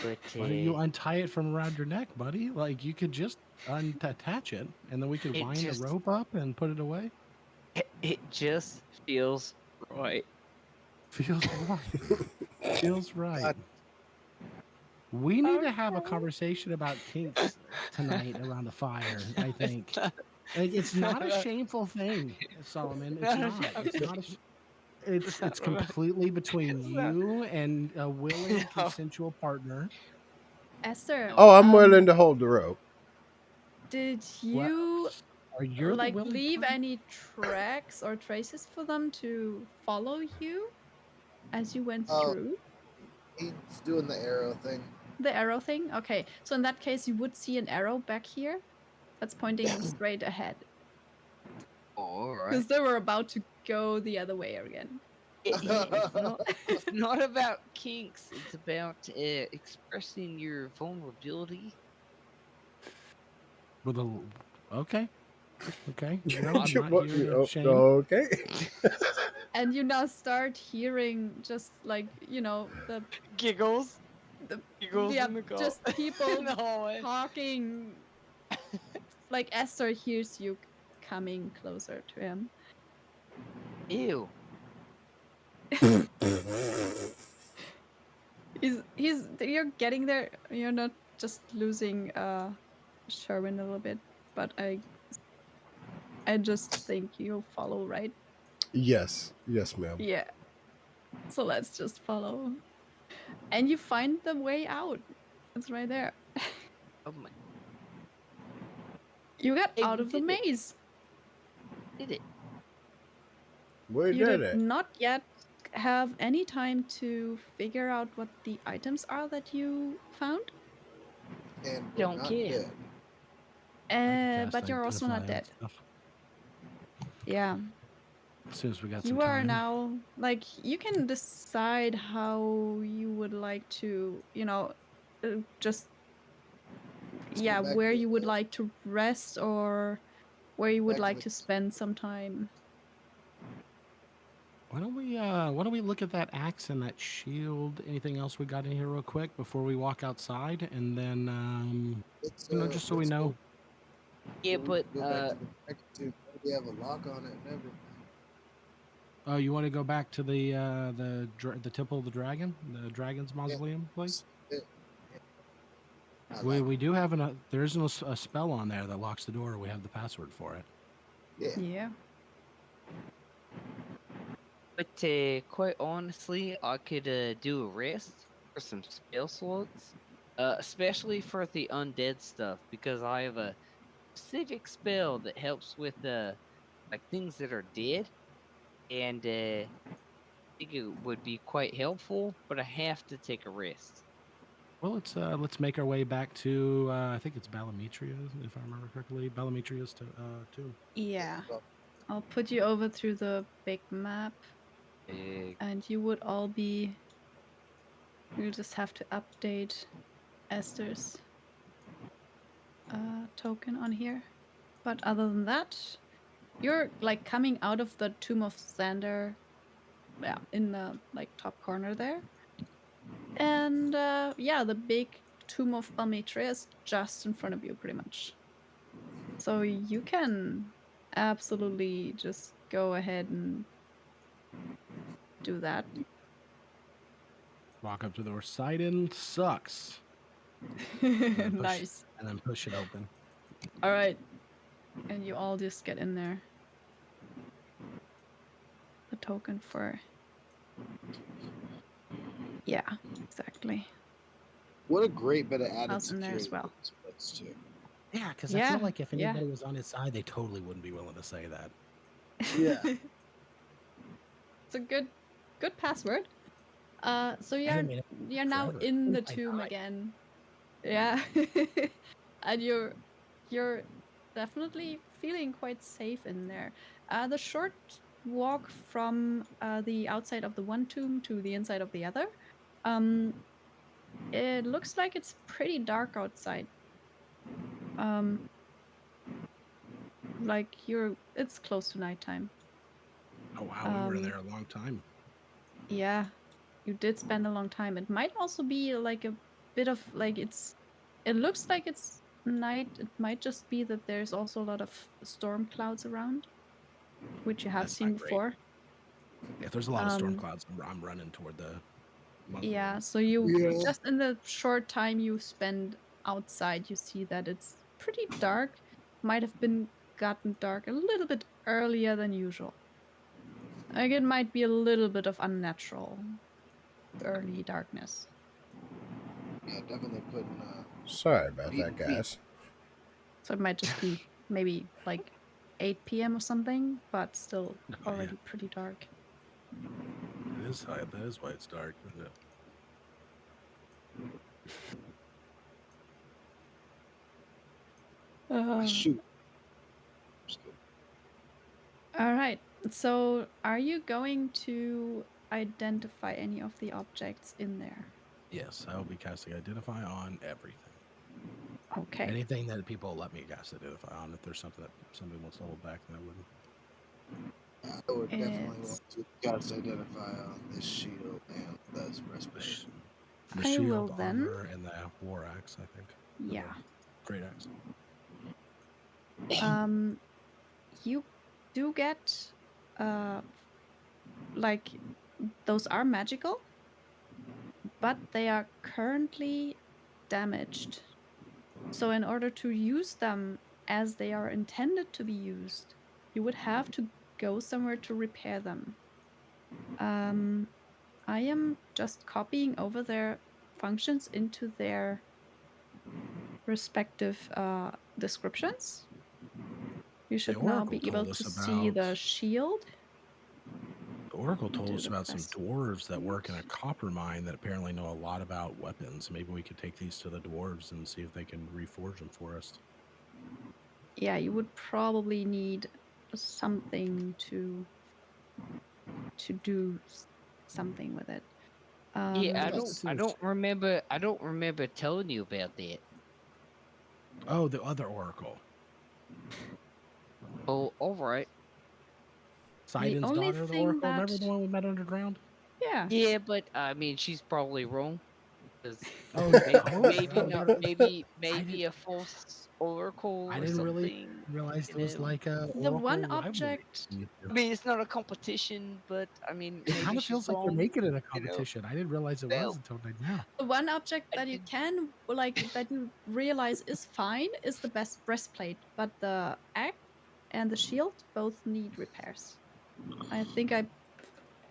But Why don't you untie it from around your neck, buddy? Like you could just unattach it, and then we could It wind the just- rope up and put it away. it just feels right. Feels right. Feels right. We need to have a conversation about kinks tonight around the fire. I think it's not a about- shameful thing, Solomon. It's not not. about It's not. It's not about- completely between it's not- you and a willing, No. consensual partner. Esther. Oh, I'm willing to hold the rope. Did What? you Are you the like willing leave partner? any tracks or traces for them to follow you as you went Oh. through He's doing the arrow thing. the arrow thing? Okay, so in that case, you would see an arrow back here that's pointing straight ahead All right. because they were about to go the other way again. It's not about kinks. It's about expressing your vulnerability. With a okay. You know, I'm not What- here to oh, shame. okay. And you now start hearing just like, the Giggles. The- Giggles yeah, in the car. just people in the hallway. talking. Like Esther hears you coming closer to him. Ew. You're getting there. You're not just losing Sherwin a little bit, but I just think you'll follow, right? Yes, ma'am. Yeah. So let's just follow. And you find the way out. It's right there. Oh my. You got Hey, out we of the did it. maze. Did it? We You did did it. not yet have any time to figure out what the items are that you found. And we're Don't not care. dead. I can cast But you're also not identify and dead. stuff Yeah. as soon as we got some You are time. now, like, you can decide how you would like to, just, go back where to you would the- like to rest or where you would Back to like the- to spend some time. Why don't we look at that axe and that shield? Anything else we got in here real quick before we walk outside, and then let's, just so we let's know. Yeah, go- but go back to the magnitude. We have a lock on it and everything. Oh, you want to go back to the temple of the dragon, the dragon's mausoleum place? Yeah. I We like do have there is a spell on there that locks the door. We have the password for it. it. Yeah. But quite honestly, I could do a rest for some spell slots, especially for the undead stuff, because I have a specific spell that helps with like things that are dead, and I think it would be quite helpful. But I have to take a rest. Well, let's make our way back to I think it's Balametria, if I remember correctly. Balametria's tomb. Yeah. I'll put you over through the big map, and you would all be. You'll just have to update Esther's token on here. But other than that, you're like coming out of the Tomb of Xander, in the like top corner there. And the big Tomb of Balmitra is just in front of you, pretty much. So you can absolutely just go ahead and do that. Walk up to the door. Sidon sucks. And Nice. And then push it open. All right. And you all just get in there. The token for. Yeah, exactly. What a great bit of added House in there as security well. for this place too. Yeah, because I Yeah, feel like if yeah. anybody was on his side, they totally wouldn't be willing to say that. Yeah. It's a good password. So I you're haven't made it you're now forever. in What the if I tomb die? again. Yeah. And you're definitely feeling quite safe in there. The short walk from the outside of the one tomb to the inside of the other, um, it looks like it's pretty dark outside. Um, like it's close to nighttime. Oh wow, we were in Um, there a long time. yeah, you did spend a long time. It might also be like a bit of like it looks like it's night. It might just be that there's also a lot of storm clouds around, which you have That's not seen great. before. If there's a lot of storm Um, clouds, I'm running toward the monk yeah, room. so you Yeah. just in the short time you spend outside, you see that it's pretty dark. Might have been gotten dark a little bit earlier than usual. Like it might be a little bit of unnatural early darkness. Yeah, definitely putting Sorry about feet that, feet. guys. So it might just be maybe like 8 p.m. or something, but still Oh yeah, already pretty dark. it is high. That is why it's dark, isn't it? Shoot. Just kidding. All right. So are you going to identify any of the objects in there? Yes, I will be casting Identify on everything. Okay. Anything that people let me cast Identify on. If there's something that somebody wants to hold back, then I wouldn't. I would definitely It's want to cast identify on this shield and this The, breastplate. sh- the I will shield, then. armor, and the war axe, I think. Or Yeah. the great axe. Um you do get uh like those are magical, but they are currently damaged. So in order to use them as they are intended to be used, you would have to go somewhere to repair them. Um I am just copying over their functions into their respective descriptions. You The should now Oracle be told able to us see about the shield. the Oracle told Do us the about some dwarves that work in a breastplate. copper mine that apparently know a lot about weapons. Maybe we could take these to the dwarves and see if they can reforge them for us. Yeah, you would probably need something to do something with it. Yeah, I Thought don't this I was don't remember I don't remember telling you about that. oh the other Oracle, Oh, all right. The Sidon's only daughter, the thing Oracle. that Remember the one we met underground? yeah, Yeah, but I mean, she's probably wrong. Because Oh, maybe oh, not, I did. maybe a false oracle I or didn't really something. realize You it was know, like a the one Oracle rivalry object between you I two. mean, it's not a competition, but I mean, It kind maybe of she's feels like you're wrong. making it a You know, competition. I didn't realize it was well, until right now. the one object I that you did. can like that you realize is fine is the best breastplate, but the axe and the shield both need repairs. I think I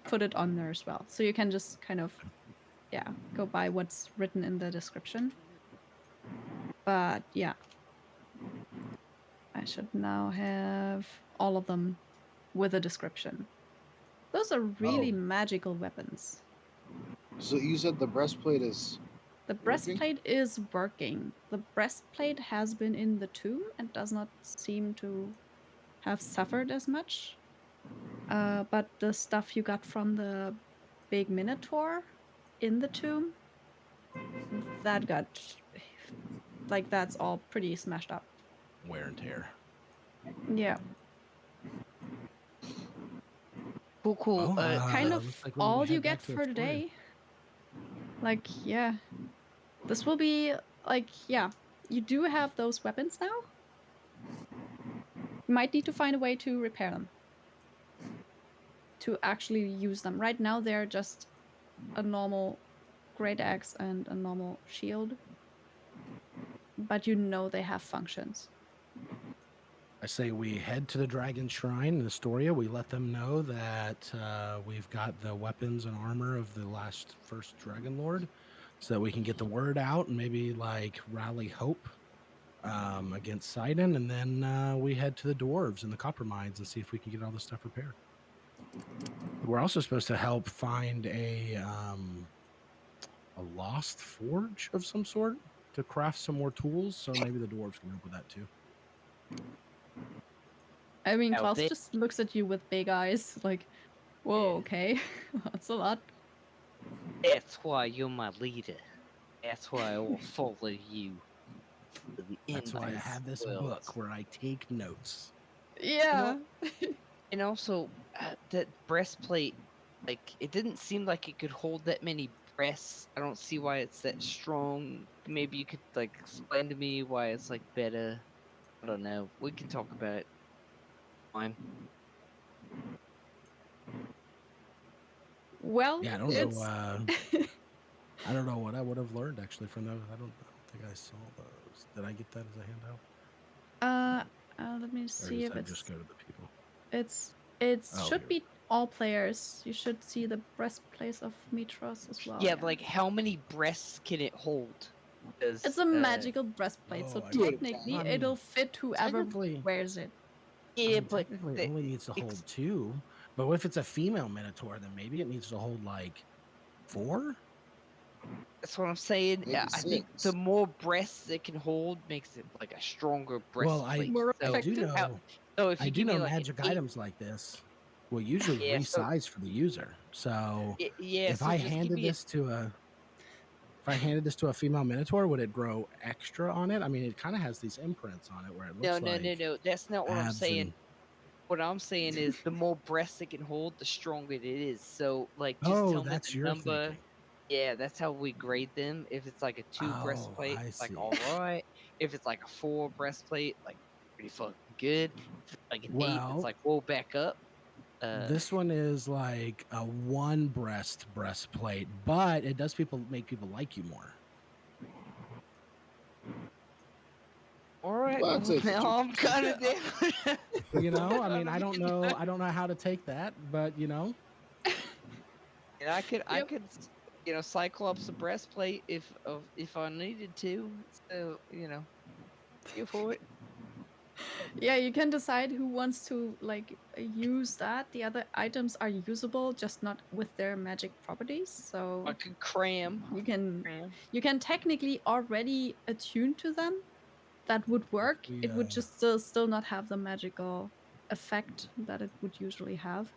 put it on there as well. So you can just kind of yeah, go by what's written in the description. But yeah, I should now have all of them with a description. Those are really Oh, magical weapons. so you said the breastplate is The working? breastplate is working. The breastplate has been in the tomb and does not seem to have suffered as much. But the stuff you got from the big minotaur in the tomb, that got like that's all pretty smashed up. Wear and tear. Yeah. Cool, cool. Well, Kind of looks like we need to all you head get back to for Astoria. today. Like, yeah. This will be like, yeah. You do have those weapons now. You might need to find a way to repair them. To actually use them. Right now they're just a normal great axe and a normal shield. But you know they have functions. I say we head to the Dragon Shrine in Astoria. We let them know that we've got the weapons and armor of the first Dragon Lord, so that we can get the word out and maybe like rally hope against Sidon, and then we head to the dwarves and the copper mines and see if we can get all this stuff repaired. We're also supposed to help find a lost forge of some sort to craft some more tools. So maybe the dwarves can help with that too. I mean, Now Klaus they- just looks at you with big eyes, like, whoa, Yeah. okay, that's a lot. That's why you're my leader. That's why I will follow you to the end That's of why I this have this world. book where I take notes. Yeah. And also, that breastplate, like, it didn't seem like it could hold that many breasts. I don't see why it's that strong. Maybe you could, like, explain to me why it's, like, better. I don't know. We can talk about it. Fine. Well, Yeah, I don't it's know. I don't know what I would have learned actually from those. I don't think I saw those. Did I get that as a handout, let me or see does if that just it's go to the people? it Oh, should here. be all players. You should see the breastplate of Mitros as well. Yeah, like, how many breasts can it hold? It's a magical breastplate, so Oh, I Yeah, technically I mean, it'll fit whoever technically, wears it. yeah, but technically, it only needs to hold 2. But if it's a female minotaur, then maybe it needs to hold like 4. that's what I'm saying. maybe I think 6. the more breasts it can hold makes it like a stronger Well, breastplate. More I do effective. know So if I you do give me know like an magic 8, items like this will usually yeah, so resize for the user. So yeah, if so I just give handed me this to a if I handed this to a female minotaur, would it grow extra on it? I mean, it kind of has these imprints on it where it no, looks no, no, like no. That's not what I'm abs saying. and What I'm saying is the more breasts it can hold, the stronger it is. So like, just oh, tell me that's the your number. thinking. Yeah, that's how we grade them. If it's like a 2 Oh, breastplate, I it's like see. all right. If it's like a 4 breastplate, like pretty fucking good. If it's like an 8, it's Well, like whoa, back up. this one is like a 1 breastplate, but it does make people like you more. All right, Well, I'd well take the now 2 I'm kind of down. You know, I mean, I mean, I don't know how to take that, but and I Yep. could, Cyclops a breastplate if I needed to. So go for it. Yeah, you can decide who wants to like use that. The other items are usable, just not with their magic properties. So I could cram. you can Cram. you can technically already attune to them. That would work. we It would just still not have the magical effect that it would usually have.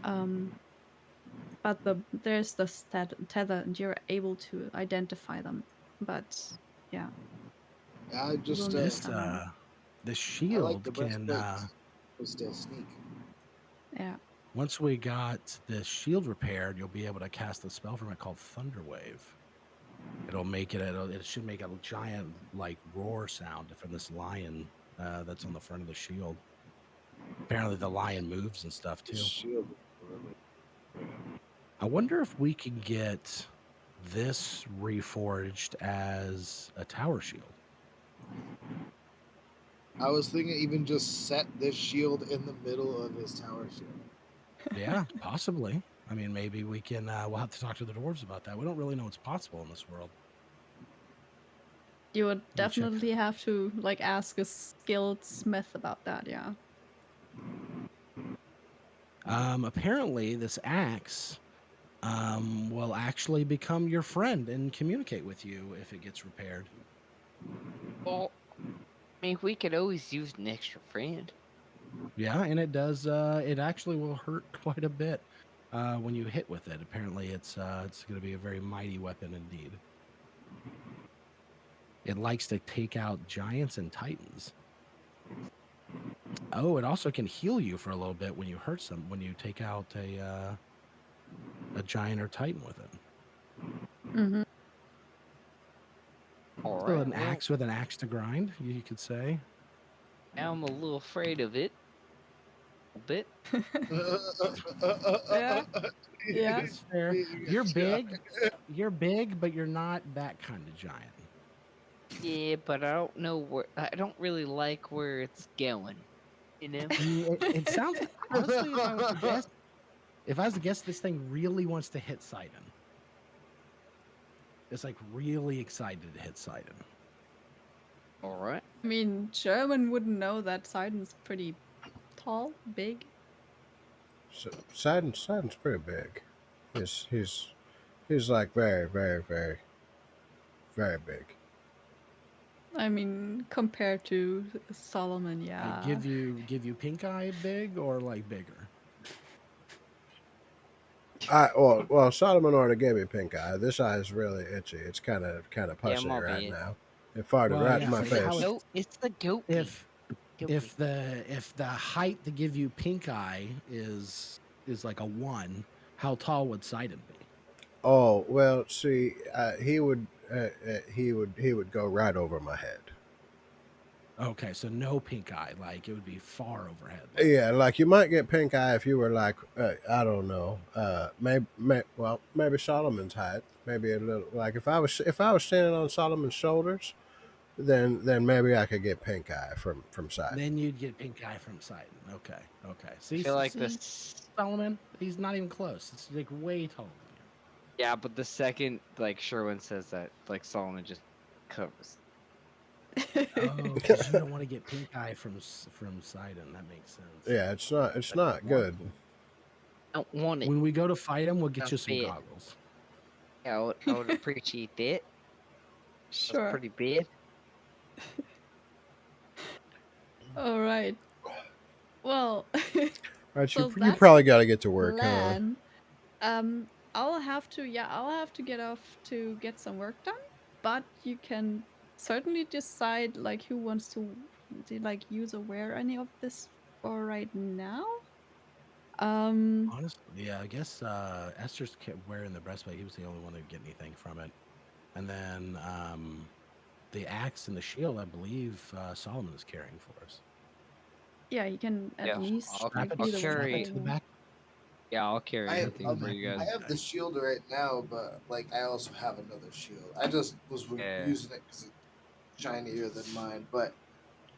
Um, but there's the tether, and you're able to identify them. But yeah, I you will just need this someone. the I like the shield can breastplate. Was still sneak. Yeah. once we got the shield repaired, you'll be able to cast a spell from it called Thunderwave. It should make a giant like roar sound from this lion that's on the front of the shield. Apparently the lion moves and stuff The too. shield. Really. I wonder if we can get this reforged as a tower shield. I was thinking even just set this shield in the middle of his tower shield. Yeah, possibly. I mean, maybe we can. We'll have to talk to the dwarves about that. We don't really know what's possible in this world. You would Let me check. definitely have to like ask a skilled smith about that, yeah. Apparently, this axe will actually become your friend and communicate with you if it gets repaired. Well, I mean, we could always use an extra friend. Yeah, and it does. It actually will hurt quite a bit when you hit with it. Apparently, it's going to be a very mighty weapon indeed. It likes to take out giants and titans. Oh, it also can heal you for a little bit when you hurt some. When you take out a giant or titan with it. Mm-hmm. All So right. an Well, axe with an axe to grind, you could say. I'm a little afraid of it. A bit. Yeah. Yeah. That's fair. You're big. You're big, but you're not that kind of giant. Yeah, but I don't know where. I don't really like where it's going. You know. It sounds honestly, if I was to guess, this thing really wants to hit Sidon. It's like really excited to hit Sidon. All right. I mean, Sherman wouldn't know that Sidon's pretty tall, big. Sidon's pretty big. He's like very, very, very, very big. I mean, compared to Solomon, Like yeah. give you pink eye big or like bigger? Well, Solomon already gave me pink eye. This eye is really itchy. It's kind of Yeah, pussy my right bad. now. It farted Well, right in yeah, my but how face. It's the goat pee. if if the height to give you pink eye is like a 1, how tall would Sidon be? Oh well, see, he would go right over my head. Okay, so no pink eye, like it would be far overhead. Like Yeah, like you might get pink eye if you were like I don't know, maybe Solomon's height, maybe a little. Like if I was standing on Solomon's shoulders, then maybe I could get pink eye from side. then you'd get pink eye from Sidon. Okay, okay. I See, feel like see, this. Solomon, he's not even close. It's like way taller than Yeah, but the second like Sherwin says that, like Solomon just covers. you. Oh, because you don't want to get pink eye from Sidon. That makes sense. Yeah, it's But you not want good. to. I don't want it. When we go to fight him, we'll get Sounds you some bad. goggles. Yeah, I would appreciate that. That's Sure. pretty bad. All right. Well, Right, so you that's probably got to get to work, huh? plan. I'll have to get off to get some work done, but you can certainly decide like who wants to like use or wear any of this for right now. Honestly, yeah, I guess Esther's kept wearing the breastplate. He was the only one to get anything from it. And then the axe and the shield, I believe Solomon is carrying for us. Yeah, you can at Yeah, least I'll, like I'll be the one strap it carry. to the carrying. back. Yeah, I'll carry I have, Strap it to everything the for back you of I the guys. have the guy. shield right now, but like I also have another shield. I just was Yeah. using it because it's shinier than mine. But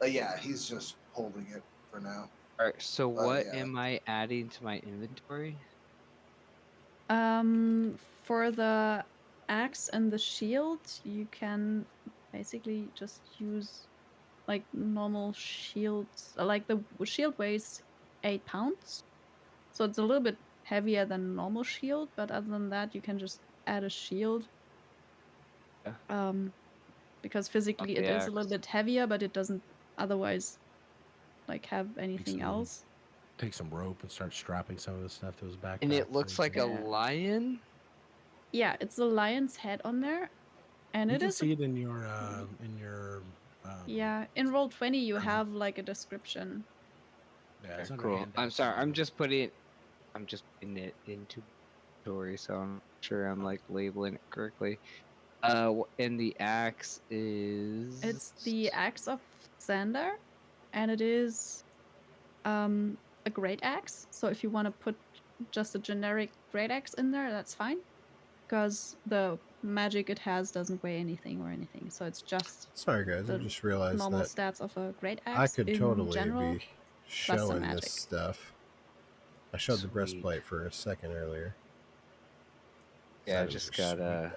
yeah, he's just holding it for now. All right. So But what yeah, am I adding to my inventory? For the axe and the shield, you can basically just use like normal shields. Like the shield weighs 8 pounds, so it's a little bit heavier than normal shield. But other than that, you can just add a shield. Yeah. Because physically the it is a little axe. bit heavier, but it doesn't otherwise like have Take anything some, else. take some rope and start strapping some of the stuff to his backpack. And it so looks it's like a easier. lion. Yeah, it's a lion's head on there, and You it can is see it in your yeah. In Roll20, you journal. have like a description. Yeah, Okay, it's under cool. I'm handouts sorry. and I'm just putting it into story, so I'm sure I'm like labeling it correctly. And the axe is. It's the axe of Xander, and it is a great axe. So if you want to put just a generic great axe in there, that's fine, because the magic it has doesn't weigh anything or anything. So it's just Sorry, guys. I the just realized normal that stats of a great I axe could in totally general, be plus some showing this magic. stuff. I showed the Sweet. breastplate for a second earlier. Yeah, I Items just are got sweet, though.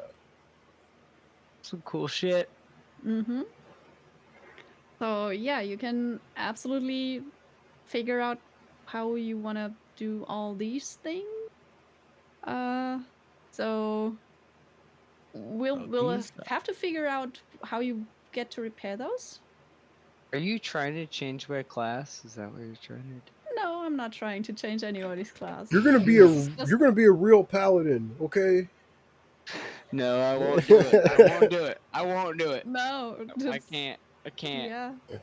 some cool shit. Mm-hmm. So yeah, you can absolutely figure out how you want to do all these things. So we'll these have to figure out how you get to repair those. Are you trying to change my class? Is that what you're trying to do? No, I'm not trying to change anybody's class. You're gonna be This is just you're gonna be a real paladin, okay? No, I won't do it. I won't do it. I won't do it. no. I Just, can't. I can't. yeah.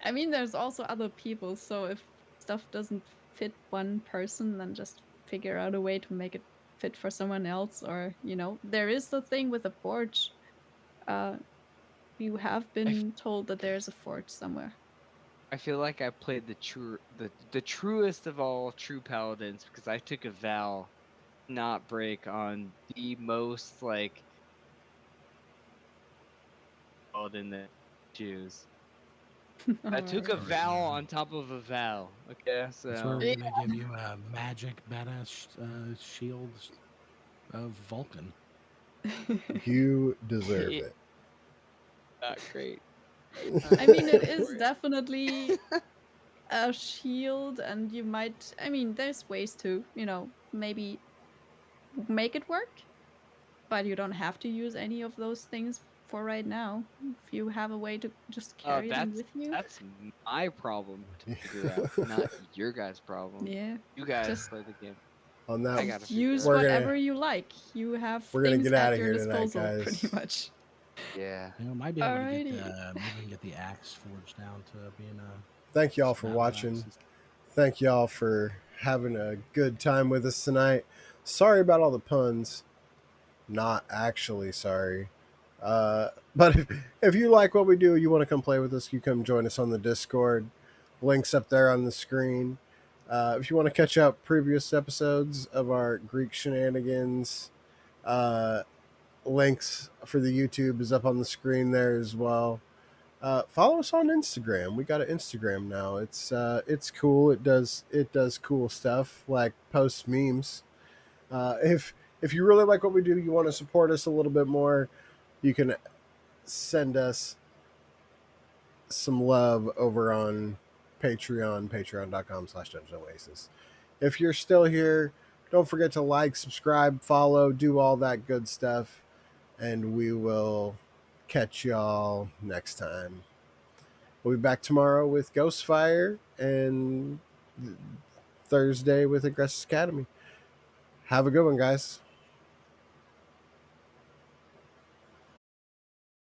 I mean, there's also other people, so if stuff doesn't fit one person, then just figure out a way to make it fit for someone else. Or there is the thing with the forge. Uh, you have been told that there's a forge somewhere. I feel like I played the truest of all true paladins because I took a vow not break on the most like paladin that I choose. I took a Alright. vow on top of a vow. Okay, that's where so we're gonna give you a magic badass shield of Vulcan. You deserve Yeah. it. Not great. I mean, it is definitely a shield, and you might. I mean, there's ways to, maybe make it work, but you don't have to use any of those things for right now. If you have a way to just carry them with you. That's my problem to figure out, not your guys' problem. Yeah. You guys Just play the game. On that, I gotta figure use it out. whatever you like. You have we're gonna things get at outta your here tonight, disposal, guys. pretty much. Yeah. Might be able to get Alrighty. maybe we can get the axe forged down to being a. Thank y'all for battle watching. axe. Thank y'all for having a good time with us tonight. Sorry about all the puns. Not actually sorry. But if you like what we do, you want to come play with us, you come join us on the Discord. Links up there on the screen. If you want to catch up previous episodes of our Greek Shenanigans, links for the YouTube is up on the screen there as well. Follow us on Instagram. We got an Instagram now. It's cool. It does cool stuff like post memes. If you really like what we do, you want to support us a little bit more, you can send us some love over on Patreon, patreon.com/DungeonOasis. If you're still here, don't forget to like, subscribe, follow, do all that good stuff, and we will catch y'all next time. We'll be back tomorrow with Ghostfire and Thursday with Aggressive Academy. Have a good one, guys.